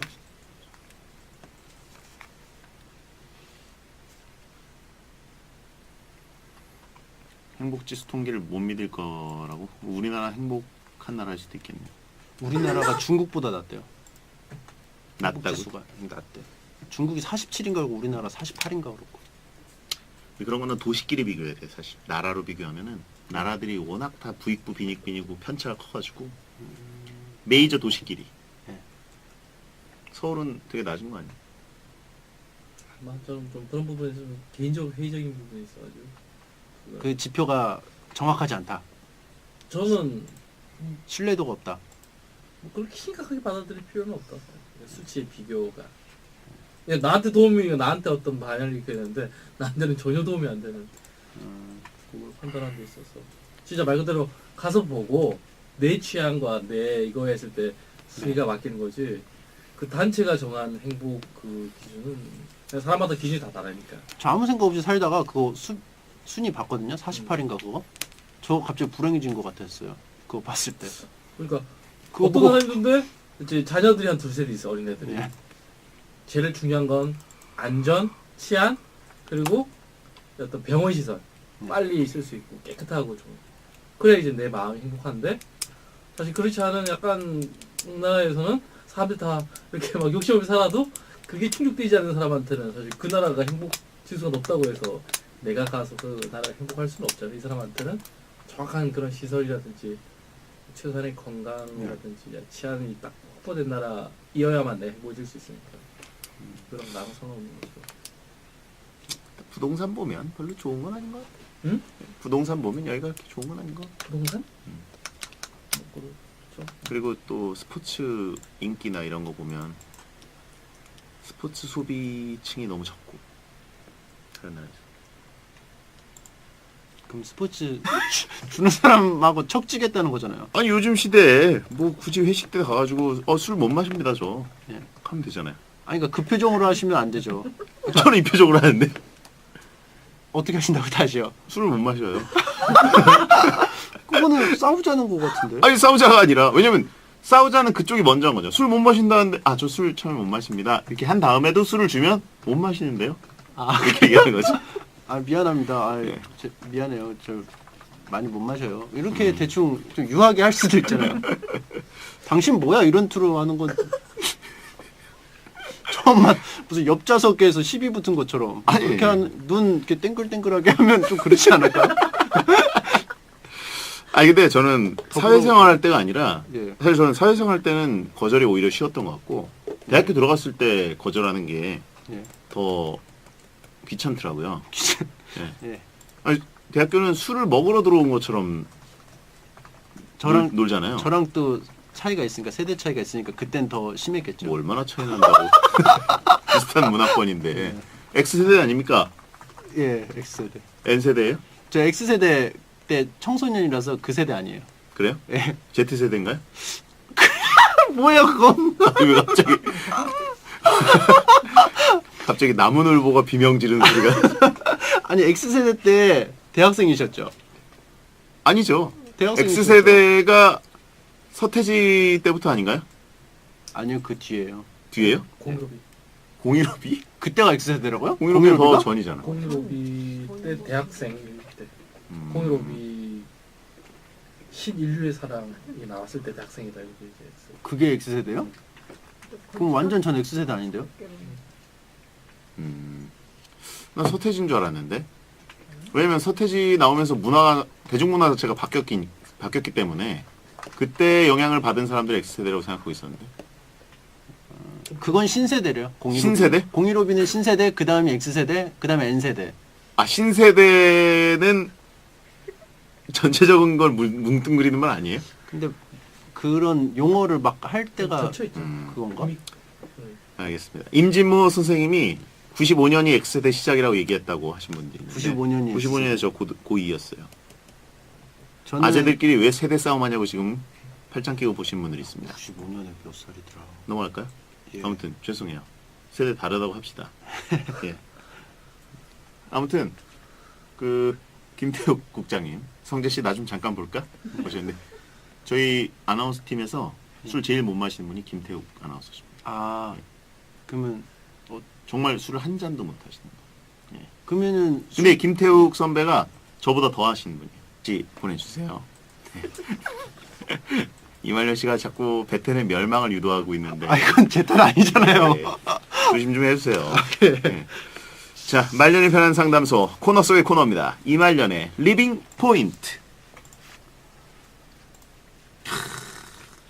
Speaker 2: 행복지수 통계를 못 믿을 거라고? 우리나라 행복한 나라일 수도 있겠네.
Speaker 3: 우리나라가 중국보다 낫대요.
Speaker 2: 낫다고?
Speaker 3: 행복지수가 낫대. 중국이 47인가 그러고 우리나라 48인가 그렇고.
Speaker 2: 그런 거는 도시끼리 비교해야 돼 사실. 나라로 비교하면은 나라들이 워낙 다 부익부 빈익빈이고 편차가 커가지고 메이저 도시끼리.
Speaker 3: 네.
Speaker 2: 서울은 되게 낮은 거 아니야?
Speaker 9: 저는 좀 그런 부분에서 좀 개인적으로 회의적인 부분이 있어가지고.
Speaker 3: 그 지표가 정확하지 않다.
Speaker 9: 저는
Speaker 3: 신뢰도가 없다.
Speaker 9: 뭐 그렇게 심각하게 받아들일 필요는 없다. 수치의 비교가. 그냥 나한테 도움이 나한테 어떤 반향을 일으켜야 되는데 나한테는 전혀 도움이 안 되는 그걸 판단하는 데 있어서 진짜 말 그대로 가서 보고 내 취향과 내 이거 했을 때 순위가 바뀌는 거지 그 단체가 정한 행복 그 기준은 그냥 사람마다 기준이 다 다르니까.
Speaker 3: 저 아무 생각 없이 살다가 그거 순위 봤거든요. 48인가 그거. 저 갑자기 불행해진 것 같았어요. 그거 봤을 때.
Speaker 9: 그러니까
Speaker 3: 그거
Speaker 9: 어떤
Speaker 3: 보고
Speaker 9: 사람인데 이제 자녀들이 한 두세 이 있어 어린애들이.
Speaker 3: 예.
Speaker 9: 제일 중요한 건 안전, 치안, 그리고 어떤 병원 시설 빨리 있을 수 있고 깨끗하고 좀 그래야 이제 내 마음이 행복한데 사실 그렇지 않은 약간 나라에서는 사람들이 다 이렇게 막 욕심 없이 살아도 그게 충족되지 않는 사람한테는 사실 그 나라가 행복 지수가 높다고 해서 내가 가서 그 나라가 행복할 수는 없잖아. 이 사람한테는 정확한 그런 시설이라든지 최소한의 건강이라든지 치안이 딱 확보된 나라이어야만 내 행복해질 수 있으니까. 그럼 나랑 상관없는 거죠.
Speaker 2: 부동산 보면 별로 좋은 건 아닌 것 같아.
Speaker 9: 응?
Speaker 2: 부동산 보면 여기가 그렇게 좋은 건 아닌 것 같아.
Speaker 9: 부동산? 뭐 그렇죠.
Speaker 2: 그리고 또 스포츠 인기나 이런 거 보면 스포츠 소비층이 너무 적고 그런 나라에서.
Speaker 3: 그럼 스포츠 주는 사람하고 척지겠다는 거잖아요.
Speaker 2: 아니 요즘 시대에 뭐 굳이 회식 때 가가지고 술 못 마십니다 저.
Speaker 3: 예.
Speaker 2: 하면 되잖아요.
Speaker 3: 아니 그러니까 그 표정으로 하시면 안 되죠.
Speaker 2: 저는 이 표정으로 하는데
Speaker 3: 어떻게 하신다고 다시요?
Speaker 2: 술을 못 마셔요.
Speaker 3: 그거는 싸우자는 거 같은데.
Speaker 2: 아니 싸우자가 아니라 왜냐면 싸우자는 그쪽이 먼저 한 거죠. 술 못 마신다는데 아 저 술 처음에 못 마십니다. 이렇게 한 다음에도 술을 주면 못 마시는데요.
Speaker 3: 아,
Speaker 2: 이렇게 얘기하는 거죠.
Speaker 3: 아 미안합니다. 아,
Speaker 2: 네.
Speaker 3: 미안해요. 저 많이 못 마셔요. 이렇게 대충 좀 유하게 할 수도 있잖아요. 당신 뭐야 이런 투로 하는 건 처음만 무슨 옆좌석에서 시비 붙은 것처럼
Speaker 2: 아니.
Speaker 3: 그렇게 눈 이렇게 땡글땡글하게 하면 좀 그렇지 않을까?
Speaker 2: 아니 근데 저는 사회생활 할 때가 아니라
Speaker 3: 예.
Speaker 2: 사실 저는 사회생활 때는 거절이 오히려 쉬웠던 것 같고 대학교 들어갔을 때 거절하는 게 더
Speaker 3: 예.
Speaker 2: 귀찮더라고요. 예.
Speaker 3: 예.
Speaker 2: 아니 대학교는 술을 먹으러 들어온 것처럼
Speaker 3: 저랑
Speaker 2: 놀잖아요.
Speaker 3: 저랑 또 차이가 있으니까 세대 차이가 있으니까 그땐 더 심했겠죠.
Speaker 2: 뭐 얼마나 차이 난다고. 비슷한 문화권인데 X세대 아닙니까?
Speaker 3: 예, X세대.
Speaker 2: N세대예요?
Speaker 3: 저 X세대 때 청소년이라서 그 세대 아니에요.
Speaker 2: 그래요?
Speaker 3: 예.
Speaker 2: Z세대인가요?
Speaker 3: 뭐야 그건?
Speaker 2: 왜 갑자기 갑자기 나무늘보가 비명 지르는 소리가
Speaker 3: 아니 X세대 때 대학생이셨죠?
Speaker 2: 아니죠.
Speaker 3: 대학생이셨죠?
Speaker 2: X세대가 서태지 때부터 아닌가요?
Speaker 3: 아니요 그 뒤에요.
Speaker 2: 뒤에요?
Speaker 9: 공유로비.
Speaker 2: 공일오비?
Speaker 3: 그때가 X세대라고요?
Speaker 2: 공일오비가 더
Speaker 3: 공일오비가?
Speaker 2: 전이잖아.
Speaker 9: 공유로비 때 대학생 때 공유로비 신인류의 사랑이 나왔을 때 대학생이다 이렇게 얘기했어요.
Speaker 3: 그게 X세대요? 그럼 완전 전 X세대 아닌데요?
Speaker 2: 난 서태지인 줄 알았는데. 왜냐면 서태지 나오면서 문화가 대중문화 자체가 바뀌었기 때문에 그때 영향을 받은 사람들이 X세대라고 생각하고 있었는데.
Speaker 3: 그건 신세대래요. 015.
Speaker 2: 신세대?
Speaker 3: 015B는 신세대, 그 다음이 X세대, 그 다음에 N세대.
Speaker 2: 아 신세대는 전체적인 걸 뭉뚱그리는 말 아니에요?
Speaker 3: 근데 그런 용어를 막 할 때가
Speaker 9: 겹쳐있죠.
Speaker 3: 그건가?
Speaker 2: 알겠습니다. 임진모 선생님이 95년이 X세대 시작이라고 얘기했다고 하신 분들이 있는데
Speaker 3: 95년이
Speaker 2: 95년에 저 고2였어요.
Speaker 3: 저는
Speaker 2: 아재들끼리 왜 세대 싸움하냐고 지금 팔짱 끼고 보신 분들이 있습니다.
Speaker 3: 95년에 몇 살이더라?
Speaker 2: 넘어갈까요?
Speaker 3: 예.
Speaker 2: 아무튼 죄송해요. 세대 다르다고 합시다. 예. 아무튼 그 김태욱 국장님, 성재 씨 나 좀 잠깐 볼까? 보셨는데 저희 아나운서 팀에서 술 제일 못 마시는 분이 김태욱 아나운서십니다.
Speaker 3: 아, 그러면
Speaker 2: 정말 술을 한 잔도 못 하시는 거예요. 예.
Speaker 3: 그러면은
Speaker 2: 근데 김태욱 선배가 저보다 더 하시는 분이에요. 혹시 보내주세요. 네. 이말년 씨가 자꾸 베텐의 멸망을 유도하고 있는데.
Speaker 3: 아, 이건 제 탈 아니잖아요.
Speaker 2: 네. 조심 좀 해주세요. 네. 자, 말년이 편한 상담소 코너 속의 코너입니다. 이말년의 리빙 포인트.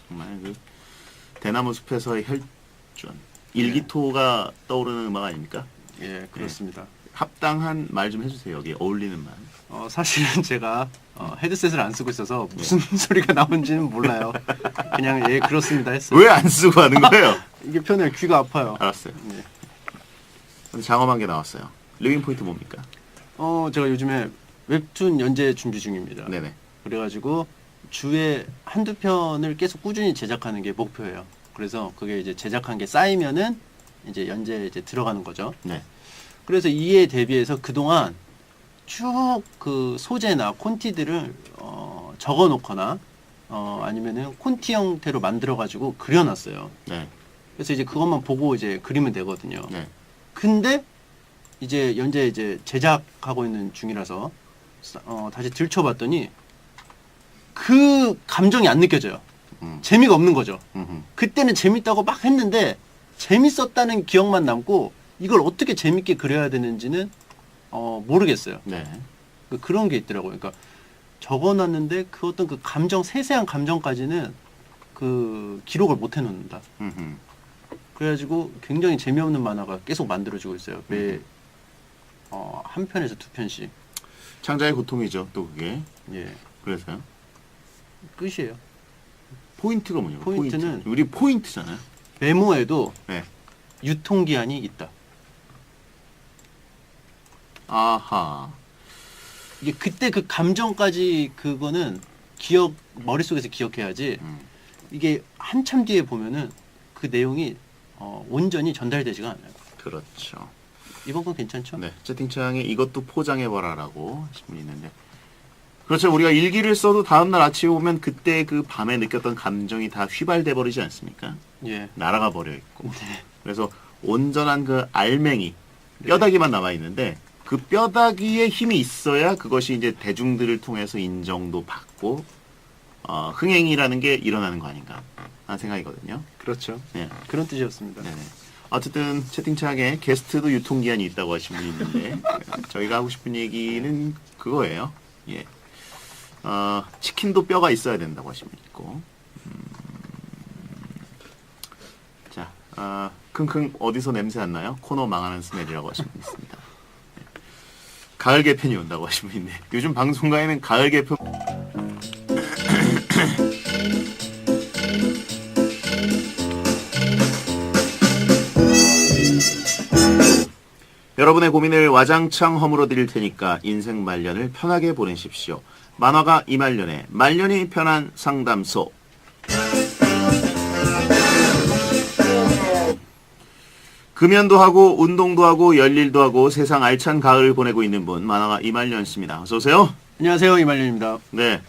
Speaker 2: 정말 그 대나무 숲에서의 혈전, 일기토가 떠오르는 음악 아닙니까?
Speaker 3: 예, 그렇습니다.
Speaker 2: 합당한 말 좀 해주세요. 여기 어울리는 말.
Speaker 3: 사실은 제가 헤드셋을 안 쓰고 있어서 무슨 소리가 나오는지는 몰라요. 그냥 예 그렇습니다 했어요.
Speaker 2: 왜 안 쓰고 하는 거예요?
Speaker 3: 이게 편해요. 귀가 아파요.
Speaker 2: 알았어요.
Speaker 3: 네.
Speaker 2: 근데 장엄한 게 나왔어요. 리빙 포인트 뭡니까?
Speaker 3: 제가 요즘에 웹툰 연재 준비 중입니다.
Speaker 2: 네네.
Speaker 3: 그래가지고 주에 한두 편을 계속 꾸준히 제작하는 게 목표예요. 그래서 그게 이제 제작한 게 쌓이면은 이제 연재 이제 들어가는 거죠.
Speaker 2: 네.
Speaker 3: 그래서 이에 대비해서 그동안 쭉 그 소재나 콘티들을 적어 놓거나 아니면은 콘티 형태로 만들어 가지고 그려놨어요.
Speaker 2: 네.
Speaker 3: 그래서 이제 그것만 보고 이제 그리면 되거든요.
Speaker 2: 네.
Speaker 3: 근데 이제 연재 이제 제작하고 있는 중이라서 다시 들춰봤더니 그 감정이 안 느껴져요. 재미가 없는 거죠. 그때는 재밌다고 막 했는데 재밌었다는 기억만 남고 이걸 어떻게 재밌게 그려야 되는지는 모르겠어요.
Speaker 2: 네.
Speaker 3: 그런 게 있더라고요. 그러니까 적어놨는데 그 어떤 그 감정, 세세한 감정까지는 그 기록을 못 해놓는다. 그래가지고 굉장히 재미없는 만화가 계속 만들어지고 있어요. 매 한 편에서 두 편씩.
Speaker 2: 창자의 고통이죠. 또 그게.
Speaker 3: 예.
Speaker 2: 그래서요.
Speaker 3: 끝이에요.
Speaker 2: 포인트가 뭐냐고?
Speaker 3: 포인트는
Speaker 2: 포인트. 우리 포인트잖아요.
Speaker 3: 메모에도
Speaker 2: 네.
Speaker 3: 유통기한이 있다.
Speaker 2: 아하.
Speaker 3: 이게 그때 그 감정까지 그거는 머릿속에서 기억해야지. 이게 한참 뒤에 보면은 그 내용이 온전히 전달되지가 않아요.
Speaker 2: 그렇죠.
Speaker 3: 이번 건 괜찮죠?
Speaker 2: 네. 채팅창에 이것도 포장해봐라라고 하신 분이 있는데. 그렇죠. 우리가 일기를 써도 다음날 아침에 오면 그때 그 밤에 느꼈던 감정이 다 휘발돼 버리지 않습니까?
Speaker 3: 예.
Speaker 2: 날아가 버려 있고. 그래서 온전한 그 알맹이, 뼈다귀만 남아 있는데 그 뼈다귀에 힘이 있어야 그것이 이제 대중들을 통해서 인정도 받고 흥행이라는 게 일어나는 거 아닌가 하는 생각이거든요.
Speaker 3: 그렇죠.
Speaker 2: 네.
Speaker 3: 그런 뜻이었습니다.
Speaker 2: 네네. 어쨌든 채팅창에 게스트도 유통기한이 있다고 하신 분이 있는데 저희가 하고 싶은 얘기는 그거예요. 예. 치킨도 뼈가 있어야 된다고 하신 분 있고. 자, 킁킁 어디서 냄새 안 나요? 코너 망하는 스멜이라고 하신 분 있습니다. 네. 가을 개편이 온다고 하신 분 있네. 요즘 방송가에는 가을 개편 여러분의 고민을 와장창 허물어 드릴 테니까 인생 말년을 편하게 보내십시오. 만화가 이말년의 말년이 편한 상담소. 금연도 하고 운동도 하고 열일도 하고 세상 알찬 가을을 보내고 있는 분 만화가 이말년 씨입니다. 어서 오세요.
Speaker 3: 안녕하세요. 이말년입니다.
Speaker 2: 네.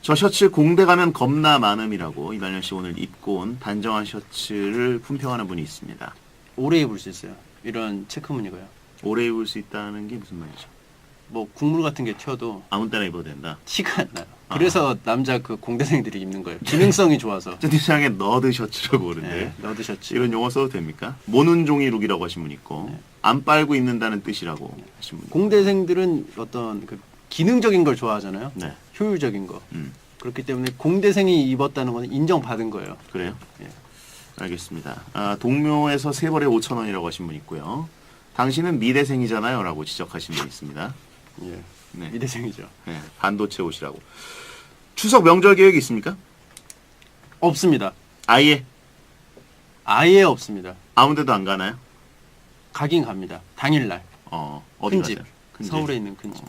Speaker 2: 저 셔츠 공대 가면 겁나 많음이라고 이말년 씨 오늘 입고 온 단정한 셔츠를 품평하는 분이 있습니다.
Speaker 3: 오래 입을 수 있어요. 이런 체크무늬가요.
Speaker 2: 오래 입을 수 있다는 게 무슨 말이죠?
Speaker 3: 뭐 국물 같은 게 튀어도
Speaker 2: 아무 때나 입어도 된다.
Speaker 3: 티가 안 나요. 그래서 남자 그 공대생들이 입는 거예요. 기능성이 좋아서.
Speaker 2: 채팅창에 너드 셔츠라고 그러는데
Speaker 3: 네, 너드 셔츠.
Speaker 2: 이런 용어 써도 됩니까? 모는 종이 룩이라고 하신 분 있고
Speaker 3: 네.
Speaker 2: 안 빨고 입는다는 뜻이라고 하신 분.
Speaker 3: 공대생들은 어떤 그 기능적인 걸 좋아하잖아요.
Speaker 2: 네.
Speaker 3: 효율적인 거.
Speaker 2: 음.
Speaker 3: 그렇기 때문에 공대생이 입었다는 건 인정받은 거예요.
Speaker 2: 그래요?
Speaker 3: 예.
Speaker 2: 알겠습니다. 동묘에서 세 벌에 5,000원이라고 하신 분 있고요. 당신은 미대생이잖아요 라고 지적하신 분 있습니다.
Speaker 3: 예.
Speaker 2: 네.
Speaker 3: 미대생이죠.
Speaker 2: 네. 반도체 옷이라고. 추석 명절 계획이 있습니까?
Speaker 3: 없습니다.
Speaker 2: 아예
Speaker 3: 아예 없습니다.
Speaker 2: 아무 데도 안 가나요?
Speaker 3: 가긴 갑니다. 당일날.
Speaker 2: 어디
Speaker 3: 큰 집.
Speaker 2: 가세요? 큰 집.
Speaker 3: 서울에 있는 큰 집.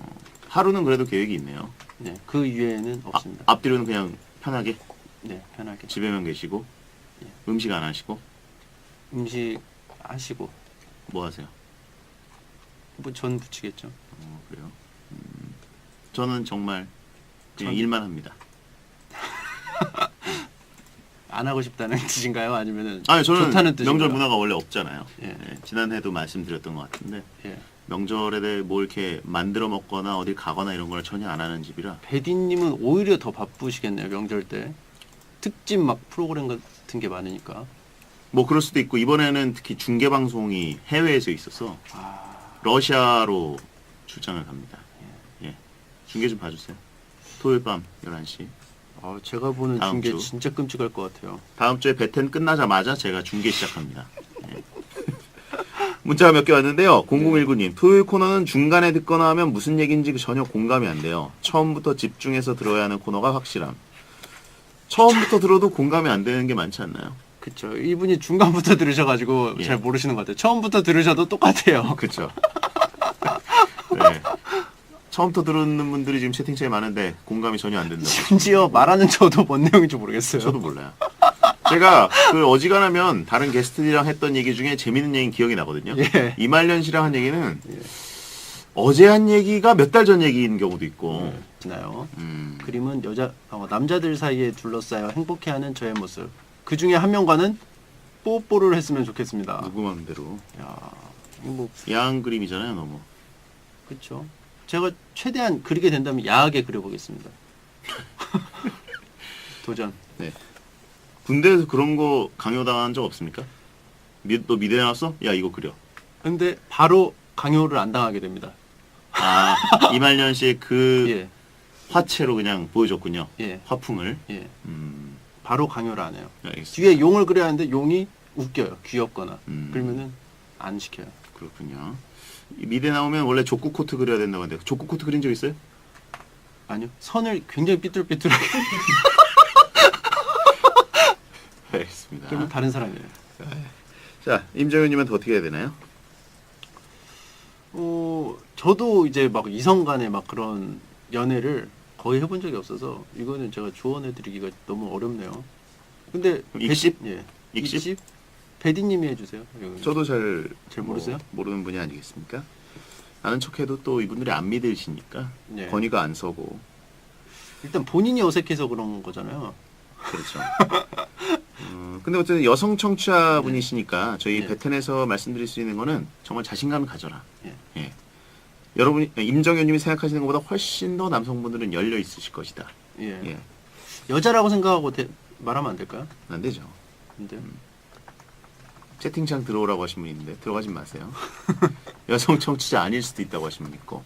Speaker 2: 하루는 그래도 계획이 있네요.
Speaker 3: 네. 그 이외에는 없습니다.
Speaker 2: 앞뒤로는 그냥 편하게
Speaker 3: 네. 편하게.
Speaker 2: 집에만 계시고
Speaker 3: 예.
Speaker 2: 음식 안 하시고
Speaker 3: 음식 하시고
Speaker 2: 뭐 하세요?
Speaker 3: 뭐 전 부치겠죠.
Speaker 2: 그래요? 저는 정말 그냥
Speaker 3: 전-
Speaker 2: 일만 합니다.
Speaker 3: 안 하고 싶다는 뜻인가요? 아니면은
Speaker 2: 아니 저는
Speaker 3: 좋다는 뜻인가요?
Speaker 2: 명절 문화가 원래 없잖아요.
Speaker 3: 예.
Speaker 2: 예, 지난해도 말씀드렸던 것 같은데
Speaker 3: 예.
Speaker 2: 명절에 대해 뭐 이렇게 만들어 먹거나 어딜 가거나 이런 걸 전혀 안 하는 집이라.
Speaker 3: 베디님은 오히려 더 바쁘시겠네요. 명절 때 특집 막 프로그램 같은 게 많으니까.
Speaker 2: 뭐 그럴 수도 있고 이번에는 특히 중계 방송이 해외에서 있어서
Speaker 3: 아,
Speaker 2: 러시아로 출장을 갑니다. 예. 중계 좀 봐주세요. 토요일 밤 11시.
Speaker 3: 제가 보는
Speaker 2: 다음
Speaker 3: 중계
Speaker 2: 주.
Speaker 3: 진짜 끔찍할 것 같아요.
Speaker 2: 다음 주에 배텐 끝나자마자 제가 중계 시작합니다. 예. 문자가 몇 개 왔는데요. 0019님, 토요일 코너는 중간에 듣거나 하면 무슨 얘기인지 전혀 공감이 안 돼요. 처음부터 집중해서 들어야 하는 코너가 확실함. 처음부터 들어도 공감이 안 되는 게 많지 않나요?
Speaker 3: 그쵸. 이분이 중간부터 들으셔가지고
Speaker 2: 예.
Speaker 3: 잘 모르시는 것 같아요. 처음부터 들으셔도 똑같아요.
Speaker 2: 그렇죠. 네. 처음부터 들은 분들이 지금 채팅창에 많은데 공감이 전혀 안 된다고.
Speaker 3: 심지어 말하는 저도 뭔 내용인지 모르겠어요.
Speaker 2: 저도 몰라요. 제가 그 어지간하면 다른 게스트들이랑 했던 얘기 중에 재밌는 얘기 기억이 나거든요.
Speaker 3: 예.
Speaker 2: 이말년 씨랑 한 얘기는 어제 한 얘기가 몇 달 전 얘기인 경우도 있고.
Speaker 3: 나요.
Speaker 2: 음.
Speaker 3: 그림은 남자들 사이에 둘러싸여 행복해하는 저의 모습. 그 중에 한 명과는 뽀뽀를 했으면 좋겠습니다.
Speaker 2: 누구 마음대로.
Speaker 3: 야, 뭐
Speaker 2: 야한 그림이잖아요, 너무.
Speaker 3: 그렇죠. 제가 최대한 그리게 된다면 야하게 그려보겠습니다. 도전.
Speaker 2: 네. 군대에서 그런 거 강요당한 적 없습니까? 너 미대 나왔어? 야 이거 그려.
Speaker 3: 근데 바로 강요를 안 당하게 됩니다.
Speaker 2: 아 이말년 씨의 그
Speaker 3: 예,
Speaker 2: 화체로 그냥 보여줬군요.
Speaker 3: 예,
Speaker 2: 화풍을.
Speaker 3: 예.
Speaker 2: 음,
Speaker 3: 바로 강요를 안 해요.
Speaker 2: 알겠습니다.
Speaker 3: 뒤에 용을 그려야 하는데 용이 웃겨요. 귀엽거나. 그러면은 안 시켜요.
Speaker 2: 그렇군요. 이 미대 나오면 원래 족구 코트 그려야 된다고 하는데 족구 코트 그린 적 있어요?
Speaker 3: 아니요. 선을 굉장히 삐뚤삐뚤하게.
Speaker 2: 알겠습니다.
Speaker 3: 그러면 다른 사람이에요.
Speaker 2: 자 임정현님한테 어떻게 해야 되나요?
Speaker 3: 저도 이제 막 이성 간의 막 그런 연애를 거의 해본 적이 없어서 이거는 제가 조언해드리기가 너무 어렵네요. 근데
Speaker 2: 익십?
Speaker 3: 예.
Speaker 2: 익십?
Speaker 3: 베디님이 해주세요. 이거는.
Speaker 2: 저도 잘
Speaker 3: 모르세요?
Speaker 2: 모르는 분이 아니겠습니까? 아는 척해도 또 이분들이 안 믿으시니까
Speaker 3: 예.
Speaker 2: 권위가 안 서고.
Speaker 3: 일단 본인이 어색해서 그런 거잖아요.
Speaker 2: 그렇죠. 근데 어쨌든 여성 청취자분이시니까 저희
Speaker 3: 네.
Speaker 2: 베텐에서 말씀드릴 수 있는 거는 정말 자신감을 가져라.
Speaker 3: 예.
Speaker 2: 예. 여러분이 임정현님이 생각하시는 것보다 훨씬 더 남성분들은 열려 있으실 것이다.
Speaker 3: 예.
Speaker 2: 예.
Speaker 3: 여자라고 생각하고 말하면 안 될까요?
Speaker 2: 안 되죠.
Speaker 3: 근데
Speaker 2: 채팅창 들어오라고 하신 분이 있는데 들어가지 마세요. 여성 청취자 아닐 수도 있다고 하신 분 있고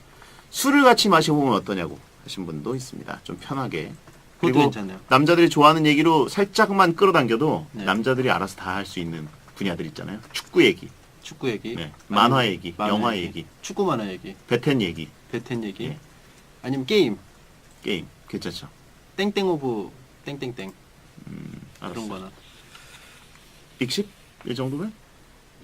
Speaker 2: 술을 같이 마셔보면 어떠냐고 하신 분도 있습니다. 좀 편하게.
Speaker 3: 그것도
Speaker 2: 그리고
Speaker 3: 괜찮네요.
Speaker 2: 남자들이 좋아하는 얘기로 살짝만 끌어당겨도
Speaker 3: 네.
Speaker 2: 남자들이 알아서 다 할 수 있는 분야들 있잖아요. 축구 얘기,
Speaker 3: 축구 얘기,
Speaker 2: 네. 만화 얘기, 영화 얘기,
Speaker 3: 축구 만화 얘기,
Speaker 2: 베텐 얘기,
Speaker 3: 베텐 얘기,
Speaker 2: 예.
Speaker 3: 아니면 게임,
Speaker 2: 게임 괜찮죠?
Speaker 3: 땡땡 오브 땡땡땡 그런
Speaker 2: 알았어요.
Speaker 3: 거나.
Speaker 2: 익십? 이 정도면?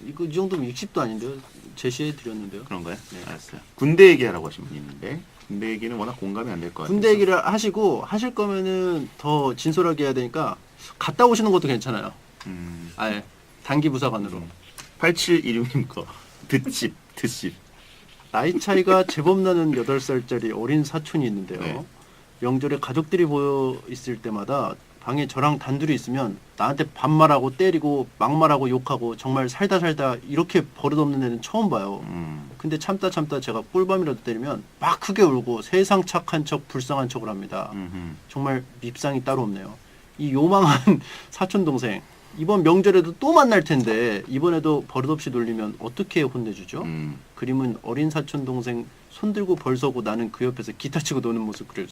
Speaker 3: 이 정도면 60도 아닌데요? 제시해 드렸는데요.
Speaker 2: 그런가요?
Speaker 3: 네.
Speaker 2: 알았어요. 군대 얘기하라고 하신 분이 있는데 군대 얘기는 워낙 공감이 안 될 것 같아요.
Speaker 3: 군대 얘기를 하실 거면은 더 진솔하게 해야 되니까 갔다 오시는 것도 괜찮아요. 아예 단기 부사관으로.
Speaker 2: 8716님 거 듣집.
Speaker 3: 나이 차이가 제법 나는 8살짜리 어린 사촌이 있는데요.
Speaker 2: 네.
Speaker 3: 명절에 가족들이 모여 있을 때마다 방에 저랑 단둘이 있으면 나한테 반말하고 때리고 막말하고 욕하고 정말 살다 이렇게 버릇없는 애는 처음 봐요. 근데 참다 제가 꿀밤이라도 때리면 막 크게 울고 세상 착한 척 불쌍한 척을 합니다. 정말 밉상이 따로 없네요. 이 요망한 사촌 동생 이번 명절에도 또 만날 텐데 이번에도 버릇없이 놀리면 어떻게 혼내주죠? 그림은 어린 사촌 동생 손들고 벌서고 나는 그 옆에서 기타 치고 노는 모습 그려주세요.